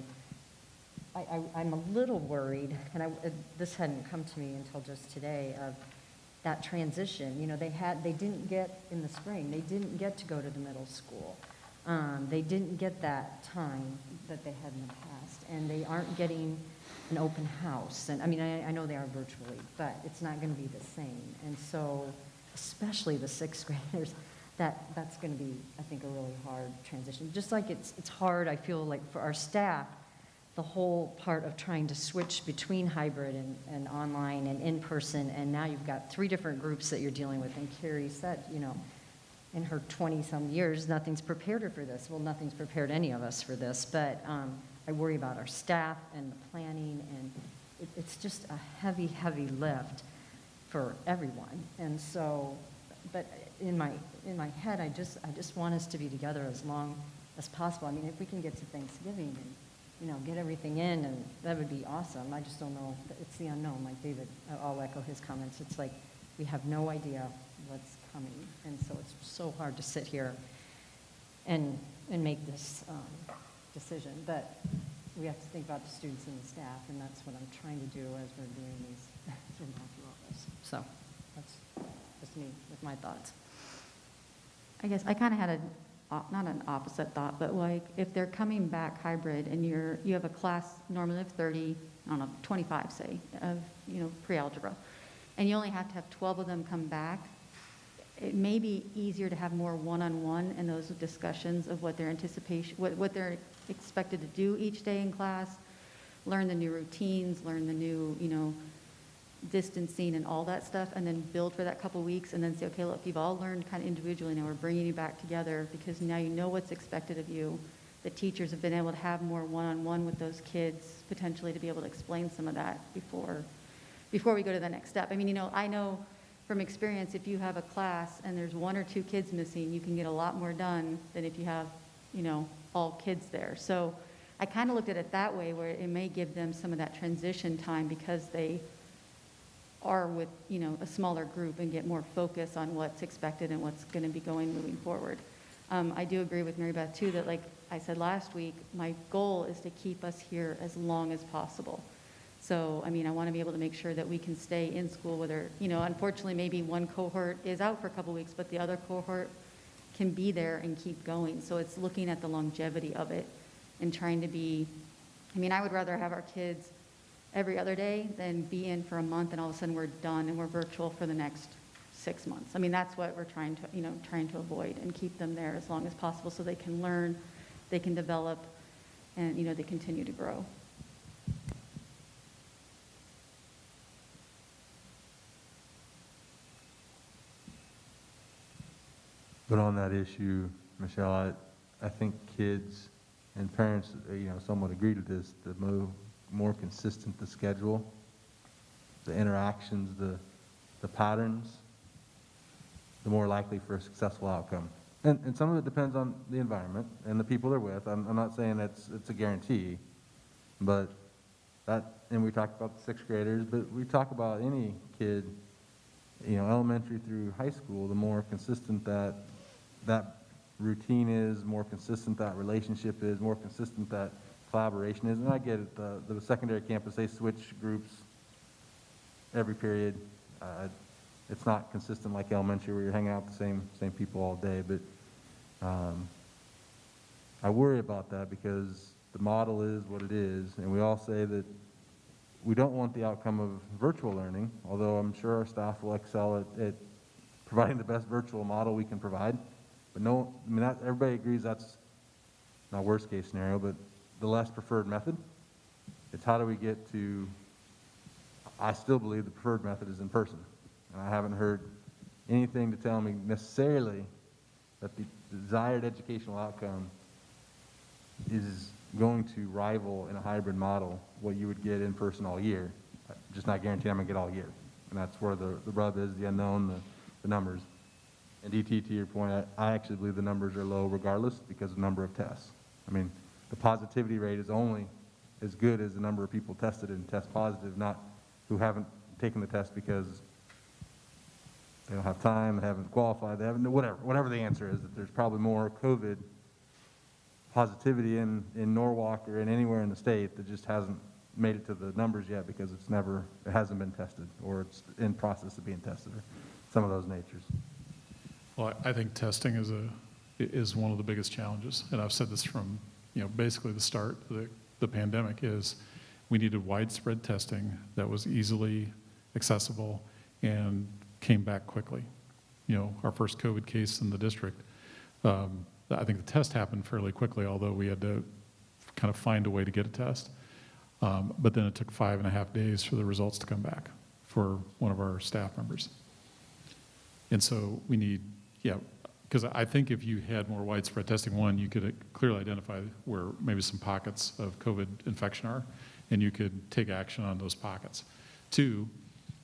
I'm a little worried, and this hadn't come to me until just today, of that transition. They didn't get, in the spring, they didn't get to go to the middle school. They didn't get that time that they had in the past, and they aren't getting an open house. And I know they are virtually, but it's not going to be the same. And so, especially the 6th graders, that's going to be, I think, a really hard transition. Just like it's hard, I feel like, for our staff, the whole part of trying to switch between hybrid and online and in-person, and now you've got 3 different groups that you're dealing with. And Carrie said, in her 20-some years, nothing's prepared her for this. Well, nothing's prepared any of us for this, but I worry about our staff and the planning, and it's just a heavy, heavy lift for everyone. And so, but in my head, I just want us to be together as long as possible. I mean, if we can get to Thanksgiving and, get everything in, and that would be awesome. I just don't know. It's the unknown, like David, I'll echo his comments. It's like we have no idea what's coming, and so it's so hard to sit here and make this decision. But we have to think about the students and the staff, and that's what I'm trying to do as we're doing these, as we're going through all this. So that's just me with my thoughts. I guess I kind of had not an opposite thought, but like if they're coming back hybrid and you have a class normally of 30, I don't know, 25 say, of, pre-algebra, and you only have to have 12 of them come back, it may be easier to have more one-on-one in those discussions of what their anticipation, what they're expected to do each day in class, learn the new routines, learn the new, distancing and all that stuff, and then build for that couple weeks, and then say, okay, look, you've all learned kind of individually, now we're bringing you back together because now you know what's expected of you. The teachers have been able to have more one-on-one with those kids, potentially to be able to explain some of that before we go to the next step. I mean, I know from experience, if you have a class and there's 1 or 2 kids missing, you can get a lot more done than if you have, all kids there. So I kind of looked at it that way, where it may give them some of that transition time because they are with, a smaller group and get more focus on what's expected and what's going to be moving forward. I do agree with Mary Beth too, that like I said last week, my goal is to keep us here as long as possible. So, I mean, I want to be able to make sure that we can stay in school, whether, unfortunately, maybe one cohort is out for a couple weeks, but the other cohort can be there and keep going. So it's looking at the longevity of it and trying to be, I would rather have our kids every other day than be in for a month and all of a sudden we're done and we're virtual for the next 6 months. That's what we're trying to avoid and keep them there as long as possible so they can learn, they can develop, and, they continue to grow. But on that issue, Michelle, I think kids and parents, somewhat agree to this, the more consistent the schedule, the interactions, the patterns, the more likely for a successful outcome. And some of it depends on the environment and the people they're with. I'm not saying it's a guarantee, but and we talked about the sixth graders, but we talk about any kid, elementary through high school, the more consistent that routine is, more consistent that relationship is, more consistent that collaboration is. And I get it, the secondary campus, they switch groups every period. It's not consistent like elementary where you're hanging out with the same people all day, but I worry about that because the model is what it is, and we all say that we don't want the outcome of virtual learning, although I'm sure our staff will excel at providing the best virtual model we can provide. But everybody agrees that's not worst case scenario, but the less preferred method. It's how do we get to, I still believe the preferred method is in person. And I haven't heard anything to tell me necessarily that the desired educational outcome is going to rival in a hybrid model what you would get in person all year. Just not guaranteed I'm going to get all year. And that's where the rub is, the unknown, the numbers. And DT, to your point, I actually believe the numbers are low regardless because of the number of tests. The positivity rate is only as good as the number of people tested and test positive, not who haven't taken the test because they don't have time, they haven't qualified, they haven't, whatever the answer is, that there's probably more COVID positivity in Norwalk or in anywhere in the state that just hasn't made it to the numbers yet because it hasn't been tested or it's in process of being tested or some of those natures. Well, I think testing is one of the biggest challenges, and I've said this from basically the start of the pandemic is we needed widespread testing that was easily accessible and came back quickly. Our first COVID case in the district, I think the test happened fairly quickly, although we had to kind of find a way to get a test. But then it took 5.5 days for the results to come back for one of our staff members. And so we need, because I think if you had more widespread testing, one, you could clearly identify where maybe some pockets of COVID infection are, and you could take action on those pockets. Two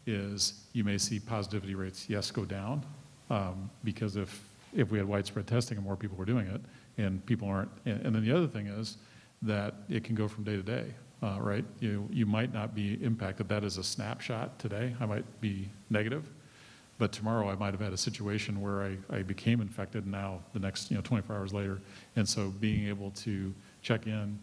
is you may see positivity rates, go down, because if we had widespread testing and more people were doing it, and people aren't, and then the other thing is that it can go from day to day, right? You might not be impacted. That is a snapshot today. I might be negative. But tomorrow I might have had a situation where I became infected now the next 24 hours later. And so being able to check in,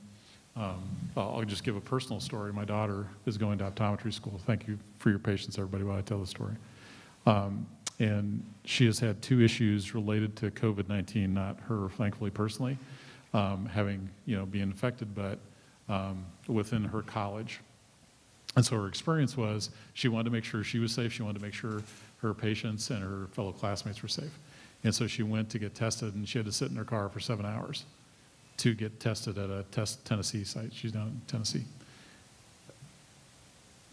I'll just give a personal story. My daughter is going to optometry school. Thank you for your patience, everybody, while I tell the story. And she has had 2 issues related to COVID-19, not her, thankfully, personally, being infected, but within her college. And so her experience was she wanted to make sure she was safe. She wanted to make sure her patients and her fellow classmates were safe. And so she went to get tested, and she had to sit in her car for 7 hours to get tested at a Tennessee site. She's down in Tennessee.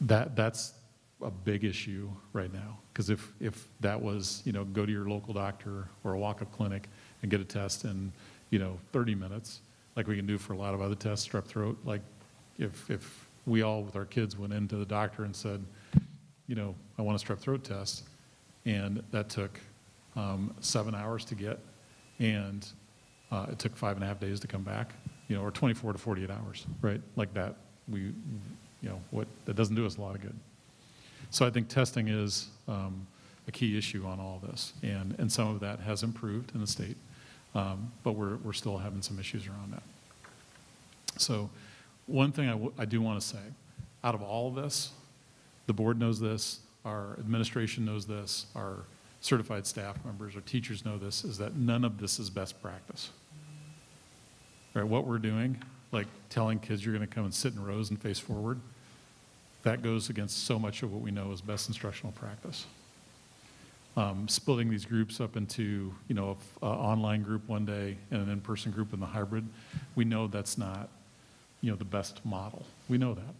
That's a big issue right now, because if that was, go to your local doctor or a walk-up clinic and get a test in, 30 minutes, like we can do for a lot of other tests, strep throat, like if we all with our kids went into the doctor and said, I want a strep throat test, and that took 7 hours to get, and it took 5.5 days to come back, or 24 to 48 hours, right? Like that, that doesn't do us a lot of good. So I think testing is a key issue on all this, and some of that has improved in the state, but we're still having some issues around that. So one thing I do want to say, out of all of this, the board knows this, our administration knows this, our certified staff members, our teachers know this, is that none of this is best practice. Right, what we're doing, like telling kids you're going to come and sit in rows and face forward, that goes against so much of what we know is best instructional practice. Splitting these groups up into, you know, an online group one day and an in-person group in the hybrid, we know that's not, you know, the best model. We know that.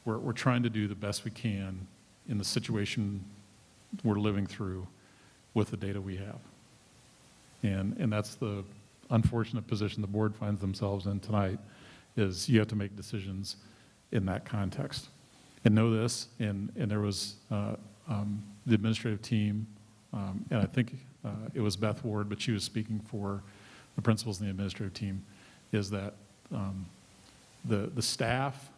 We're trying to do the best we can in the situation we're living through with the data we have. And that's the unfortunate position the board finds themselves in tonight, is you have to make decisions in that context. And know this, and there was the administrative team, and I think it was Beth Ward, but she was speaking for the principals and the administrative team, is that the staff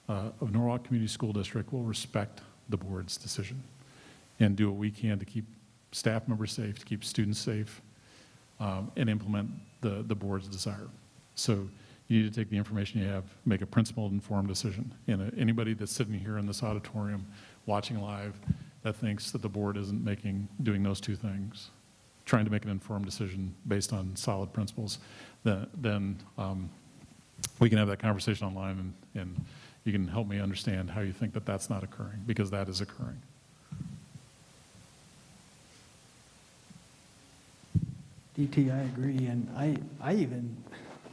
of Norwalk Community School District will respect the board's decision and do what we can to keep staff members safe, to keep students safe, and implement the board's desire. So you need to take the information you have, make a principled, informed decision. And anybody that's sitting here in this auditorium watching live that thinks that the board isn't doing those two things, trying to make an informed decision based on solid principles, then we can have that conversation online, and you can help me understand how you think that that's not occurring, because that is occurring. DT, I agree, and I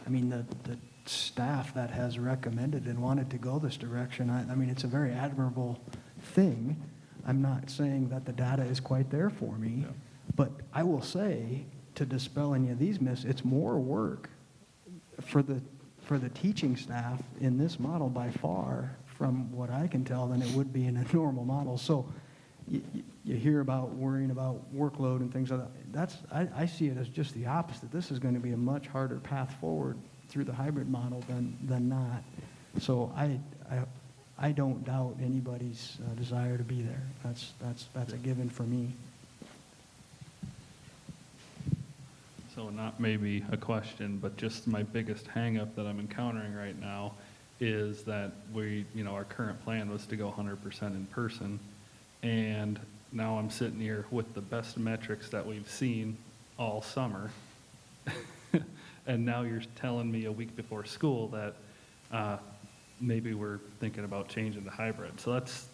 mean, the staff that has recommended and wanted to go this direction, I mean, it's a very admirable thing. I'm not saying that the data is quite there for me, but I will say, to dispel any of these myths, it's more work for the teaching staff in this model by far, from what I can tell, than it would be in a normal model. So you hear about worrying about workload and things like that. I see it as just the opposite. This is going to be a much harder path forward through the hybrid model than not. So I don't doubt anybody's desire to be there. That's a given for me. So not maybe a question, but just my biggest hangup that I'm encountering right now is that our current plan was to go 100% in person. And now I'm sitting here with the best metrics that we've seen all summer. And now you're telling me a week before school that maybe we're thinking about changing to hybrid. So that's,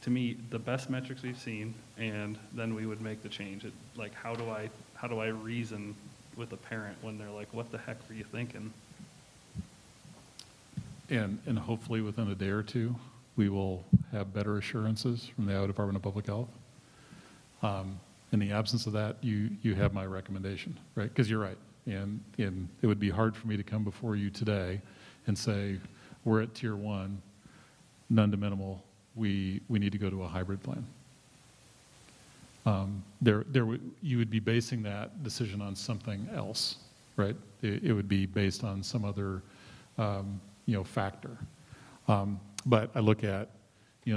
to me, the best metrics we've seen, and then we would make the change. Like, how do I reason with a parent when they're like, what the heck were you thinking? And hopefully within a day or two, we will have better assurances from the Iowa Department of Public Health. In the absence of that, you have my recommendation, right? Because you're right. And it would be hard for me to come before you today and say, we're at tier 1, none to minimal, we need to go to a hybrid plan. You would be basing that decision on something else, right? It would be based on some other factor. But I look at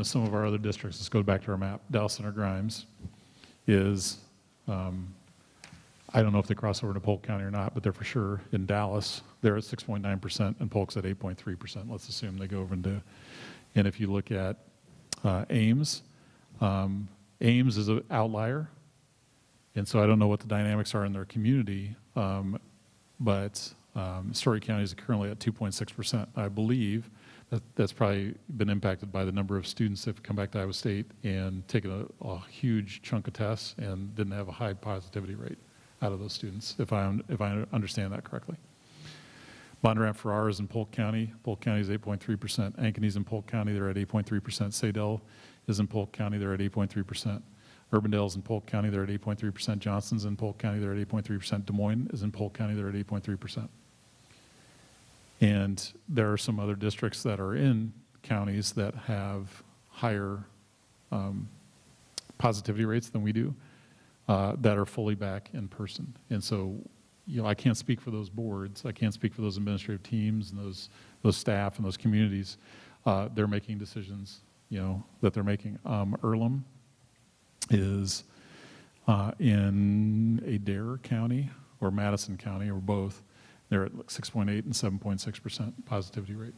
some of our other districts. Let's go back to our map. Dallas Center Grimes is, I don't know if they cross over into Polk County or not, but they're for sure in Dallas. They're at 6.9% and Polk's at 8.3%. Let's assume they go over into, and if you look at Ames, Ames is an outlier. And so I don't know what the dynamics are in their community, but Story County is currently at 2.6%. I believe that's probably been impacted by the number of students that have come back to Iowa State and taken a huge chunk of tests and didn't have a high positivity rate out of those students, if I understand that correctly. Bondurant Farrar is in Polk County. Polk County is 8.3%. Ankeny's in Polk County, they're at 8.3%. Sadell is in Polk County, they're at 8.3%. Urbandale's in Polk County, they're at 8.3%. Johnston's in Polk County, they're at 8.3%. Des Moines is in Polk County, they're at 8.3%. And there are some other districts that are in counties that have higher positivity rates than we do, that are fully back in person. And so, I can't speak for those boards. I can't speak for those administrative teams and those staff and those communities. They're making decisions, that they're making. Earlham is in Adair County or Madison County or both. They're at 6.8 and 7.6% positivity rate.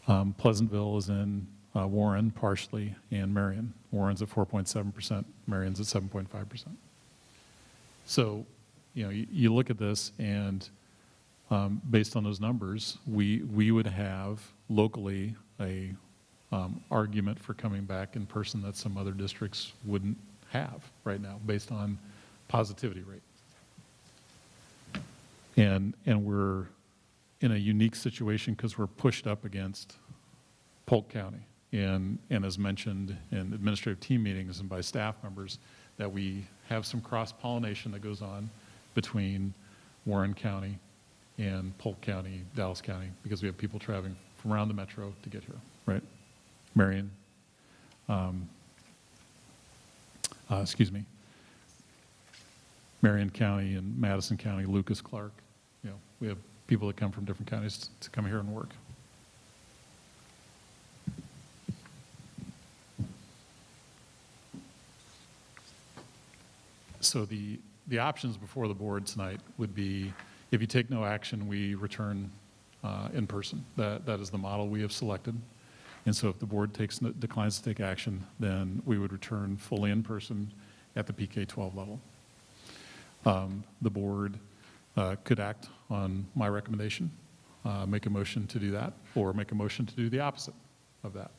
Pleasantville is in Warren partially and Marion. Warren's at 4.7%, Marion's at 7.5%. So, you look at this and based on those numbers, we would have locally a argument for coming back in person that some other districts wouldn't have right now based on positivity rate. And we're in a unique situation because we're pushed up against Polk County. And as mentioned in administrative team meetings and by staff members, that we have some cross-pollination that goes on between Warren County and Polk County, Dallas County, because we have people traveling from around the metro to get here, right? Marion, Marion County and Madison County, Lucas, Clark, we have people that come from different counties to come here and work. So the options before the board tonight would be, if you take no action, we return in person. That is the model we have selected. And so if the board declines to take action, then we would return fully in person at the PK-12 level. The board could act on my recommendation, make a motion to do that, or make a motion to do the opposite of that.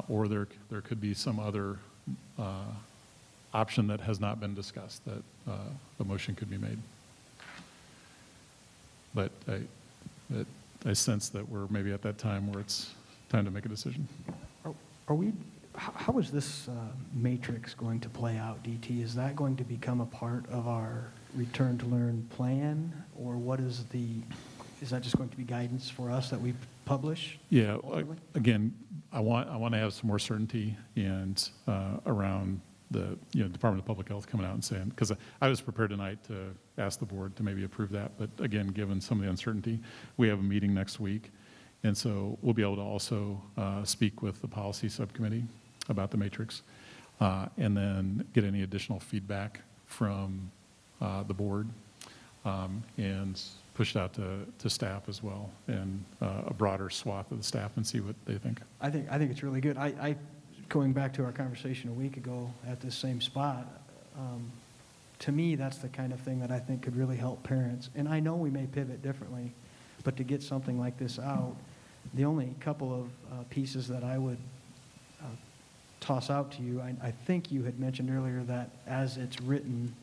Or there could be some other option that has not been discussed that a motion could be made. But I sense that we're maybe at that time where it's time to make a decision. How is this matrix going to play out, DT? Is that going to become a part of our return to learn plan? Or is that just going to be guidance for us that we publish? Yeah, again, I want to have some more certainty and around the Department of Public Health coming out and saying, because I was prepared tonight to ask the board to maybe approve that, but again, given some of the uncertainty, we have a meeting next week, and so we'll be able to also speak with the policy subcommittee about the matrix, and then get any additional feedback from the board, and push it out to staff as well, and a broader swath of the staff, and see what they think. I think it's really good. Going back to our conversation a week ago at this same spot, to me, that's the kind of thing that I think could really help parents. And I know we may pivot differently, but to get something like this out, the only couple of pieces that I would toss out to you, I think you had mentioned earlier that as it's written,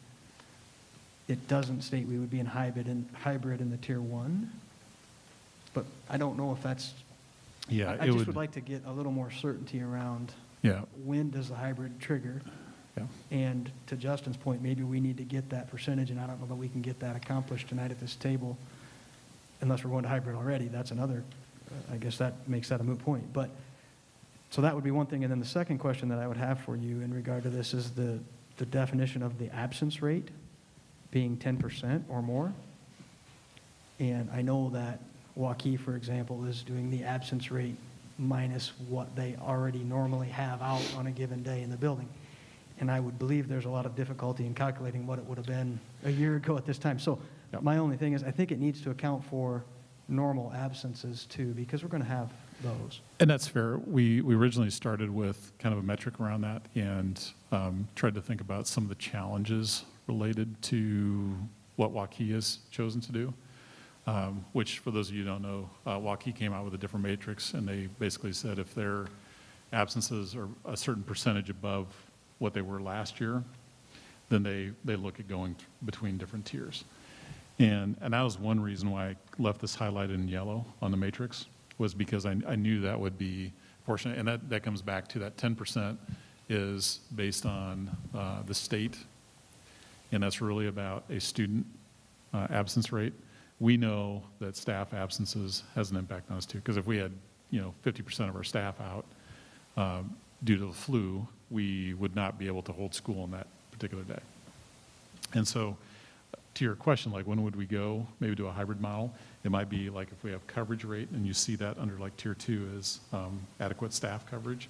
it doesn't state we would be in hybrid in the tier 1, but I don't know if that's, Yeah, I just would like to get a little more certainty around when does the hybrid trigger? Yeah. And to Justin's point, maybe we need to get that percentage, and I don't know that we can get that accomplished tonight at this table unless we're going to hybrid already. That's another, I guess that makes that a moot point. But, so that would be one thing. And then the second question that I would have for you in regard to this is the definition of the absence rate being 10% or more. And I know that Waukee, for example, is doing the absence rate minus what they already normally have out on a given day in the building. And I would believe there's a lot of difficulty in calculating what it would have been a year ago at this time. So my only thing is I think it needs to account for normal absences too, because we're going to have those. And that's fair. We originally started with kind of a metric around that and tried to think about some of the challenges related to what Waukee has chosen to do. Which, for those of you who don't know, Waukee came out with a different matrix, and they basically said if their absences are a certain percentage above what they were last year, then they look at going between different tiers. And that was one reason why I left this highlighted in yellow on the matrix, was because I knew that would be fortunate. And that comes back to that 10% is based on the state, and that's really about a student absence rate. We know that staff absences has an impact on us too, because if we had 50% of our staff out due to the flu, we would not be able to hold school on that particular day. And so to your question, like when would we go maybe to a hybrid model? It might be like if we have coverage rate and you see that under like tier 2 is adequate staff coverage,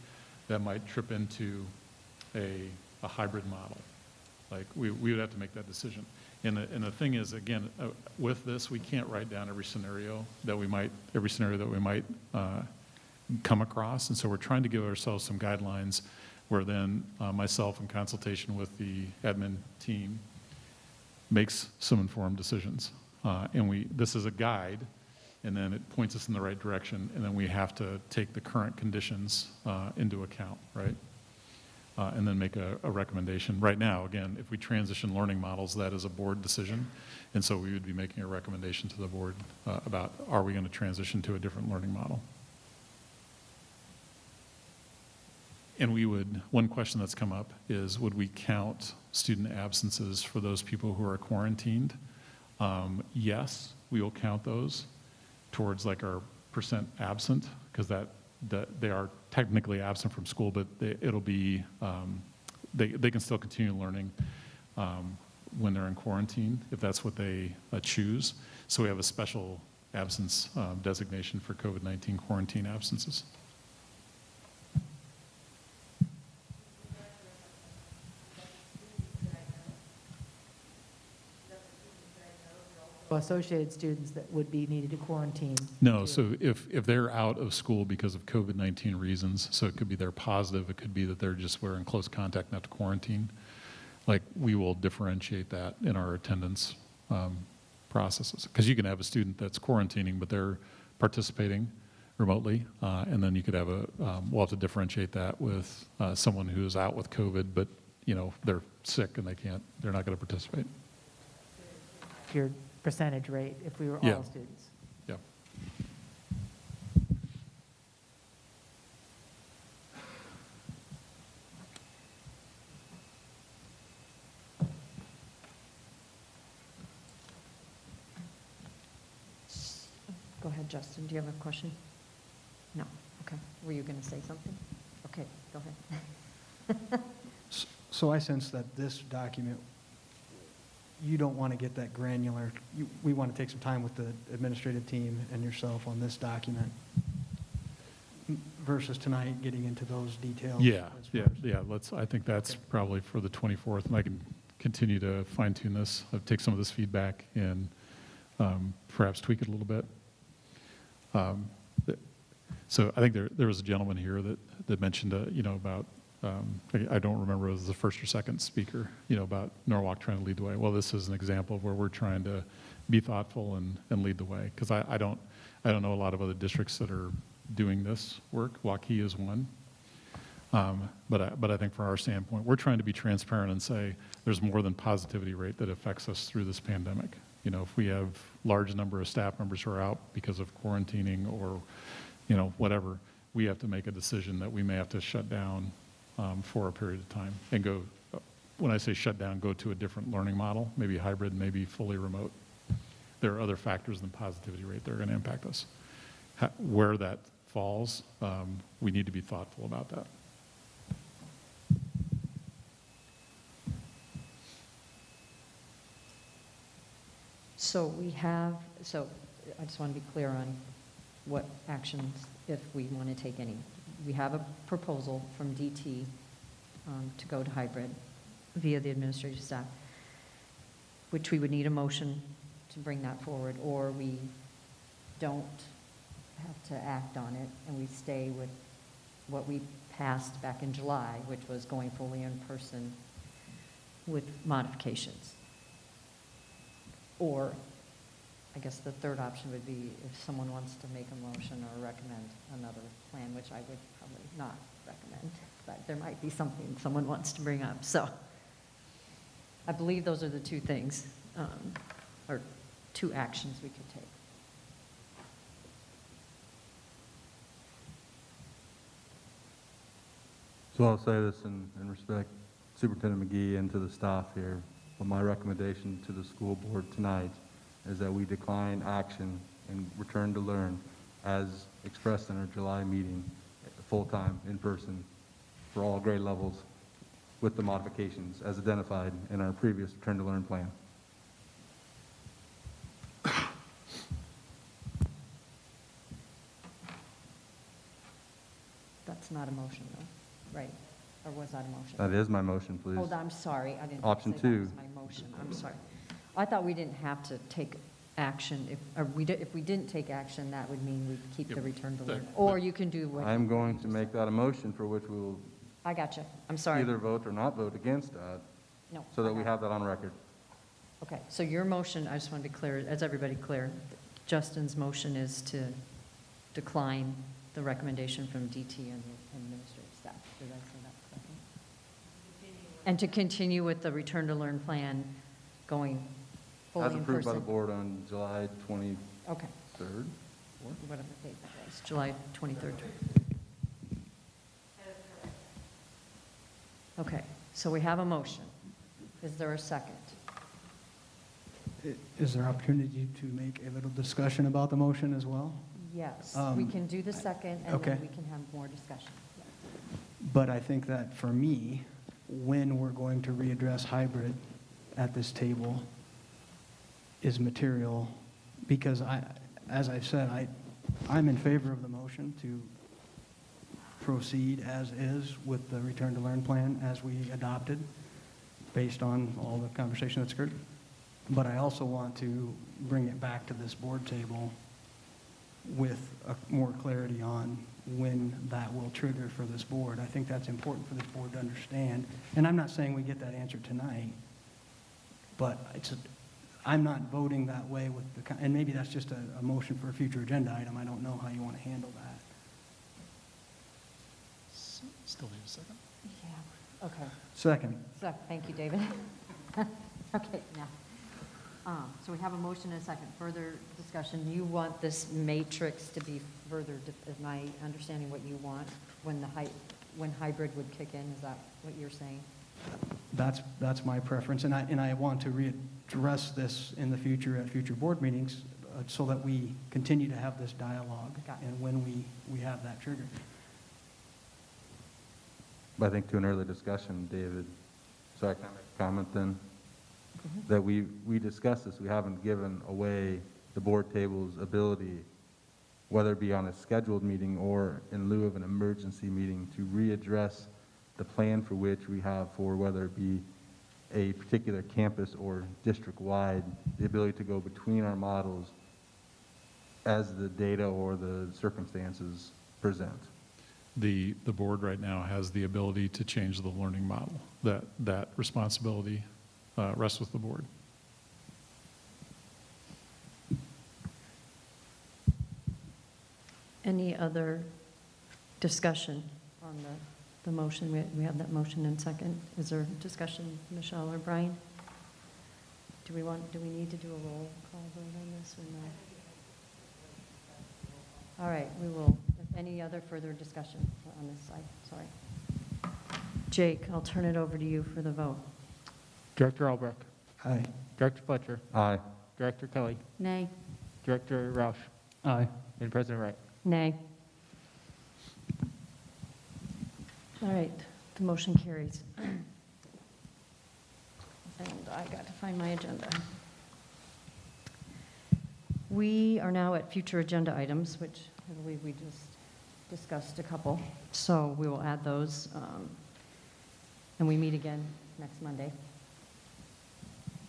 that might trip into a hybrid model. Like we would have to make that decision. And the thing is, again, with this, we can't write down every scenario that we might come across. And so we're trying to give ourselves some guidelines where then myself, in consultation with the admin team, makes some informed decisions. And this is a guide, and then it points us in the right direction, and then we have to take the current conditions into account, right? And then make a recommendation. Right now, again, if we transition learning models, that is a board decision. And so we would be making a recommendation to the board about, are we going to transition to a different learning model? And one question that's come up is, would we count student absences for those people who are quarantined? Yes, we will count those towards like our percent absent, because that they are technically absent from school, but it'll be, they can still continue learning when they're in quarantine, if that's what they choose. So we have a special absence designation for COVID-19 quarantine absences. Associated students that would be needed to quarantine. No, so if they're out of school because of COVID-19 reasons, so it could be they're positive, it could be that they're just in close contact, not to quarantine, like we will differentiate that in our attendance processes. Because you can have a student that's quarantining, but they're participating remotely, and then you could have we'll have to differentiate that with someone who's out with COVID, but they're sick and they're not going to participate. Your percentage rate if we were Yeah. all students. Yeah. Go ahead, Justin. Do you have a question? No. Okay. Were you going to say something? Okay, go ahead. So I sense that this document, you don't want to get that granular. We want to take some time with the administrative team and yourself on this document versus tonight getting into those details. Yeah. I think that's probably for the 24th, and I can continue to fine tune this, take some of this feedback and perhaps tweak it a little bit. So I think there was a gentleman here that mentioned, about, I don't remember if it was the first or second speaker, about Norwalk trying to lead the way. Well, this is an example of where we're trying to be thoughtful and lead the way. Because I don't know a lot of other districts that are doing this work. Waukee is one. But I think from our standpoint, we're trying to be transparent and say there's more than positivity rate that affects us through this pandemic. If we have large number of staff members who are out because of quarantining or, whatever, we have to make a decision that we may have to shut down for a period of time and go, when I say shut down, go to a different learning model, maybe hybrid, maybe fully remote. There are other factors than positivity rate that are going to impact us. Where that falls, we need to be thoughtful about that. So I just want to be clear on what actions, if we want to take any. We have a proposal from DT to go to hybrid via the administrative staff, which we would need a motion to bring that forward, or we don't have to act on it and we stay with what we passed back in July, which was going fully in person with modifications. Or, I guess the third option would be if someone wants to make a motion or recommend another plan, which I would probably not recommend, but there might be something someone wants to bring up. So I believe those are the two things, or two actions we could take. So I'll say this in respect to Superintendent McGee and to the staff here. But my recommendation to the school board tonight is that we decline action and return to learn as expressed in our July meeting, full-time, in person, for all grade levels, with the modifications as identified in our previous return to learn plan. That's not a motion, though, right? Or was that a motion? That is my motion, please. Oh, I'm sorry, I didn't Option say that two. was my motion, I'm sorry. I thought we didn't have to take action. If we didn't take action, that would mean we'd keep the Yep. return to That- learn. Or you can do what. I'm going to make that a motion for which we will I got you. I'm sorry. either vote or not vote against that, No. so that I we got have that on record. it. Okay, so your motion, I just want to be clear, is everybody clear? Justin's motion is to decline the recommendation from DT and the administrative staff. Did I say that correctly? And to continue with the return to learn plan going fully As in approved by the person. board on July 23rd. Okay, whatever date that was, July 23rd. Okay, so we have a motion. Is there a second? Is there opportunity to make a little discussion about the motion as well? Yes, we can do the second, and okay. then we can have more discussion. But I think that for me, when we're going to readdress hybrid at this table is material, because as I've said, I'm in favor of the motion to proceed as is with the return to learn plan as we adopted, based on all the conversation that's occurred. But I also want to bring it back to this board table with more clarity on when that will trigger for this board. I think that's important for this board to understand. And I'm not saying we get that answer tonight, but I'm not voting that way with and maybe that's just a motion for a future agenda item. I don't know how you want to handle that. Still need a second? Yeah, okay. Second. Thank you, David. Okay, now, so we have a motion and a second. Further discussion. You want this matrix to be further, is my understanding what you want, when hybrid would kick in? Is that what you're saying? That's my preference, and I want to readdress this in the future at future board meetings so that we continue to have this dialogue and when we have that trigger. But I think to an early discussion, David, so I can make a comment then, that we discussed this, we haven't given away the board table's ability, whether it be on a scheduled meeting or in lieu of an emergency meeting, to readdress the plan for which we have for whether it be a particular campus or district-wide, the ability to go between our models as the data or the circumstances present. The board right now has the ability to change the learning model. That responsibility rests with the board. Any other discussion on the motion? We have that motion in second. Is there discussion, Michelle or Brian? Do we need to do a roll call vote on this or no? All right, we will. Any other further discussion on this side? Sorry. Jake, I'll turn it over to you for the vote. Director Albrecht. Aye. Director Fletcher. Aye. Director Kelly. Nay. Director Roush. Aye. And President Wright. Nay. All right, the motion carries. And I got to find my agenda. We are now at future agenda items, which I believe we just discussed a couple. So we will add those. And we meet again next Monday.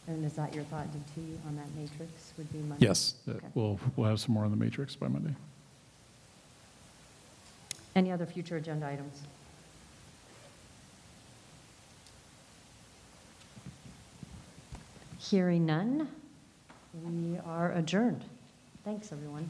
And is that your thought, DT, on that matrix would be Monday? Yes, Okay. we'll have some more on the matrix by Monday. Any other future agenda items? Hearing none, we are adjourned. Thanks, everyone.